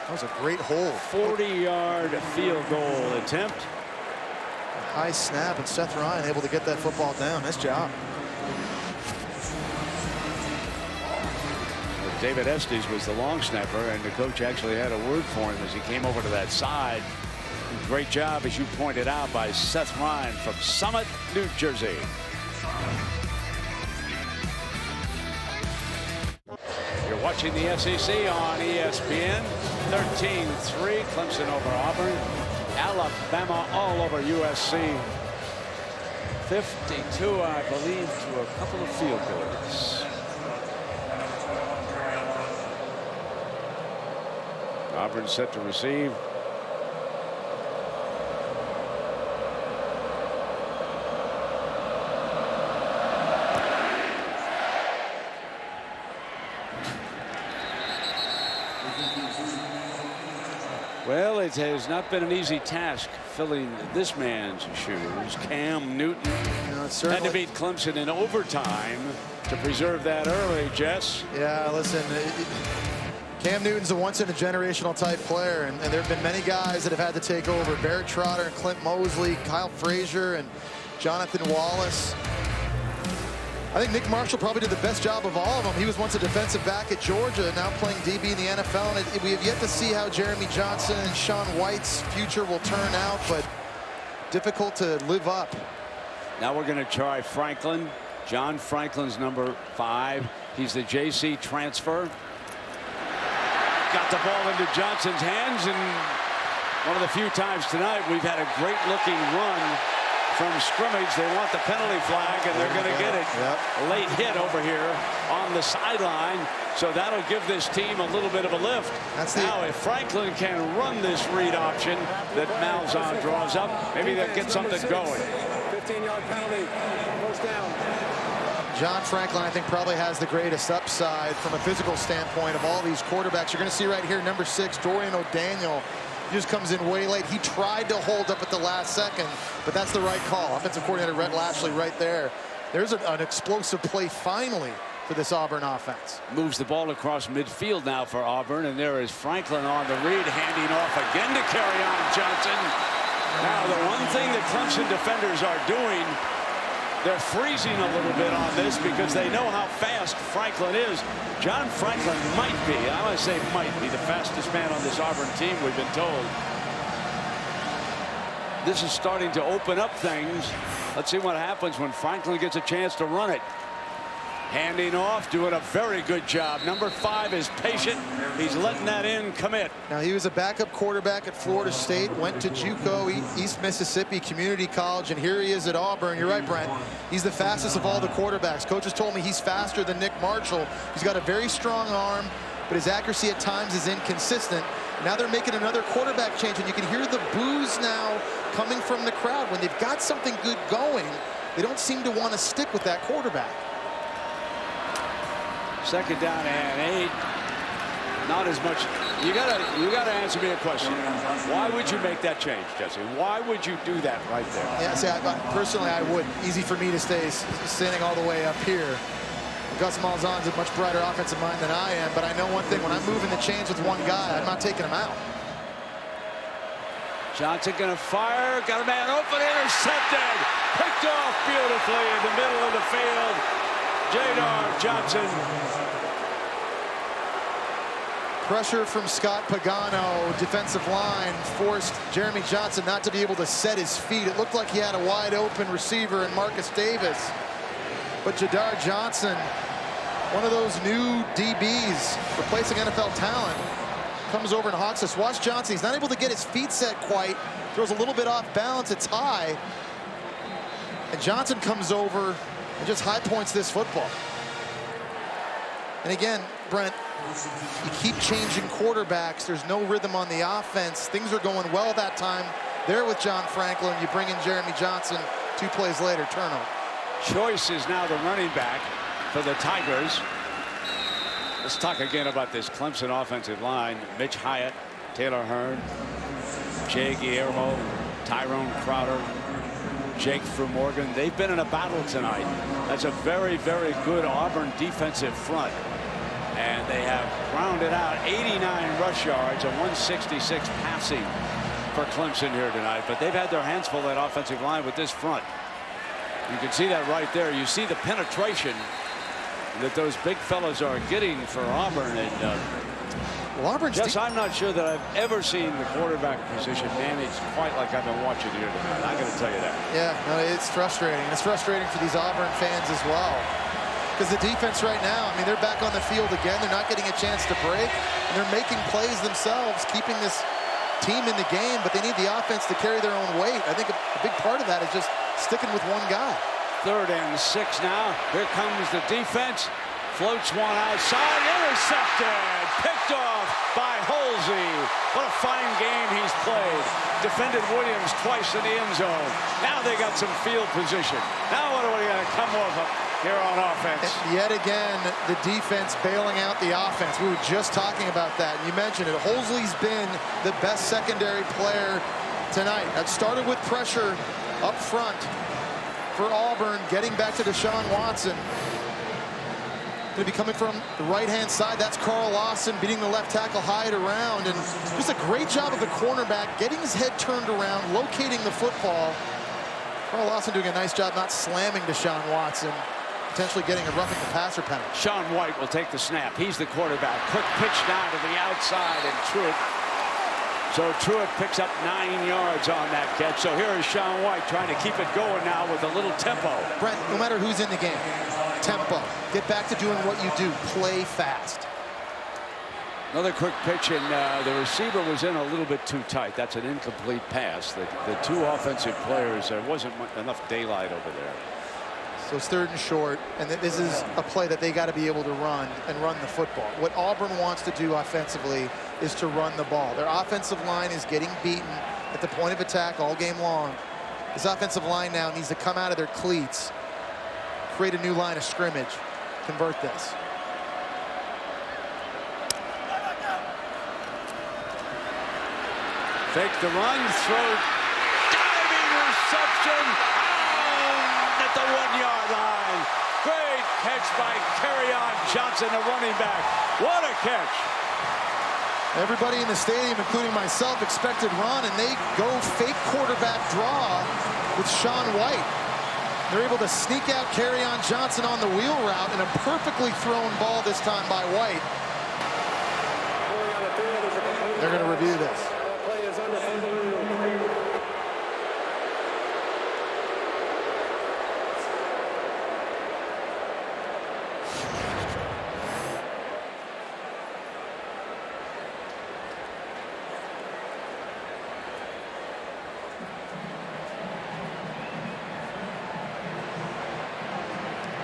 That was a great hole. 40-yard field goal attempt. A high snap, and Seth Ryan able to get that football down. Nice job. David Estes was the long snapper, and the coach actually had a word for him as he came over to that side. Great job, as you pointed out, by Seth Ryan from Summit, New Jersey. You're watching the SEC on ESPN. 13-3, Clemson over Auburn. Alabama all over USC. 52, I believe, to a couple of field goals. Auburn set to receive. Well, it has not been an easy task filling this man's shoes. Cam Newton had to beat Clemson in overtime to preserve that early, Jess. Yeah, listen, Cam Newton's a once-in-a-generational type player, and there have been many guys that have had to take over. Barrett Trotter and Clint Mosley, Kyle Frazier and Jonathan Wallace. I think Nick Marshall probably did the best job of all of them. He was once a defensive back at Georgia, now playing DB in the NFL. And we have yet to see how Jeremy Johnson and Sean White's future will turn out, but difficult to live up. Now we're going to try Franklin. John Franklin's number 5. He's the JC transfer. Got the ball into Johnson's hands, and one of the few times tonight we've had a great looking run from scrimmage. They want the penalty flag, and they're going to get it. Yep. Late hit over here on the sideline, so that'll give this team a little bit of a lift. Now, if Franklin can run this read option that Malzahn draws up, maybe they'll get something going. 15-yard penalty, first down. John Franklin, I think, probably has the greatest upside from a physical standpoint of all these quarterbacks. You're going to see right here, number 6, Dorian O'Daniel. He just comes in way late. He tried to hold up at the last second, but that's the right call. Offensive coordinator Rhett Lashley right there. There's an explosive play finally for this Auburn offense. Moves the ball across midfield now for Auburn, and there is Franklin on the read, handing off again to Kerryon Johnson. Now, the one thing that Clemson defenders are doing, they're freezing a little bit on this because they know how fast Franklin is. John Franklin might be, I want to say might be, the fastest man on this Auburn team, we've been told. This is starting to open up things. Let's see what happens when Franklin gets a chance to run it. Handing off, doing a very good job. Number 5 is patient. He's letting that in commit. Now, he was a backup quarterback at Florida State, went to JUCO, East Mississippi Community College, and here he is at Auburn. You're right, Brent. He's the fastest of all the quarterbacks. Coaches told me he's faster than Nick Marshall. He's got a very strong arm, but his accuracy at times is inconsistent. Now they're making another quarterback change, and you can hear the boos now coming from the crowd. When they've got something good going, they don't seem to want to stick with that quarterback. Second down and 8. Not as much. You gotta answer me a question. Why would you make that change, Jesse? Why would you do that right there? Yeah, see, personally, I wouldn't. Easy for me to stay standing all the way up here. Gus Malzahn's a much brighter offensive mind than I am, but I know one thing: when I'm moving the chains with one guy, I'm not taking him out. Johnson gonna fire. Got a man open, intercepted. Picked off beautifully in the middle of the field. Jadar Johnson. Pressure from Scott Pagano, defensive line, forced Jeremy Johnson not to be able to set his feet. It looked like he had a wide open receiver in Marcus Davis. But Jadar Johnson, one of those new DBs, replacing NFL talent, comes over and hawks us. Watch Johnson, he's not able to get his feet set quite. Throws a little bit off balance, it's high. And Johnson comes over and just high points this football. And again, Brent, you keep changing quarterbacks. There's no rhythm on the offense. Things are going well that time. There with John Franklin, you bring in Jeremy Johnson. 2 plays later, turnover. Choice is now the running back. for the Tigers. Let's talk again about this Clemson offensive line. Mitch Hyatt, Taylor Hearn, Jay Guillermo, Tyrone Crowder, Jake Morgan. They've been in a battle tonight. That's a very, very good Auburn defensive front. And they have rounded out 89 rush yards and 166 passing for Clemson here tonight. But they've had their hands full that offensive line with this front. You can see that right there. You see the penetration that those big fellas are getting for Auburn. And yes, I'm not sure that I've ever seen the quarterback position managed quite like I've been watching here tonight. I'm going to tell you that. Yeah, no, it's frustrating. It's frustrating for these Auburn fans as well. Because the defense right now, I mean, they're back on the field again. They're not getting a chance to break. And they're making plays themselves, keeping this team in the game. But they need the offense to carry their own weight. I think a big part of that is just sticking with one guy. 3rd and 6 now. Here comes the defense. Floats one outside. Intercepted. Picked off by Holsey. What a fine game he's played. Defended Williams twice in the end zone. Now they got some field position. Now what are we going to come over here on offense? And yet again, the defense bailing out the offense. We were just talking about that. You mentioned it. Holsey's been the best secondary player tonight. That started with pressure up front for Auburn, getting back to Deshaun Watson. Going to be coming from the right-hand side. That's Carl Lawson beating the left tackle Hyatt around. And just a great job of the cornerback getting his head turned around, locating the football. Carl Lawson doing a nice job not slamming Deshaun Watson, potentially getting a roughing the passer penalty. Sean White will take the snap. He's the quarterback. Quick pitch down to the outside, and Truitt. So Truitt picks up 9 yards on that catch. So here is Sean White trying to keep it going now with a little tempo. Brent, no matter who's in the game, tempo. Get back to doing what you do. Play fast. Another quick pitch, and the receiver was in a little bit too tight. That's an incomplete pass. The two offensive players, there wasn't enough daylight over there. So it's 3rd and short, and this is a play that they got to be able to run the football. What Auburn wants to do offensively is to run the ball. Their offensive line is getting beaten at the point of attack all game long. This offensive line now needs to come out of their cleats, create a new line of scrimmage, convert this. Fake the run, throw, diving reception, at the 1-yard line. Great catch by Kerryon Johnson, the running back. What a catch. Everybody in the stadium, including myself, expected run, and they go fake quarterback draw with Sean White. They're able to sneak out Kerryon Johnson on the wheel route, and a perfectly thrown ball this time by White. They're going to review this.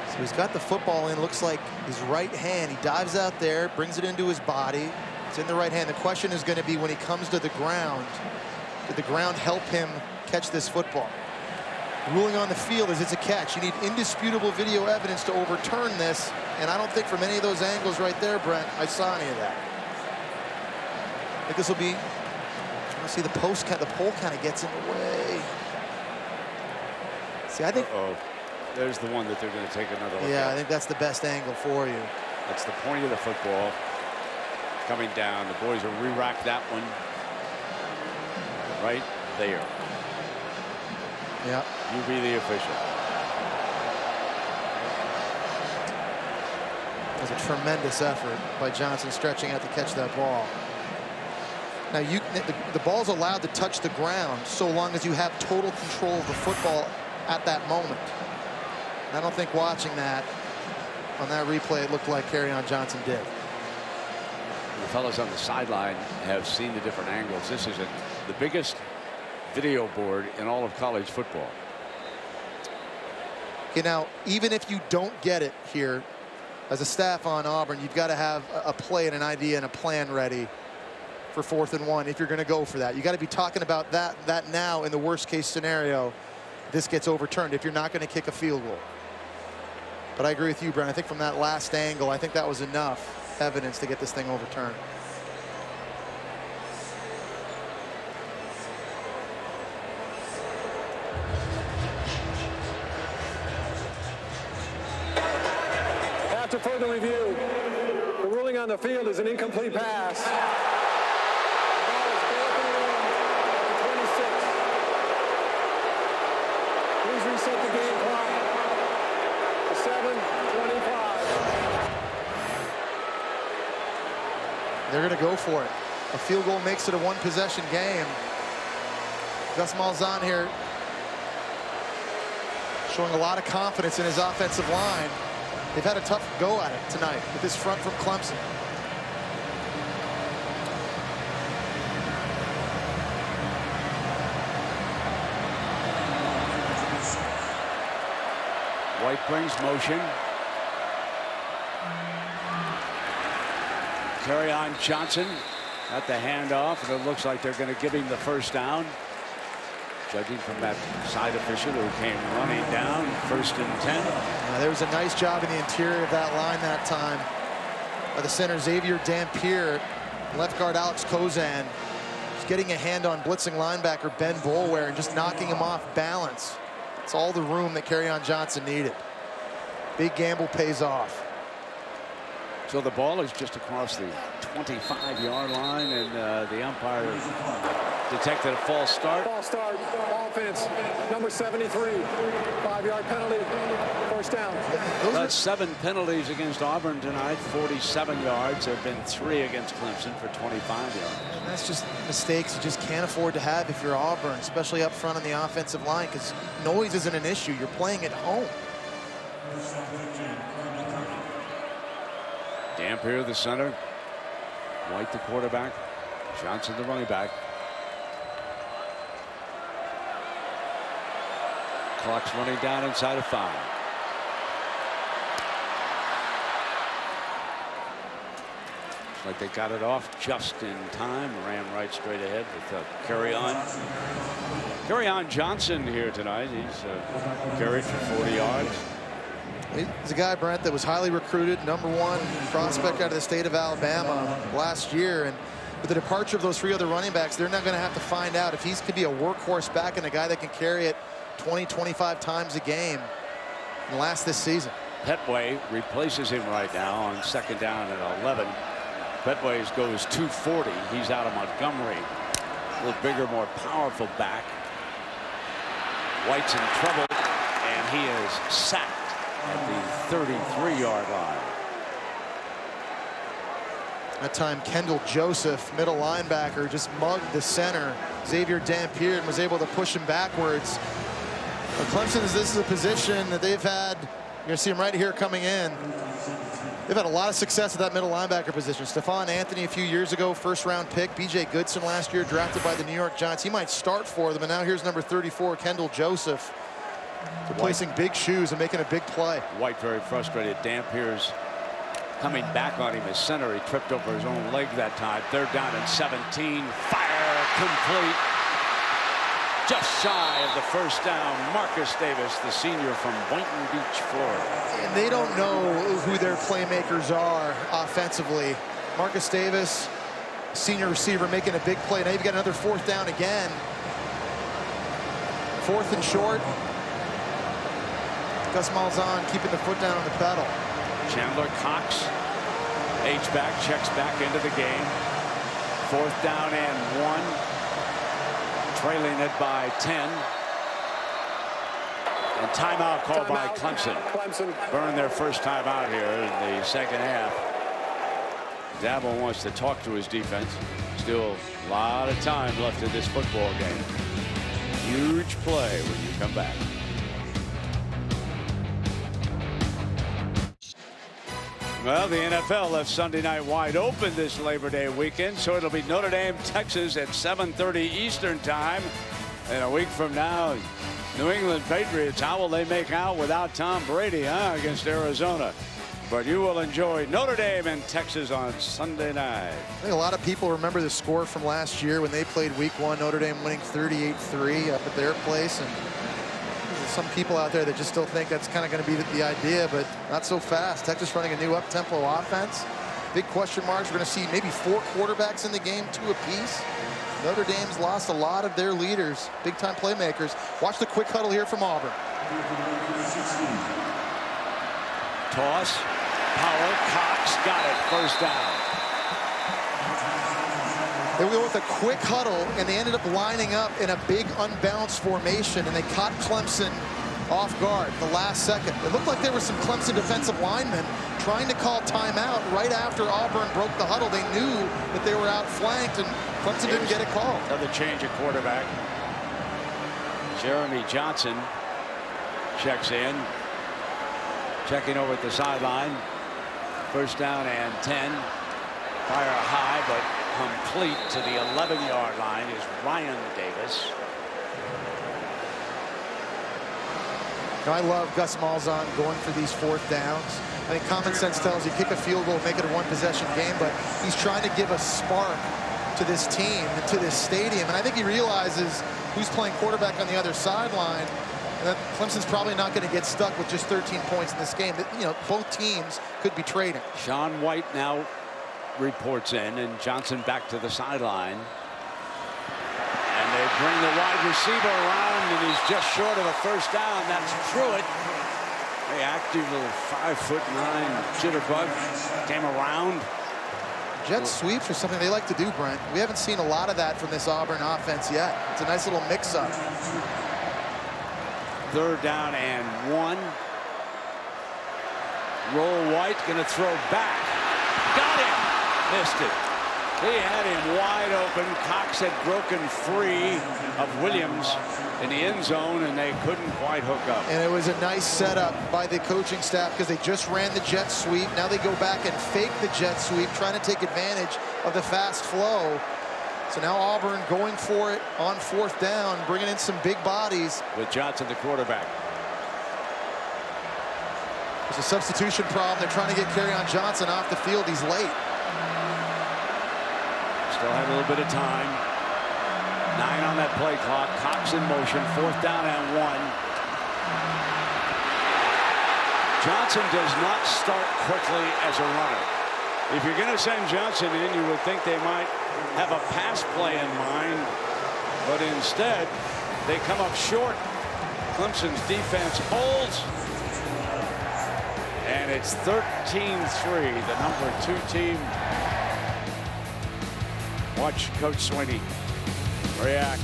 So he's got the football in, looks like his right hand. He dives out there, brings it into his body. It's in the right hand. The question is going to be when he comes to the ground, did the ground help him catch this football? The ruling on the field is it's a catch. You need indisputable video evidence to overturn this, and I don't think from any of those angles right there, Brent, I saw any of that. I think this will be, I see the pole kind of gets in the way. See, I think. There's the one that they're going to take another look at. Yeah, I think that's the best angle for you. That's the point of the football. Coming down. The boys will re-rack that one right there. Yeah. You be the official. It was a tremendous effort by Johnson stretching out to catch that ball. Now, the ball's allowed to touch the ground so long as you have total control of the football at that moment. I don't think watching that on that replay, it looked like Kerryon Johnson did. The fellows on the sideline have seen the different angles. This is the biggest video board in all of college football. Okay, now, even if you don't get it here, as a staff on Auburn, you've got to have a play and an idea and a plan ready for 4th and 1 if you're going to go for that. You got to be talking about that now in the worst case scenario. This gets overturned if you're not going to kick a field goal. But I agree with you, Brent. I think from that last angle, I think that was enough evidence to get this thing overturned. After further review, the ruling on the field is an incomplete pass. The ball is 4th and 1 at the 26. Please reset the game clock to 7:25. They're going to go for it. A field goal makes it a one-possession game. Gus Malzahn here showing a lot of confidence in his offensive line. They've had a tough go at it tonight with this front from Clemson. White brings motion. Kerryon Johnson at the handoff, and it looks like they're going to give him the first down. Judging from that side official who came running down, 1st and 10. There was a nice job in the interior of that line that time by the center Xavier Dampier. Left guard Alex Kozan just getting a hand on blitzing linebacker Ben Boulware and just knocking him off balance. It's all the room that Kerryon Johnson needed. Big gamble pays off. So the ball is just across the 25-yard line, and the umpire detected a false start. False start, offense, number 73, 5-yard penalty, first down. That's 7 penalties against Auburn tonight, 47 yards. There have been 3 against Clemson for 25 yards. And that's just mistakes you just can't afford to have if you're Auburn, especially up front on the offensive line, because noise isn't an issue. You're playing at home. Dampier, the center. White, the quarterback. Johnson, the running back. Clock's running down inside of 5. Looks like they got it off just in time. Ran right straight ahead with Kerryon Johnson here tonight. He's carried for 40 yards. He's a guy, Brent, that was highly recruited, #1 prospect out of the state of Alabama last year. And with the departure of those 3 other running backs, they're not going to have to find out if he's could be a workhorse back and a guy that can carry it 20, 25 times a game and last this season. Petway replaces him right now on 2nd down and 11. Petway goes 240. He's out of Montgomery. A little bigger, more powerful back. White's in trouble, and he is sacked at the 33-yard line. That time, Kendall Joseph, middle linebacker, just mugged the center, Xavier Dampier, and was able to push him backwards. But Clemson, this is a position that they've had, you're going to see him right here coming in. They've had a lot of success at that middle linebacker position. Stephon Anthony a few years ago, 1st-round pick. B.J. Goodson last year, drafted by the New York Giants. He might start for them, and now here's number 34, Kendall Joseph, replacing big shoes and making a big play. White very frustrated. Dampier's coming back on him as center. He tripped over his own leg that time. 3rd down and 17. Fire complete. Just shy of the first down. Marcus Davis, the senior from Boynton Beach, Florida. And they don't know who their playmakers are offensively. Marcus Davis, senior receiver, making a big play. Now you've got another 4th down again. 4th and short. Gus Malzahn keeping the foot down on the pedal. Chandler Cox, H-back, checks back into the game. 4th down and 1. Trailing it by 10. And timeout called by Clemson. Burn their first timeout here in the 2nd half. Dabo wants to talk to his defense. Still a lot of time left in this football game. Huge play when you come back. Well, the NFL left Sunday night wide open this Labor Day weekend, so it'll be Notre Dame, Texas at 7:30 Eastern time. And a week from now, New England Patriots, how will they make out without Tom Brady, against Arizona? But you will enjoy Notre Dame and Texas on Sunday night. I think a lot of people remember the score from last year when they played week 1, Notre Dame winning 38-3 up at their place. And There's some people out there that just still think that's kind of going to be the idea, but not so fast. Texas running a new up-tempo offense. Big question marks. We're going to see maybe 4 quarterbacks in the game, 2 apiece. Notre Dame's lost a lot of their leaders, big-time playmakers. Watch the quick huddle here from Auburn. Toss, power, Cox got it, first down. They went with a quick huddle, and they ended up lining up in a big unbalanced formation, and they caught Clemson off guard the last second. It looked like there were some Clemson defensive linemen trying to call timeout right after Auburn broke the huddle. They knew that they were outflanked, and Clemson didn't get a call. Another change at quarterback. Jeremy Johnson checks in. Checking over at the sideline. First down and 10. Fire high, but complete to the 11-yard line is Ryan Davis. Now, I love Gus Malzahn going for these 4th downs. I think common sense tells you kick a field goal, make it a 1-possession game, but he's trying to give a spark to this team and to this stadium. And I think he realizes who's playing quarterback on the other sideline, and that Clemson's probably not going to get stuck with just 13 points in this game. You know, both teams could be trading. Sean White now reports in, and Johnson back to the sideline. And they bring the wide receiver around, and he's just short of a first down. That's Truitt. The active little 5'9" jitterbug came around. Jet sweeps are something they like to do, Brent. We haven't seen a lot of that from this Auburn offense yet. It's a nice little mix-up. 3rd down and 1. Roll White, going to throw back. Got him. Missed it. He had him wide open. Cox had broken free of Williams in the end zone, and they couldn't quite hook up. And it was a nice setup by the coaching staff because they just ran the jet sweep. Now they go back and fake the jet sweep, trying to take advantage of the fast flow. So now Auburn going for it on 4th down, bringing in some big bodies. With Johnson, the quarterback. There's a substitution problem. They're trying to get Kerryon Johnson off the field. He's late. Still have a little bit of time. 9 on that play clock. Cox in motion. 4th down and 1. Johnson does not start quickly as a runner. If you're going to send Johnson in, you would think they might have a pass play in mind, but instead they come up short. Clemson's defense holds, and it's 13-3, the number 2 team. Watch Coach Swinney react.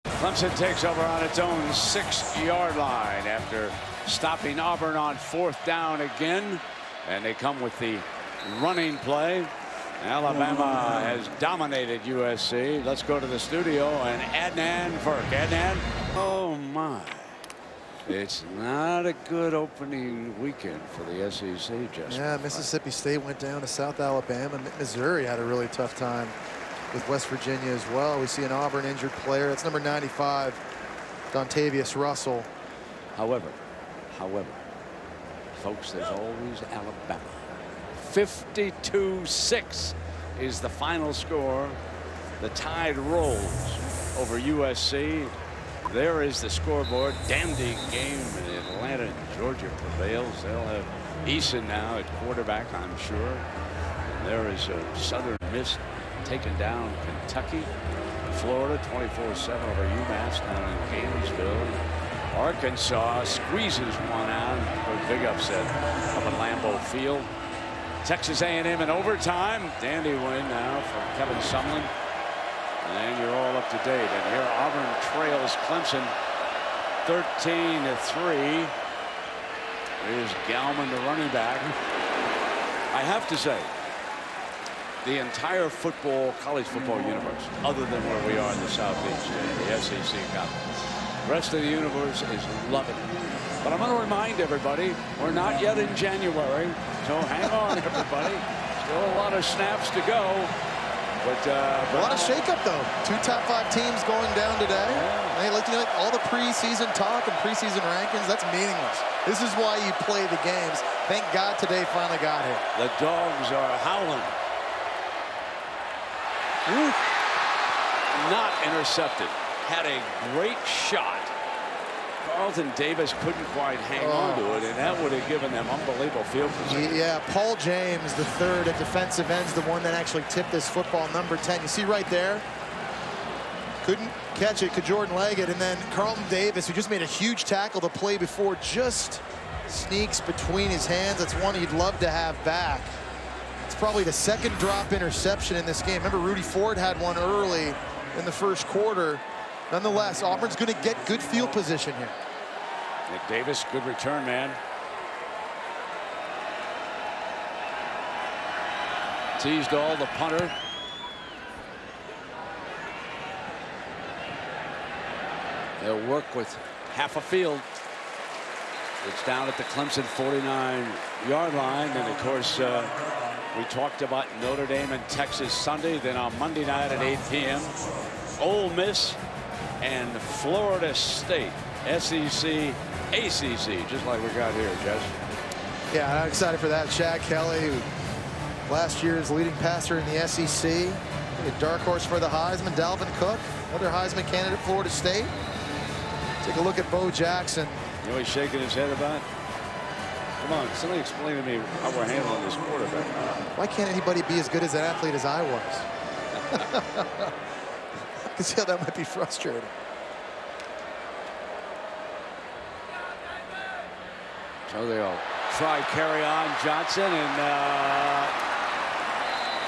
Clemson takes over on its own 6-yard line after stopping Auburn on 4th down again. And they come with the running play. Alabama has dominated USC. Let's go to the studio and Adnan Virk. Adnan, oh my. It's not a good opening weekend for the SEC, Justin. Yeah, Mississippi State went down to South Alabama. Missouri had a really tough time with West Virginia as well. We see an Auburn injured player. That's number 95, Dontavius Russell. However, folks, there's always Alabama. 52-6 is the final score. The Tide rolls over USC. There is the scoreboard. Dandy game in Atlanta and Georgia prevails. They'll have Eason now at quarterback, I'm sure. And there is a Southern Miss taking down Kentucky. Florida 24-7 over UMass down in Gainesville. Arkansas squeezes one out for a big upset up at Lambeau Field. Texas A&M in overtime. Dandy win now for Kevin Sumlin. And you're all up to date. And here Auburn trails Clemson 13-3. Here's Gallman, the running back. I have to say, the entire college football universe, other than where we are in the Southeast and the SEC conference, the rest of the universe is loving it. But I'm going to remind everybody, we're not yet in January, so hang on, everybody. Still a lot of snaps to go. But a lot of shakeup, though. 2 top 5 teams going down today. Yeah. Hey, like all the preseason talk and preseason rankings, that's meaningless. This is why you play the games. Thank God today finally got here. The dogs are howling. Ooh. Not intercepted. Had a great shot. Carlton Davis couldn't quite hang on to it, and that would have given them unbelievable field position. Yeah, Paul James, the third at defensive end's the one that actually tipped this football, number 10. You see right there? Couldn't catch it, could Jordan leg it, and then Carlton Davis, who just made a huge tackle the play before, just sneaks between his hands. That's one he'd love to have back. It's probably the second drop interception in this game. Remember, Rudy Ford had one early in the first quarter. Nonetheless, Auburn's going to get good field position here. Nick Davis, good return, man. Teasdall, the punter. They'll work with half a field. It's down at the Clemson 49-yard line. And, of course, we talked about Notre Dame and Texas Sunday. Then on Monday night at 8 p.m., Ole Miss and Florida State, SEC, ACC, just like we got here, Jess. Yeah, I'm excited for that. Chad Kelly, who last year's leading passer in the SEC, a dark horse for the Heisman. Dalvin Cook, another Heisman candidate, Florida State. Take a look at Bo Jackson. You know what he's shaking his head about? Come on, somebody explain to me how we're handling this quarterback. Why can't anybody be as good as an athlete as I was? I can see how that might be frustrating. So they'll try carry on Johnson, and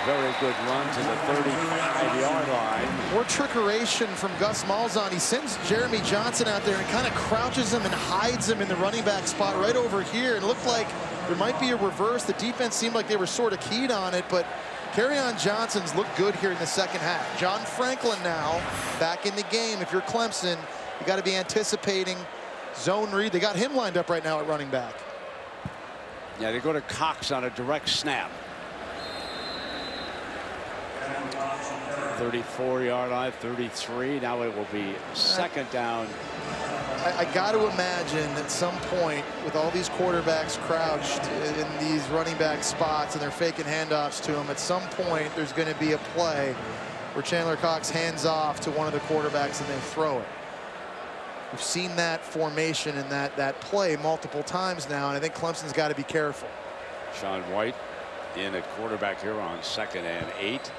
very good run to the 35-yard line. More trickeration from Gus Malzahn. He sends Jeremy Johnson out there and kind of crouches him and hides him in the running back spot right over here. And it looked like there might be a reverse. The defense seemed like they were sort of keyed on it, but Kerryon Johnson's looked good here in the second half. John Franklin now back in the game. If you're Clemson, you got to be anticipating zone read. They got him lined up right now at running back. Yeah, they go to Cox on a direct snap. 34-yard line, 33. Now it will be second down. I got to imagine at some point, with all these quarterbacks crouched in these running back spots and they're faking handoffs to them, at some point there's going to be a play where Chandler Cox hands off to one of the quarterbacks and they throw it. We've seen that formation and that play multiple times now, and I think Clemson's got to be careful. Sean White in at quarterback here on 2nd and 8.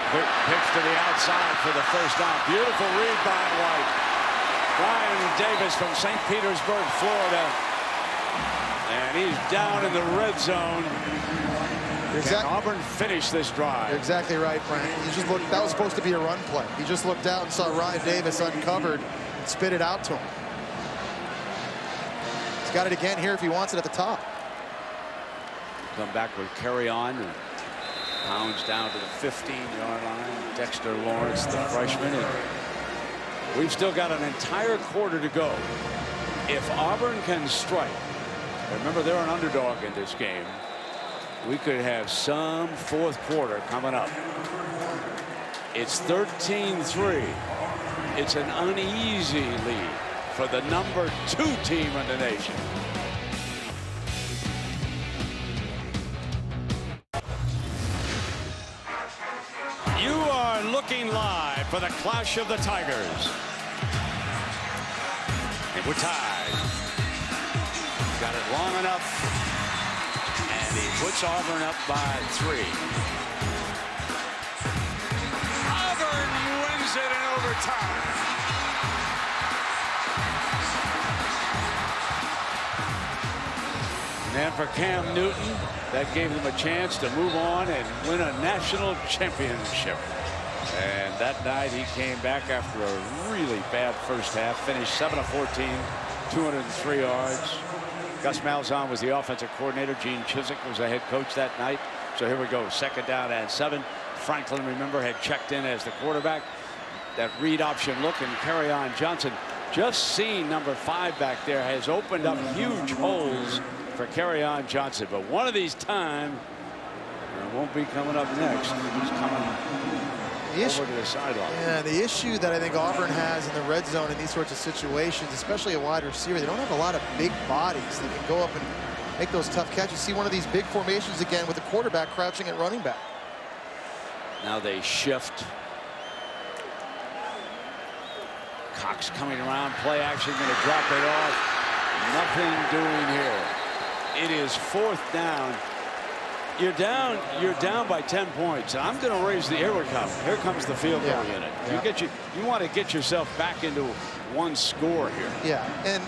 Quick pitch to the outside for the first down. Beautiful read by White. Brian Davis from St. Petersburg, Florida. And he's down in the red zone. Can Auburn finish this drive? You're exactly right, Frank. You just looked, that was supposed to be a run play. He just looked out and saw Ryan Davis uncovered and spit it out to him. He's got it again here if he wants it at the top. Come back with Kerryon and pounds down to the 15-yard line. Dexter Lawrence, the freshman. And we've still got an entire quarter to go. If Auburn can strike, remember they're an underdog in this game, we could have some fourth quarter coming up. It's 13-3. It's an uneasy lead for the number 2 team in the nation. You are looking live for the Clash of the Tigers. And we're tied. Got it long enough. And he puts Auburn up by 3. Auburn wins it in overtime. And then for Cam Newton, that gave them a chance to move on and win a national championship. And that night he came back after a really bad first half, finished 7 of 14, 203 yards. Gus Malzahn was the offensive coordinator. Gene Chizik was the head coach that night. So here we go, 2nd down and 7. Franklin, remember, had checked in as the quarterback. That read option look, and Kerryon Johnson, just seeing number 5 back there, has opened up huge holes for Kerryon Johnson. But one of these times, It won't be coming up next. He's coming over to the sideline. Yeah, the issue that I think Auburn has in the red zone in these sorts of situations, especially a wide receiver, they don't have a lot of big bodies that can go up and make those tough catches. See one of these big formations again with the quarterback crouching at running back. Now they shift. Cox coming around, play action, going to drop it off. Nothing doing here. It is 4th down. You're down by 10 points. And I'm going to raise the here comes the field goal unit. You want to get yourself back into one score here. Yeah, and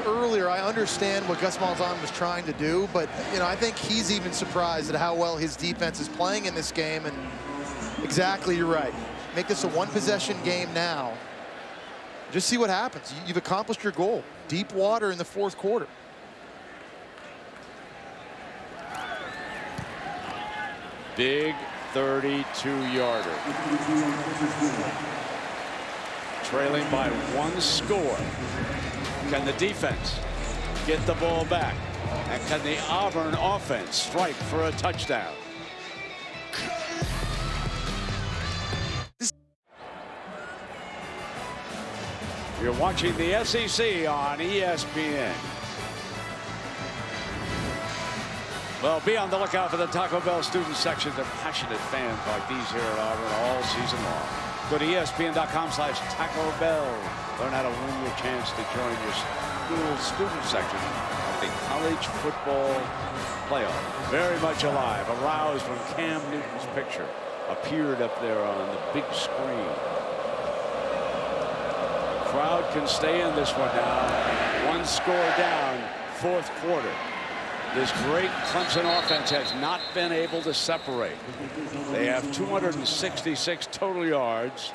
earlier, I understand what Gus Malzahn was trying to do, but I think he's even surprised at how well his defense is playing in this game. And exactly, you're right. Make this a one-possession game now. Just see what happens. You've accomplished your goal. Deep water in the 4th quarter. Big 32-yarder. Trailing by 1 score. Can the defense get the ball back? And can the Auburn offense strike for a touchdown? You're watching the SEC on ESPN. Well, be on the lookout for the Taco Bell student section. They're passionate fans like these here at Auburn all season long. Go to ESPN.com/Taco Bell. Learn how to win your chance to join your school student section of the college football playoff. Very much alive, aroused when Cam Newton's picture appeared up there on the big screen. The crowd can stay in this one now. 1 score down, 4th quarter. This great Clemson offense has not been able to separate. They have 266 total yards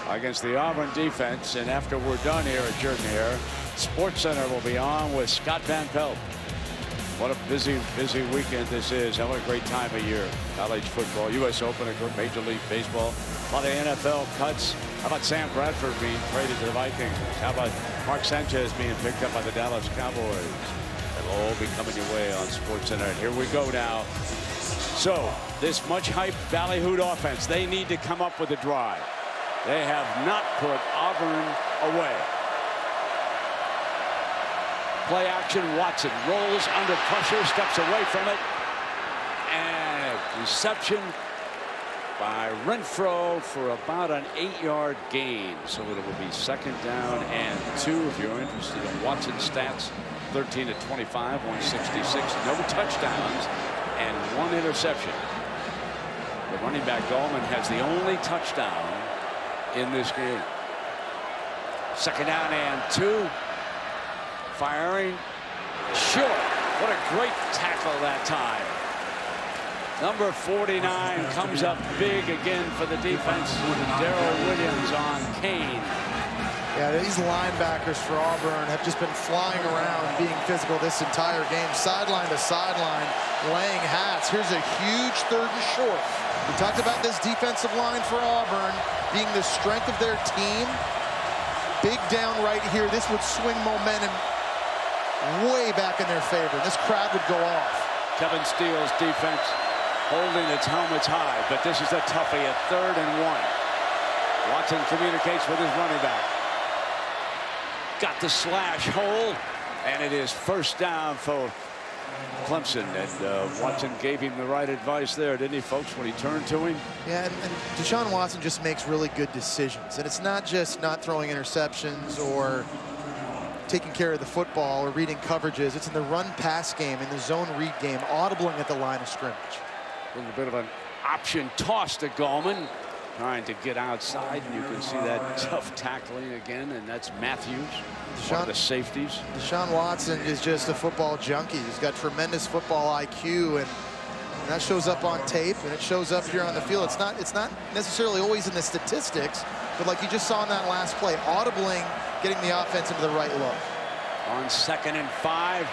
against the Auburn defense. And after we're done here at Jordan-Hare, SportsCenter will be on with Scott Van Pelt. What a busy weekend this is. What a great time of year. College football, U.S. Open, Major League Baseball, a lot of NFL cuts. How about Sam Bradford being traded to the Vikings? How about Mark Sanchez being picked up by the Dallas Cowboys? It'll all be coming your way on SportsCenter. Here we go now. So this much hyped Ballyhoot offense, they need to come up with a drive. They have not put Auburn away. Play action, Watson rolls under pressure, steps away from it, and a reception by Renfro for about an 8-yard gain. So it will be 2nd down and 2. If you're interested in Watson's stats, 13 of 25, 166, no touchdowns, and 1 interception. The running back Gallman has the only touchdown in this game. 2nd down and 2. Firing short. What a great tackle that time. Number 49 comes up big again for the defense. Darrell Williams on Kane. Yeah, these linebackers for Auburn have just been flying around, being physical this entire game, sideline to sideline, laying hats. Here's a huge 3rd and short. We talked about this defensive line for Auburn being the strength of their team. Big down right here. This would swing momentum way back in their favor. This crowd would go off. Kevin Steele's defense holding its helmets high, but this is a toughie at 3rd and 1. Watson communicates with his running back. Got the slash hole, and it is 1st down for Clemson. And Watson gave him the right advice there, didn't he, folks, when he turned to him? Yeah, and Deshaun Watson just makes really good decisions. And it's not just not throwing interceptions or taking care of the football or reading coverages. It's in the run-pass game, in the zone read game, audibling at the line of scrimmage. A little bit of an option toss to Gallman, trying to get outside, and you can see that tough tackling again, and that's Matthews, one of the safeties. Deshaun Watson is just a football junkie. He's got tremendous football IQ, and that shows up on tape, and it shows up here on the field. It's not necessarily always in the statistics, but like you just saw in that last play, audibling, getting the offense into the right look. On 2nd and 5,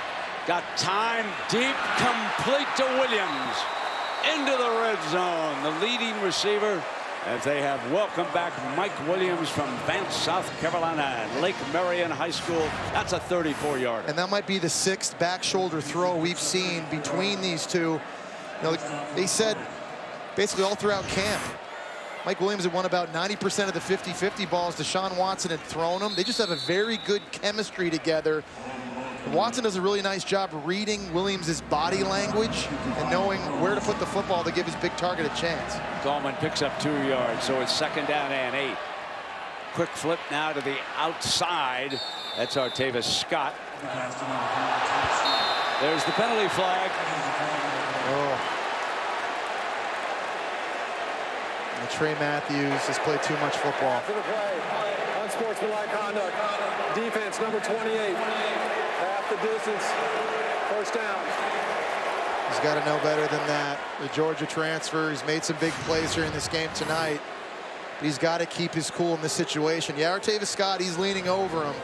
got time, deep, complete to Williams. Into the red zone, the leading receiver, as they have welcomed back Mike Williams from Vance, South Carolina, and Lake Marion High School. That's a 34-yarder. And that might be the 6th back shoulder throw we've seen between these two. You know, they said basically all throughout camp, Mike Williams had won about 90% of the 50-50 balls. Deshaun Watson had thrown them. They just have a very good chemistry together. Watson does a really nice job reading Williams' body language and knowing where to put the football to give his big target a chance. Gallman picks up 2 yards, so it's 2nd down and 8. Quick flip now to the outside. That's Artavis Scott. There's the penalty flag. Oh. And Trey Matthews has played too much football. For the play, unsportsmanlike conduct. Defense number 28. Half the distance. 1st down. He's got to know better than that. The Georgia transfer, he's made some big plays here in this game tonight. But he's got to keep his cool in this situation. Yeah, Artavis Scott, he's leaning over him,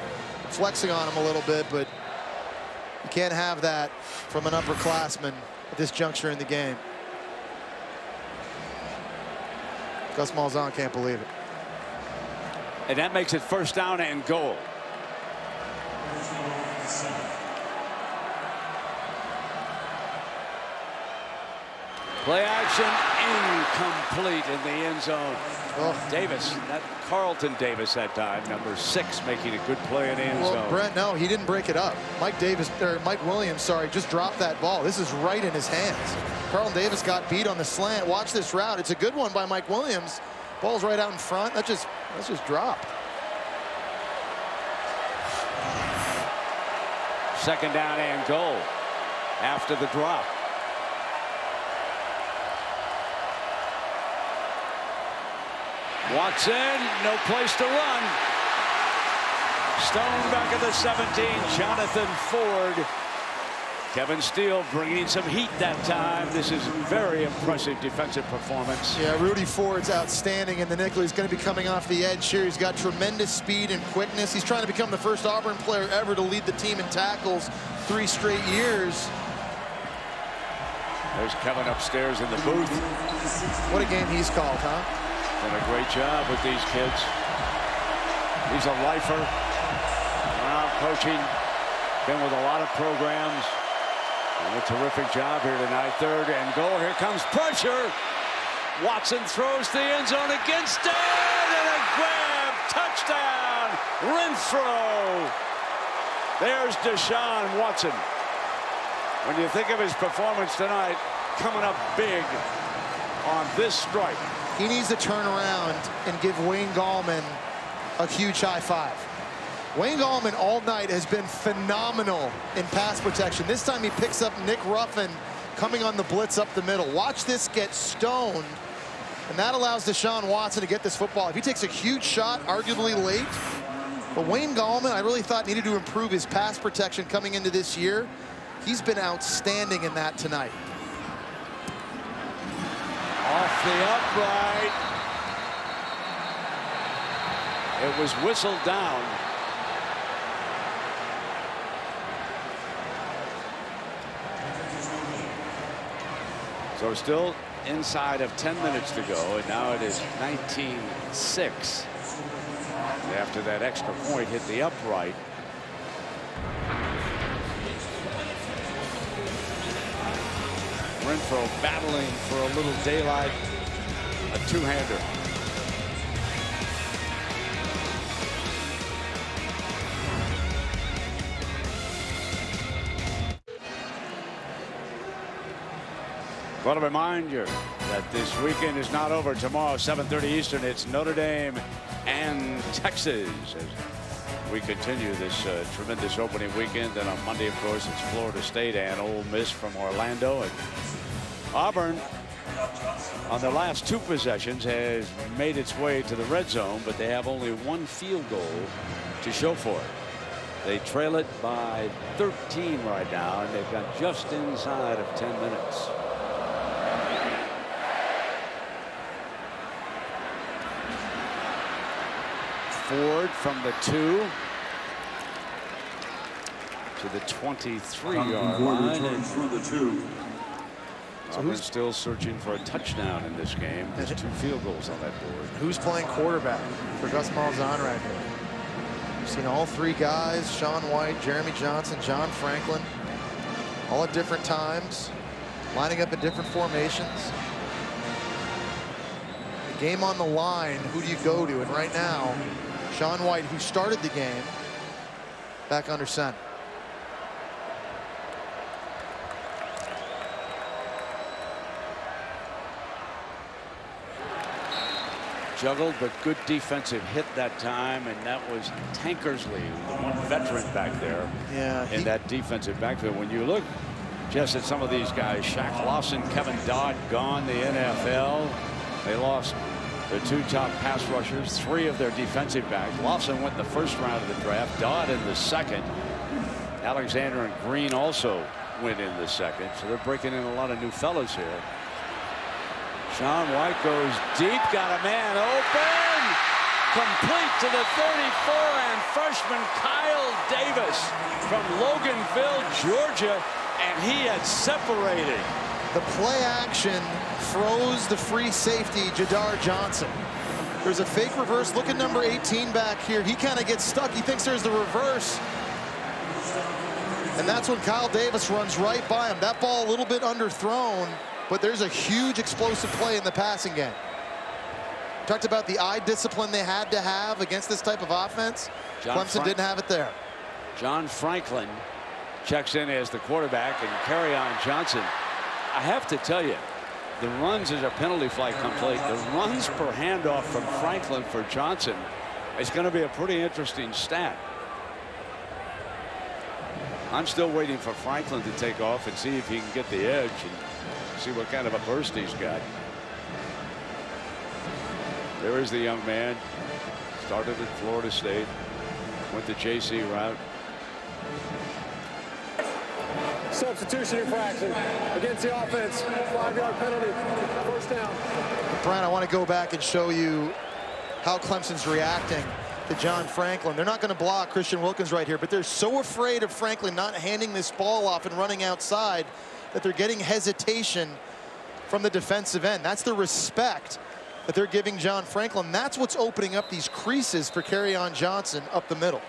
flexing on him a little bit, but you can't have that from an upperclassman at this juncture in the game. Gus Malzahn can't believe it. And that makes it 1st down and goal. Play action incomplete in the end zone. Oh. Davis, that Carlton Davis that time, number 6, making a good play in the end zone. Brent, no, he didn't break it up. Mike Williams, sorry, just dropped that ball. This is right in his hands. Carlton Davis got beat on the slant. Watch this route. It's a good one by Mike Williams. Ball's right out in front. That's just dropped. 2nd down and goal after the drop. Watson, no place to run. Stone back at the 17. Jonathan Ford. Kevin Steele bringing some heat that time. This is very impressive defensive performance. Yeah, Rudy Ford's outstanding in the nickel. He's going to be coming off the edge here. He's got tremendous speed and quickness. He's trying to become the first Auburn player ever to lead the team in tackles 3 straight years. There's Kevin upstairs in the booth. What a game he's called, huh? Done a great job with these kids. He's a lifer. Wow, coaching. Been with a lot of programs. And a terrific job here tonight. 3rd and goal. Here comes pressure. Watson throws the end zone against it. And a grab. Touchdown. Renfro. There's Deshaun Watson. When you think of his performance tonight, coming up big on this strike. He needs to turn around and give Wayne Gallman a huge high five. Wayne Gallman all night has been phenomenal in pass protection. This time he picks up Nick Ruffin coming on the blitz up the middle. Watch this get stoned, and that allows Deshaun Watson to get this football. If he takes a huge shot, arguably late, but Wayne Gallman, I really thought needed to improve his pass protection coming into this year. He's been outstanding in that tonight. Off the upright. It was whistled down. So still inside of 10 minutes to go, and now it is 19-6. After that extra point hit the upright. Renfro battling for a little daylight, a 2-hander. Want to remind you that this weekend is not over. Tomorrow, 7:30 Eastern, it's Notre Dame and Texas as we continue this tremendous opening weekend. And on Monday, of course, it's Florida State and Ole Miss from Orlando. And Auburn, on their last 2 possessions, has made its way to the red zone, but they have only 1 field goal to show for it. They trail it by 13 right now, and they've got just inside of 10 minutes. Ford from the 2 to the 23-yard line. Auburn's still searching for a touchdown in this game. There's 2 field goals on that board. Who's playing quarterback for Gus Malzahn right here? We've seen all 3 guys, Sean White, Jeremy Johnson, John Franklin, all at different times. lining up in different formations. The game on the line, who do you go to? And right now, Sean White, who started the game, back under center. Juggled, but good defensive hit that time, and that was Tankersley, the one veteran back there. Yeah, in that defensive backfield. When you look just at some of these guys, Shaq Lawson, Kevin Dodd gone the NFL. They lost their 2 top pass rushers, 3 of their defensive backs. Lawson went in the first round of the draft, Dodd in the second. Alexander and Green also went in the second, so they're breaking in a lot of new fellas here. Sean White goes deep, got a man open, complete to the 34, and freshman Kyle Davis from Loganville, Georgia, and he had separated. The play action froze the free safety, Jadar Johnson. There's a fake reverse. Look at number 18 back here. He kind of gets stuck. He thinks there's the reverse. And that's when Kyle Davis runs right by him. That ball a little bit underthrown, but there's a huge explosive play in the passing game. Talked about the eye discipline they had to have against this type of offense. Clemson didn't have it there. John Franklin checks in as the quarterback, and Kerryon Johnson. I have to tell you, the runs as a penalty flag complete, the runs per handoff from Franklin for Johnson is going to be a pretty interesting stat. I'm still waiting for Franklin to take off and see if he can get the edge and see what kind of a burst he's got. There is the young man. Started at Florida State, went the JC route. Substitution infraction against the offense. 5-yard penalty. First down. Brian, I want to go back and show you how Clemson's reacting to John Franklin. They're not going to block Christian Wilkins right here, but they're so afraid of Franklin not handing this ball off and running outside that they're getting hesitation from the defensive end. That's the respect that they're giving John Franklin. That's what's opening up these creases for Kerryon Johnson up the middle.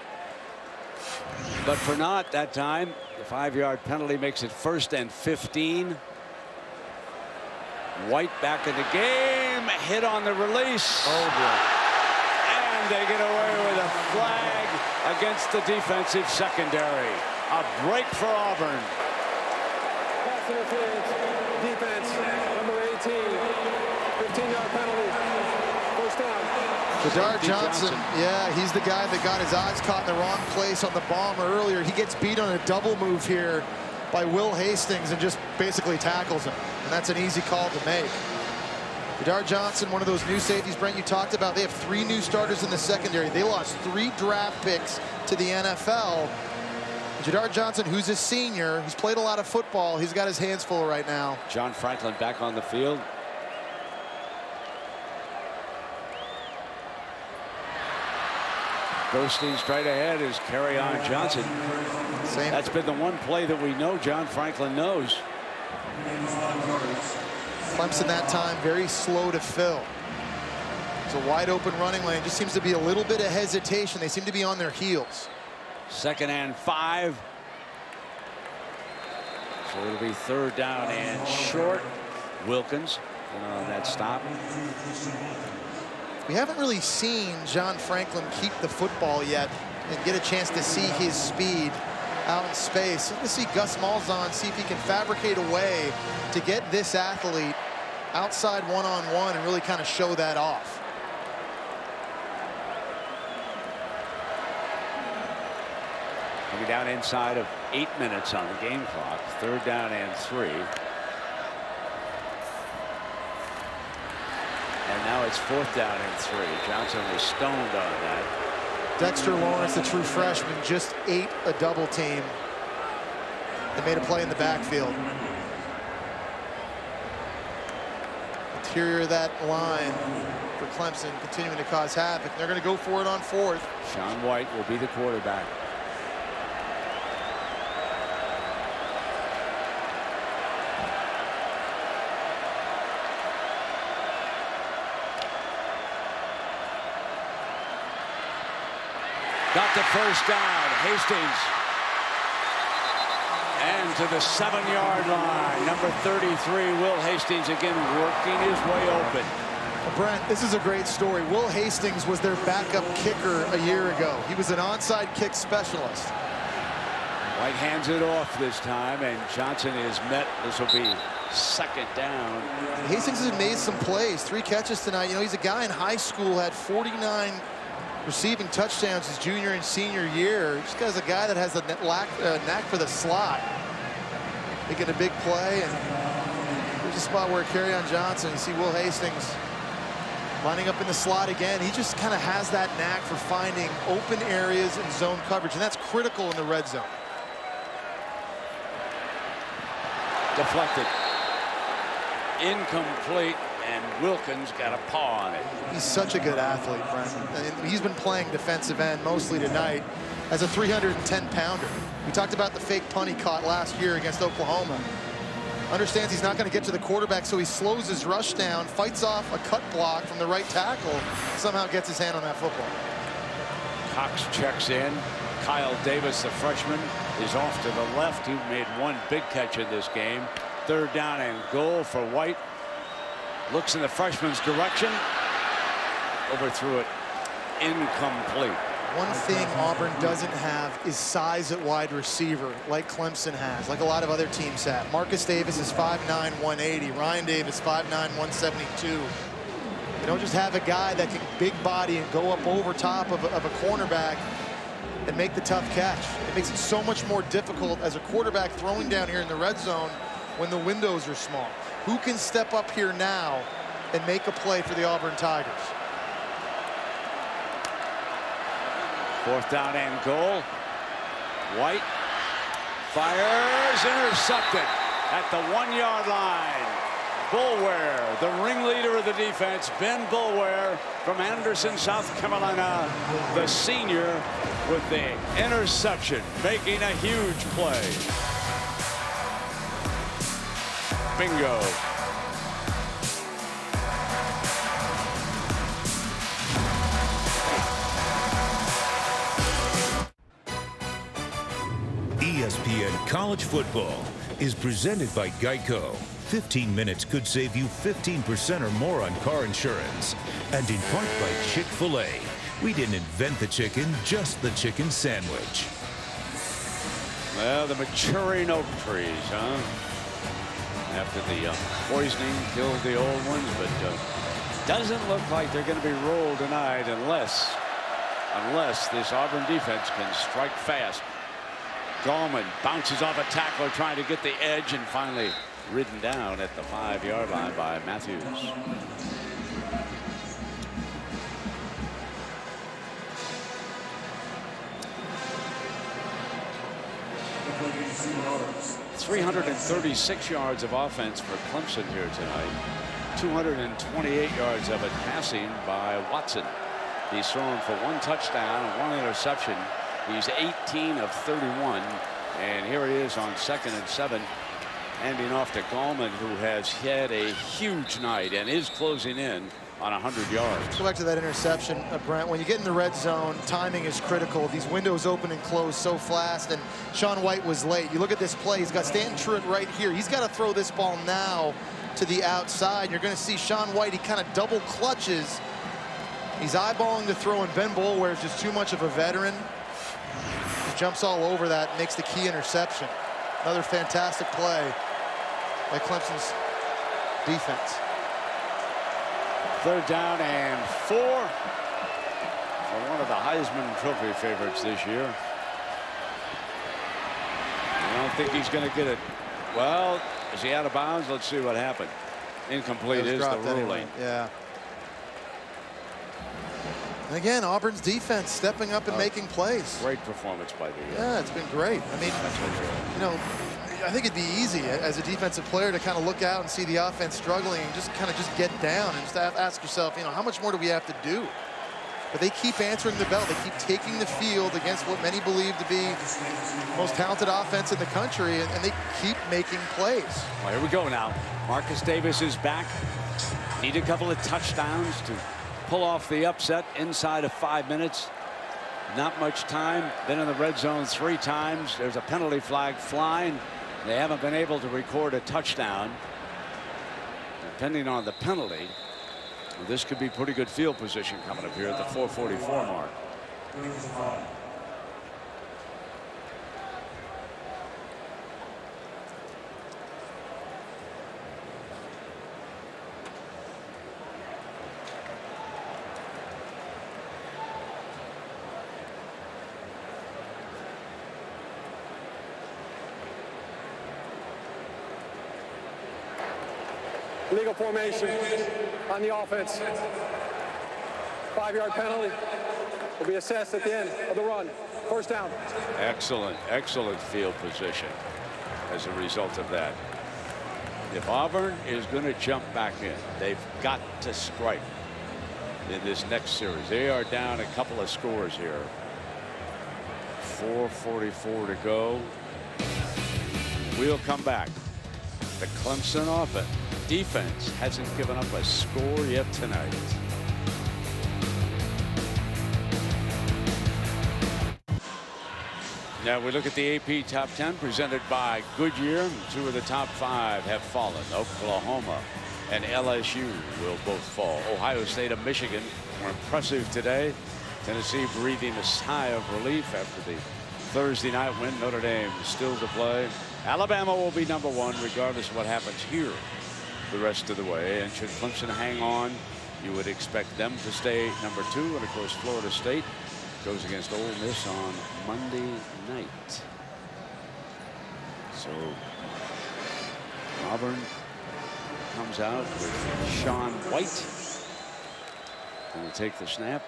But for not that time, the 5-yard penalty makes it 1st and 15. White back in the game, hit on the release. Oh boy. And they get away with a flag against the defensive secondary. A break for Auburn. Pass interference, defense, number 18, 15-yard penalty, first down. Jadar Johnson, yeah, he's the guy that got his eyes caught in the wrong place on the bomb earlier. He gets beat on a double move here by Will Hastings and just basically tackles him. And that's an easy call to make. Jadar Johnson, one of those new safeties, Brent, you talked about. They have 3 new starters in the secondary. They lost 3 draft picks to the NFL. Jadar Johnson, who's a senior, he's played a lot of football. He's got his hands full right now. John Franklin back on the field. Bursting straight ahead is Kerryon Johnson. That's been the one play that we know John Franklin knows. Clemson that time very slow to fill. It's a wide open running lane. Just seems to be a little bit of hesitation. They seem to be on their heels. 2nd and 5. So it'll be 3rd down and short. Wilkins on that stop. We haven't really seen John Franklin keep the football yet and get a chance to see his speed out in space. Let's see Gus Malzahn see if he can fabricate a way to get this athlete outside one-on-one and really kind of show that off. Coming down inside of 8 minutes on the game clock. 3rd down and 3. And now it's 4th down and 3. Johnson was stoned on that. Dexter Lawrence, the true freshman, just ate a double team. They made a play in the backfield. Interior of that line for Clemson continuing to cause havoc. They're going to go for it on 4th. Sean White will be the quarterback. Got the first down. Hastings. And to the 7-yard line. Number 33, Will Hastings, again working his way open. Brent, this is a great story. Will Hastings was their backup kicker a year ago. He was an onside kick specialist. White hands it off this time, and Johnson is met. This will be second down. And Hastings has made some plays. 3 catches tonight. You know, he's a guy in high school, had 49 receiving touchdowns his junior and senior year. This guy's a guy that has a knack for the slot. Making a big play, and there's a spot where Kerryon Johnson, you see Will Hastings lining up in the slot again. He just kind of has that knack for finding open areas and zone coverage, and that's critical in the red zone. Deflected. Incomplete, and Wilkins got a paw on it. He's such a good athlete, Brent. And he's been playing defensive end mostly tonight as a 310-pounder. We talked about the fake punt he caught last year against Oklahoma. Understands he's not going to get to the quarterback, so he slows his rush down, fights off a cut block from the right tackle, somehow gets his hand on that football. Cox checks in. Kyle Davis, the freshman, is off to the left. He made 1 big catch in this game. 3rd down and goal for White. Looks in the freshman's direction. Overthrew it. Incomplete. One thing Auburn doesn't have is size at wide receiver like Clemson has, like a lot of other teams have. Marcus Davis is 5'9", 180. Ryan Davis, 5'9", 172. You don't just have a guy that can big body and go up over top of a cornerback and make the tough catch. It makes it so much more difficult as a quarterback throwing down here in the red zone when the windows are small. Who can step up here now and make a play for the Auburn Tigers? 4th down and goal. White fires, intercepted at the 1-yard line. Bulware, the ringleader of the defense, Ben Bulware from Anderson, South Carolina, the senior, with the interception, making a huge play. Bingo. ESPN College Football is presented by Geico. 15 minutes could save you 15% or more on car insurance. And in part by Chick-fil-A. We didn't invent the chicken, just the chicken sandwich. Well, the maturing oak trees, huh? After the poisoning killed the old ones, but doesn't look like they're going to be rolled tonight unless this Auburn defense can strike fast. Gallman bounces off a tackler trying to get the edge, and finally ridden down at the 5-yard line by Matthews. .336 yards of offense for Clemson here tonight. 228 yards of it passing by Watson. He's thrown for 1 touchdown and 1 interception. He's 18 of 31, and here he is on 2nd and 7, handing off to Gallman, who has had a huge night and is closing in on 100 yards. Go back to that interception, Brent. When you get in the red zone, timing is critical. These windows open and close so fast, and Sean White was late. You look at this play, he's got Stanton Truitt right here. He's got to throw this ball now to the outside. You're going to see Sean White, he kind of double clutches. He's eyeballing the throw, and Ben Bulware is just too much of a veteran. He jumps all over that, makes the key interception. Another fantastic play by Clemson's defense. 3rd down and 4 for one of the Heisman Trophy favorites this year. I don't think he's going to get it. Well, is he out of bounds? Let's see what happened. Incomplete is the ruling. Anyway. Yeah. And again, Auburn's defense stepping up and making plays. Great performance by the. Yeah, it's been great. I mean, you know, I think it'd be easy as a defensive player to kind of look out and see the offense struggling and just kind of get down and just ask yourself, you know, how much more do we have to do? But they keep answering the bell. They keep taking the field against what many believe to be the most talented offense in the country, and they keep making plays. Well, here we go now. Marcus Davis is back. Need a couple of touchdowns to pull off the upset inside of 5 minutes. Not much time. Been in the red zone 3 times. There's a penalty flag flying. They haven't been able to record a touchdown. Depending on the penalty, this could be pretty good field position coming up here at the 4:44 mark. Legal formation on the offense. 5-yard penalty will be assessed at the end of the run. First down. Excellent, excellent field position as a result of that. If Auburn is going to jump back in, they've got to strike in this next series. They are down a couple of scores here. 4:44 to go. We'll come back. The Clemson defense hasn't given up a score yet tonight. Now we look at the AP Top 10 presented by Goodyear. 2 of the top 5 have fallen. Oklahoma and LSU will both fall. Ohio State and Michigan were impressive today. Tennessee breathing a sigh of relief after the Thursday night win. Notre Dame still to play. Alabama will be #1 regardless of what happens here the rest of the way. And should Clemson hang on, you would expect them to stay #2. And of course, Florida State goes against Ole Miss on Monday night. So Auburn comes out with Sean White. Going to take the snap.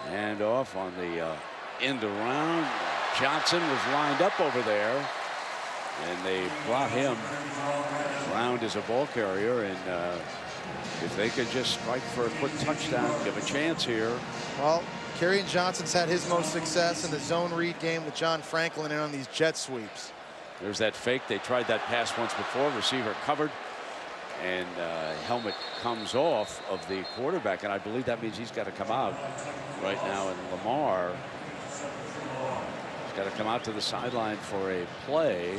And off on the end around. Johnson was lined up over there. And they brought him around as a ball carrier. And if they could just strike for a quick touchdown, give a chance here. Well, Kerryon Johnson's had his most success in the zone read game with John Franklin and on these jet sweeps. There's that fake. They tried that pass once before. Receiver covered. And helmet comes off of the quarterback. And I believe that means he's got to come out right now. And Lamar got to come out to the sideline for a play,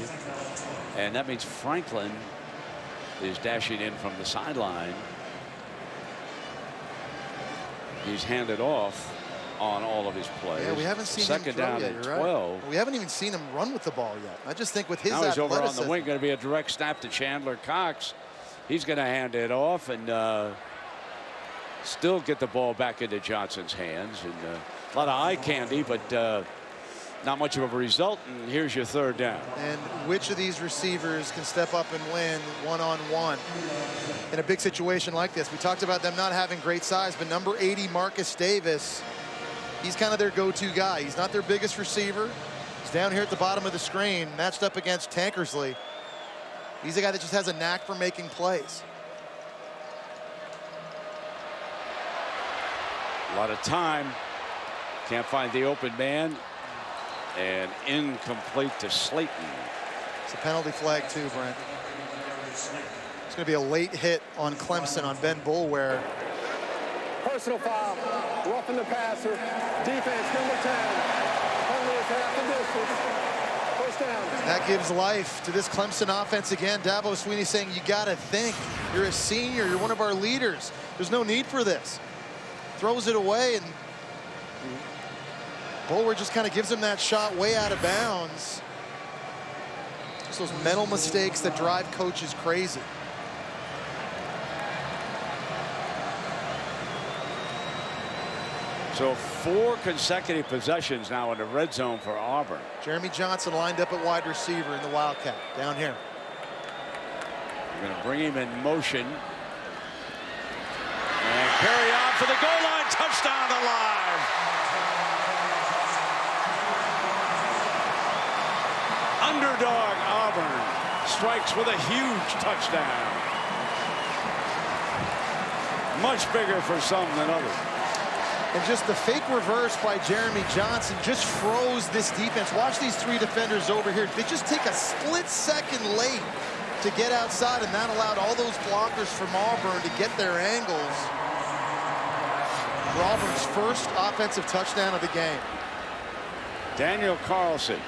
and that means Franklin is dashing in from the sideline. He's handed off on all of his plays. Yeah, we haven't seen second him throw down yet, and you're 12. Right. We haven't even seen him run with the ball yet. I just think with his now he's over on the athleticism. wing. Going to be a direct snap to Chandler Cox. He's going to hand it off and still get the ball back into Johnson's hands. And a lot of eye candy, but not much of a result. And here's your third down. And which of these receivers can step up and win one-on-one in a big situation like this? We talked about them not having great size, but number 80, Marcus Davis, he's kind of their go-to guy. He's not their biggest receiver. He's down here at the bottom of the screen, matched up against Tankersley. He's a guy that just has a knack for making plays. A lot of time. Can't find the open man. And incomplete to Slayton. It's a penalty flag too, Brent. It's going to be a late hit on Clemson on Ben Boulware. Personal foul, roughing the passer, defense number 10. Only is half the distance. First down. That gives life to this Clemson offense again. Dabo Swinney saying, you got to think. You're a senior. You're one of our leaders. There's no need for this. Throws it away, and Boulware just kind of gives him that shot way out of bounds. Just those mental mistakes that drive coaches crazy. So 4 consecutive possessions now in the red zone for Auburn. Jeremy Johnson lined up at wide receiver in the Wildcat down here. We're going to bring him in motion. And carry on for the goal line. Touchdown alive. Underdog Auburn strikes with a huge touchdown. Much bigger for some than others. And just the fake reverse by Jeremy Johnson just froze this defense. Watch these 3 defenders over here. They just take a split second late to get outside, and that allowed all those blockers from Auburn to get their angles for Auburn's first offensive touchdown of the game. Daniel Carlson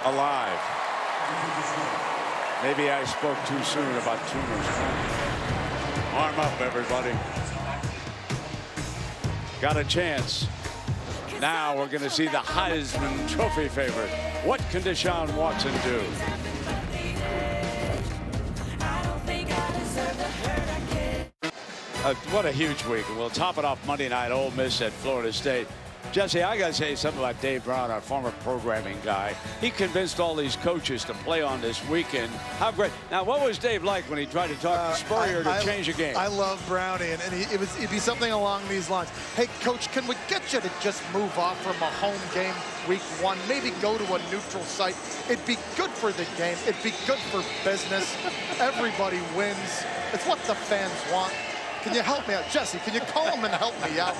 alive. Maybe I spoke too soon about tumors. Arm up, everybody. Got a chance. Now we're going to see the Heisman Trophy favorite. What can Deshaun Watson do? What a huge week. We'll top it off Monday night, Ole Miss at Florida State. Jesse, I got to say something about Dave Brown, our former programming guy. He convinced all these coaches to play on this weekend. How great. Now, what was Dave like when he tried to talk to Spurrier to change the game? I love Brownie, and it'd be something along these lines. Hey, Coach, can we get you to just move off from a home game week 1? Maybe go to a neutral site. It'd be good for the game. It'd be good for business. Everybody wins. It's what the fans want. Can you help me out? Jesse, can you call him and help me out?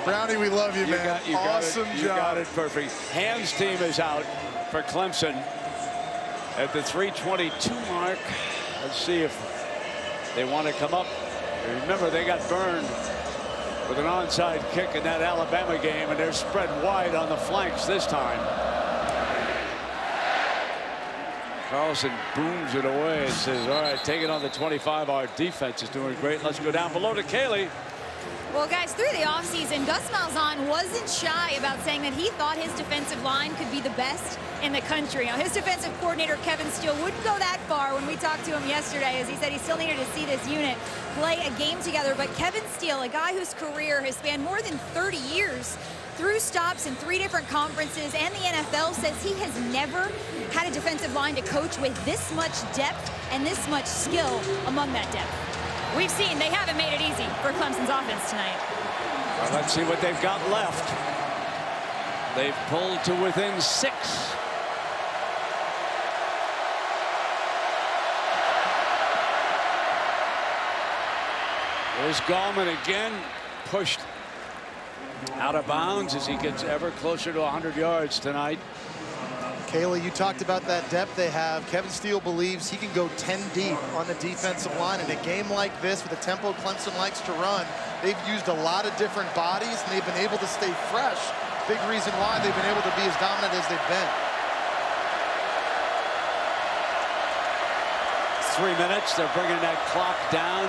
Brownie, we love you, man. Awesome job. You got it perfect. Ham's team is out for Clemson at the 3:22 mark. Let's see if they want to come up. Remember, they got burned with an onside kick in that Alabama game, and they're spread wide on the flanks this time. Carlson booms it away and says, all right, take it on the 25. Our defense is doing great. Let's go down below to Kaylee. Well, guys, through the offseason, Gus Malzahn wasn't shy about saying that he thought his defensive line could be the best in the country. Now, his defensive coordinator, Kevin Steele, wouldn't go that far when we talked to him yesterday, as he said he still needed to see this unit play a game together. But Kevin Steele, a guy whose career has spanned more than 30 years, through stops in 3 different conferences and the NFL, says he has never had a defensive line to coach with this much depth and this much skill among that depth. We've seen they haven't made it easy for Clemson's offense tonight. Well, let's see what they've got left. They've pulled to within 6. There's Gallman again, pushed out of bounds as he gets ever closer to 100 yards tonight. Kayla, you talked about that depth they have. Kevin Steele believes he can go 10 deep on the defensive line. In a game like this, with the tempo Clemson likes to run, they've used a lot of different bodies, and they've been able to stay fresh. Big reason why they've been able to be as dominant as they've been. 3 minutes. They're bringing that clock down.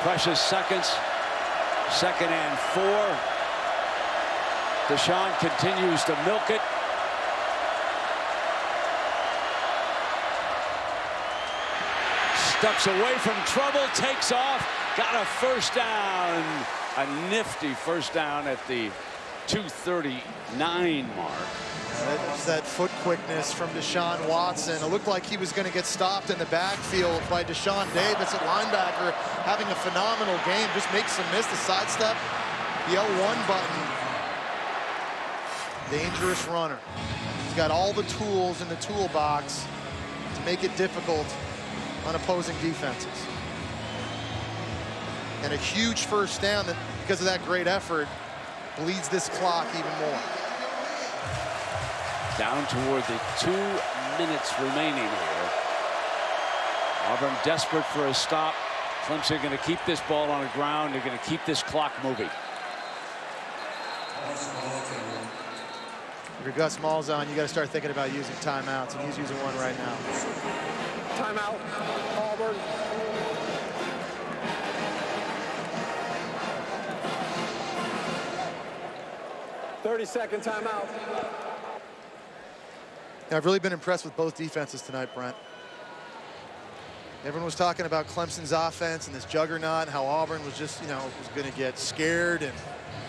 Precious seconds. 2nd and 4. Deshaun continues to milk it. Steps away from trouble, takes off, got a first down. A nifty first down at the 2:39 mark. That foot quickness from Deshaun Watson. It looked like he was going to get stopped in the backfield by Deshaun Davis at linebacker, having a phenomenal game. Just makes some miss, the sidestep, the L1 button. Dangerous runner. He's got all the tools in the toolbox to make it difficult on opposing defenses. And a huge first down that, because of that great effort, bleeds this clock even more. Down toward the 2 minutes remaining here. Auburn desperate for a stop. Clemson going to keep this ball on the ground. They're going to keep this clock moving. If you're Gus Malzahn, you got to start thinking about using timeouts, and he's using one right now. Timeout, Auburn. "30-second timeout." Now, I've really been impressed with both defenses tonight, Brent. Everyone was talking about Clemson's offense and this juggernaut, and how Auburn was just, was going to get scared and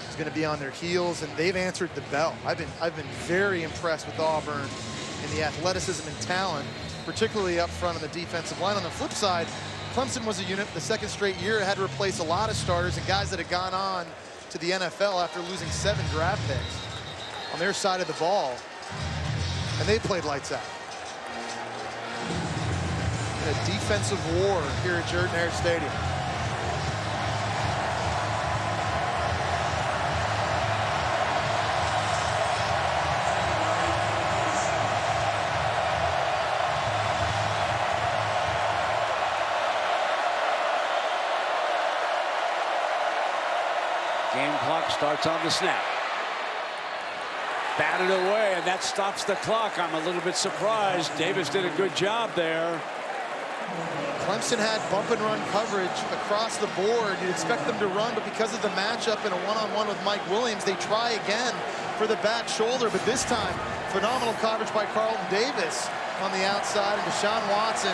was going to be on their heels, and they've answered the bell. I've been very impressed with Auburn in the athleticism and talent, particularly up front on the defensive line. On the flip side, Clemson was a unit the 2nd straight year that had to replace a lot of starters and guys that had gone on to the NFL after losing 7 draft picks on their side of the ball. And they played lights out. In a defensive war here at Jordan-Hare Stadium. Game clock starts on the snap. batted away, and that stops the clock. I'm a little bit surprised. Davis did a good job there. Clemson had bump and run coverage across the board. You'd expect them to run, but because of the matchup in a one-on-one with Mike Williams, they try again for the back shoulder. But this time, phenomenal coverage by Carlton Davis on the outside, and Deshaun Watson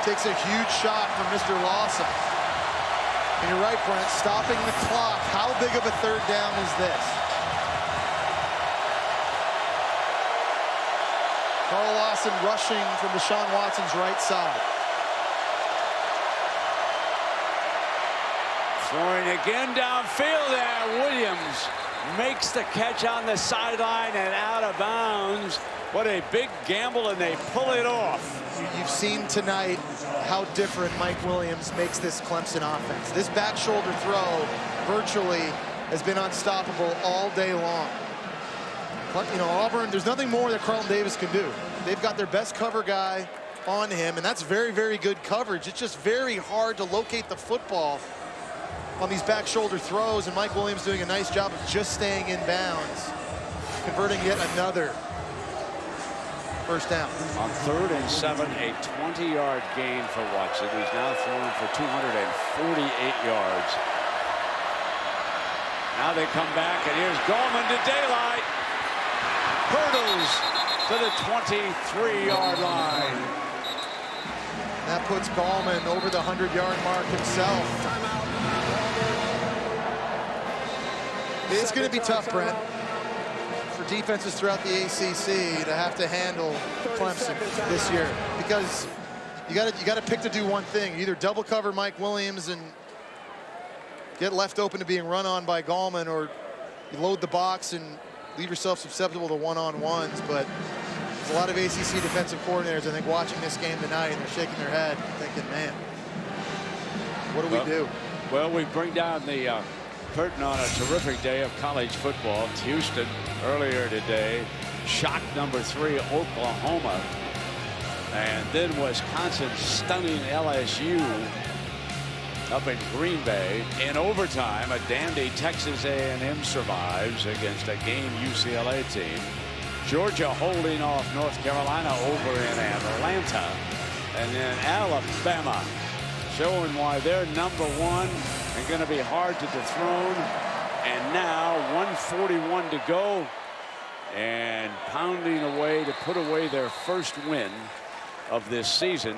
takes a huge shot from Mr. Lawson. And you're right, Brent, stopping the clock. How big of a third down is this? Carl Lawson rushing from Deshaun Watson's right side. Throwing again downfield there. Williams makes the catch on the sideline and out of bounds. What a big gamble, and they pull it off. You've seen tonight how different Mike Williams makes this Clemson offense. This back shoulder throw virtually has been unstoppable all day long. You know, Auburn, there's nothing more that Carlton Davis can do. They've got their best cover guy on him, and that's very, very good coverage. It's just very hard to locate the football on these back shoulder throws, and Mike Williams doing a nice job of just staying in bounds, converting yet another first down. On 3rd and 7, a 20-yard gain for Watson. He's now thrown for 248 yards. Now they come back, and here's Gallman to daylight. Hurdles to the 23-yard line. That puts Gallman over the 100-yard mark himself. It's going to be tough, Brent, for defenses throughout the ACC to have to handle Clemson this year, because you got to pick to do one thing. You either double cover Mike Williams and get left open to being run on by Gallman, or you load the box and leave yourself susceptible to one-on-ones. But there's a lot of ACC defensive coordinators, I think, watching this game tonight, and they're shaking their head thinking, man, what do we do? Well, we bring down the curtain on a terrific day of college football. Houston earlier today, shock number 3, Oklahoma, and then Wisconsin stunning LSU up in Green Bay. In overtime, a dandy Texas A&M survives against a game UCLA team. Georgia holding off North Carolina over in Atlanta, and then Alabama showing why they're number 1 and going to be hard to dethrone. And now 1:41 to go, and pounding away to put away their first win of this season.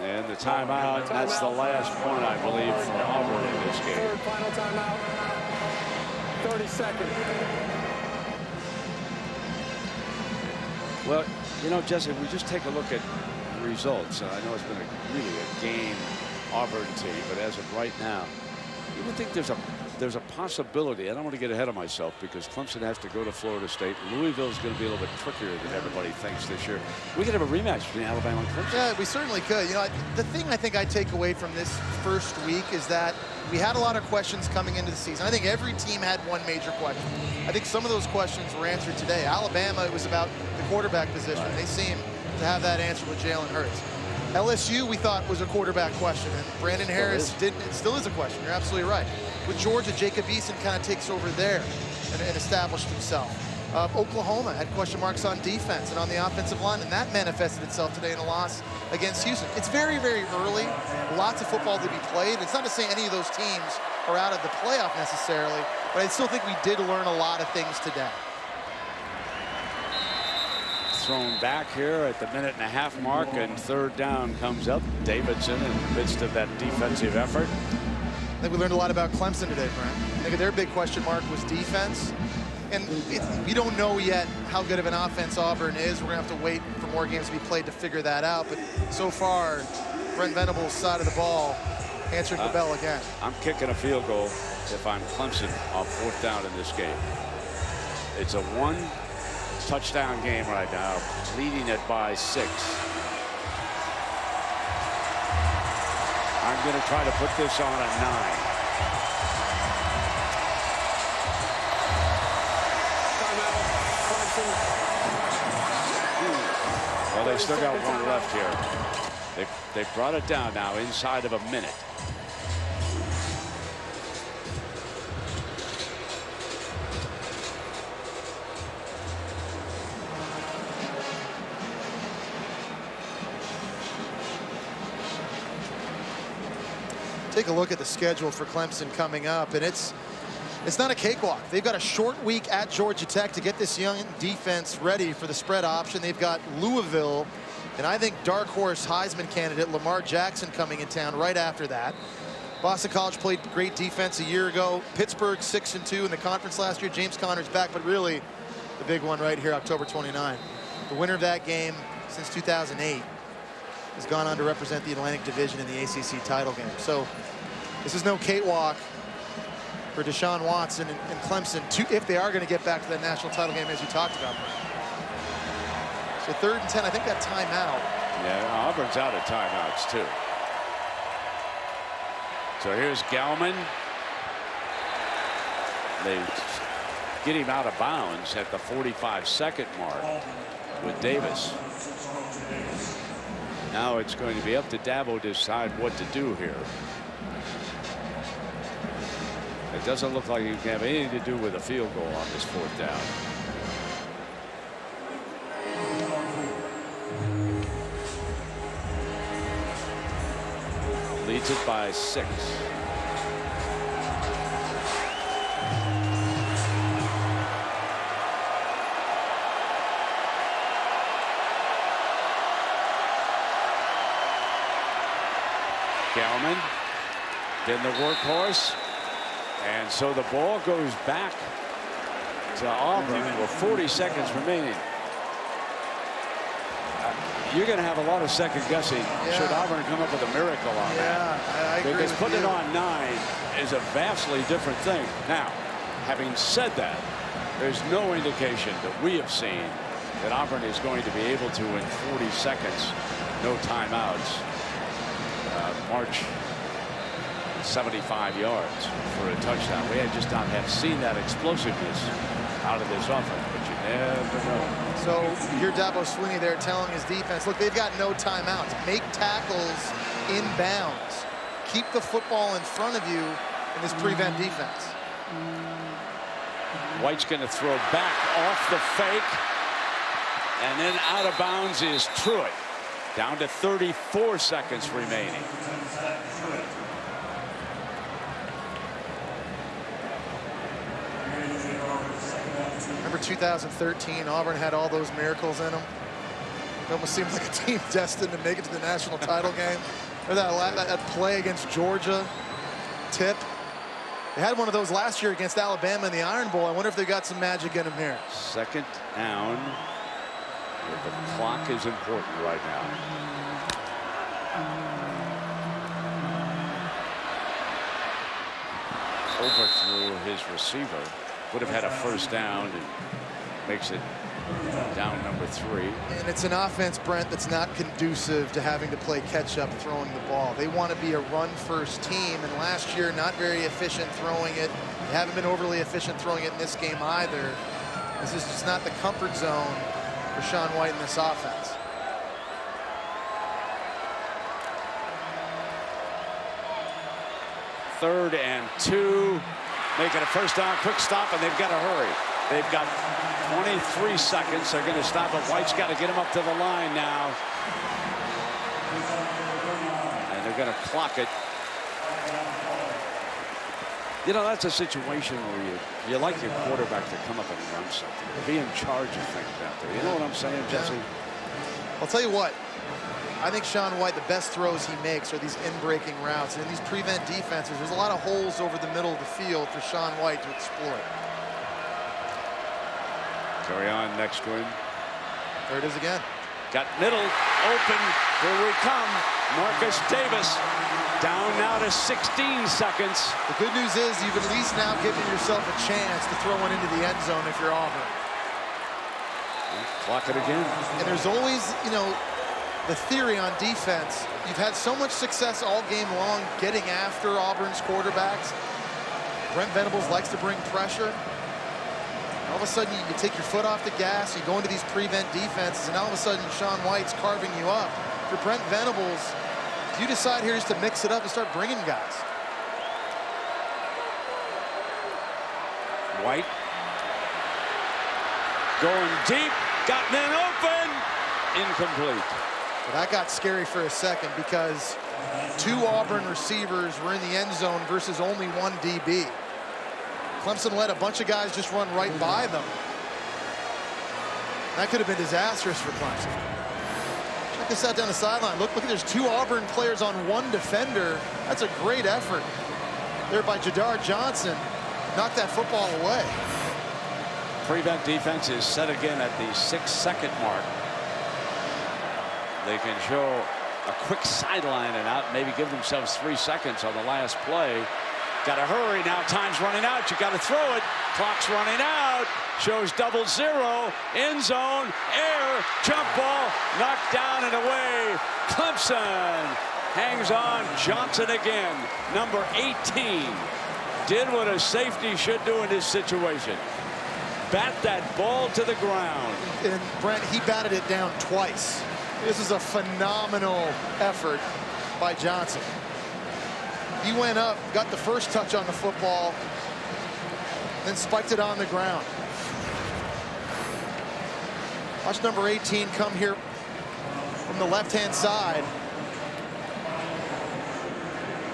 And the timeout, that's the last one, I believe, for Auburn in this game. Third final timeout. 30 seconds. Well, you know, Jesse, if we just take a look at results, and I know it's been really a game Auburn team, but as of right now, you would think there's a possibility. I don't want to get ahead of myself, because Clemson has to go to Florida State. Louisville is going to be a little bit trickier than everybody thinks this year. We could have a rematch between Alabama and Clemson. Yeah, we certainly could. You know, the thing I think I take away from this first week is that we had a lot of questions coming into the season. I think every team had one major question. I think some of those questions were answered today. Alabama, it was about the quarterback position. Right. They seem to have that answer with Jalen Hurts. LSU, we thought, was a quarterback question, and Brandon Harris didn't. It still is a question. You're absolutely right. With Georgia, Jacob Eason kind of takes over there and established himself. Oklahoma had question marks on defense and on the offensive line, and that manifested itself today in a loss against Houston. It's very, very early. Lots of football to be played. It's not to say any of those teams are out of the playoff necessarily, but I still think we did learn a lot of things today. Thrown back here at the minute-and-a-half mark, and third down comes up. Davidson in the midst of that defensive effort. I think we learned a lot about Clemson today, Brent. I think their big question mark was defense. And we don't know yet how good of an offense Auburn is. We're going to have to wait for more games to be played to figure that out. But so far, Brent Venables' side of the ball answered the bell again. I'm kicking a field goal if I'm Clemson on 4th down in this game. It's a 1-touchdown game right now, leading it by 6. I'm going to try to put this on a 9. Well, they still got one left here. They've brought it down now inside of a minute. take a look at the schedule for Clemson coming up, and it's not a cakewalk. They've got a short week at Georgia Tech to get this young defense ready for the spread option. They've got Louisville, and I think dark horse Heisman candidate Lamar Jackson coming in town right after that. Boston College played great defense a year ago. Pittsburgh 6-2 in the conference last year. James Conner's back, but really the big one right here, October 29. The winner of that game since 2008 has gone on to represent the Atlantic Division in the ACC title game. So this is no cakewalk for Deshaun Watson and Clemson if they are going to get back to that national title game as you talked about. So 3rd and 10, I think that timeout. Yeah, Auburn's out of timeouts too. So here's Gallman. They get him out of bounds at the 45-second mark with Davis. Now it's going to be up to Dabo to decide what to do here. It doesn't look like you can have anything to do with a field goal on this 4th down. Leads it by 6. Gallman, then the workhorse, and so the ball goes back to Auburn with 40 seconds remaining. You're going to have a lot of second guessing should Auburn come up with a miracle on that. I agree because with putting it you. on 9 is a vastly different thing. Now, having said that, there's no indication that we have seen that Auburn is going to be able to, in 40 seconds, no timeouts, march 75 yards for a touchdown. We just not have seen that explosiveness out of this offense, but you never know. So you're Dabo Swinney there telling his defense, look, they've got no timeouts. Make tackles in bounds. Keep the football in front of you in this prevent defense. White's going to throw back off the fake, and then out of bounds is Truitt. Down to 34 seconds remaining. Remember 2013, Auburn had all those miracles in them. It almost seems like a team destined to make it to the national title game. Or that play against Georgia, tip. They had one of those last year against Alabama in the Iron Bowl. I wonder if they got some magic in them here. 2nd down. The clock is important right now. Overthrew his receiver. Would have had a 1st down and makes it down number 3. And it's an offense, Brent, that's not conducive to having to play catch up throwing the ball. They want to be a run-first team, and last year not very efficient throwing it. They haven't been overly efficient throwing it in this game either. This is just not the comfort zone for Sean White in this offense. Third and 2. Making a 1st down, quick stop, and they've got to hurry. They've got 23 seconds. They're going to stop it. White's got to get him up to the line now. And they're going to clock it. You know, that's a situation where you like your quarterback to come up and run something, to be in charge of things out there. You know what I'm saying, Jesse? I'll tell you what. I think Sean White, the best throws he makes are these in-breaking routes. And in these prevent defenses, there's a lot of holes over the middle of the field for Sean White to exploit. Carry on next to him. There it is again. Got middle, open, here we come. Marcus Davis down now to 16 seconds. The good news is you've at least now given yourself a chance to throw one into the end zone if you're Auburn. Clock it again. And there's always, you know, the theory on defense. You've had so much success all game long getting after Auburn's quarterbacks. Brent Venables likes to bring pressure. All of a sudden, you take your foot off the gas, you go into these prevent defenses, and all of a sudden, Sean White's carving you up. For Brent Venables, if you decide here just to mix it up and start bringing guys. White going deep, got men open, incomplete. But that got scary for a second because 2 Auburn receivers were in the end zone versus only 1 DB. Clemson let a bunch of guys just run right by them. That could have been disastrous for Clemson. Check this out down the sideline. Look, there's 2 Auburn players on 1 defender. That's a great effort there by Jadar Johnson. Knocked that football away. Prevent defense is set again at the 6-second mark. They can show a quick sideline and out, maybe give themselves 3 seconds on the last play. Got to hurry now. Time's running out. You got to throw it. Clock's running out. Shows 0-0. End zone. Air. Jump ball. Knocked down and away. Clemson hangs on. Johnson again. Number 18. Did what a safety should do in this situation. Bat that ball to the ground. And Brent, he batted it down twice. This is a phenomenal effort by Johnson. He went up, got the first touch on the football, then spiked it on the ground. Watch number 18 come here from the left-hand side.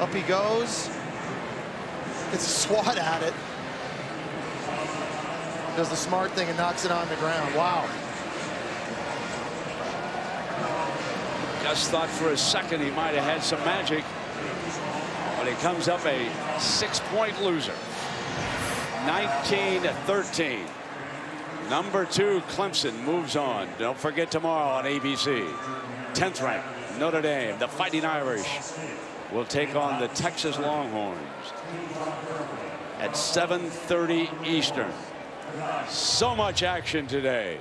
Up he goes. Gets a swat at it. Does the smart thing and knocks it on the ground. Wow. Just thought for a second he might have had some magic. But he comes up a 6-point loser. 19-13. Number 2 Clemson moves on. Don't forget tomorrow on ABC. 10th ranked Notre Dame, the Fighting Irish, will take on the Texas Longhorns at 7:30 Eastern. So much action today.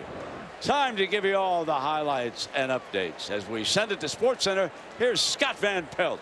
Time to give you all the highlights and updates. As we send it to SportsCenter, here's Scott Van Pelt.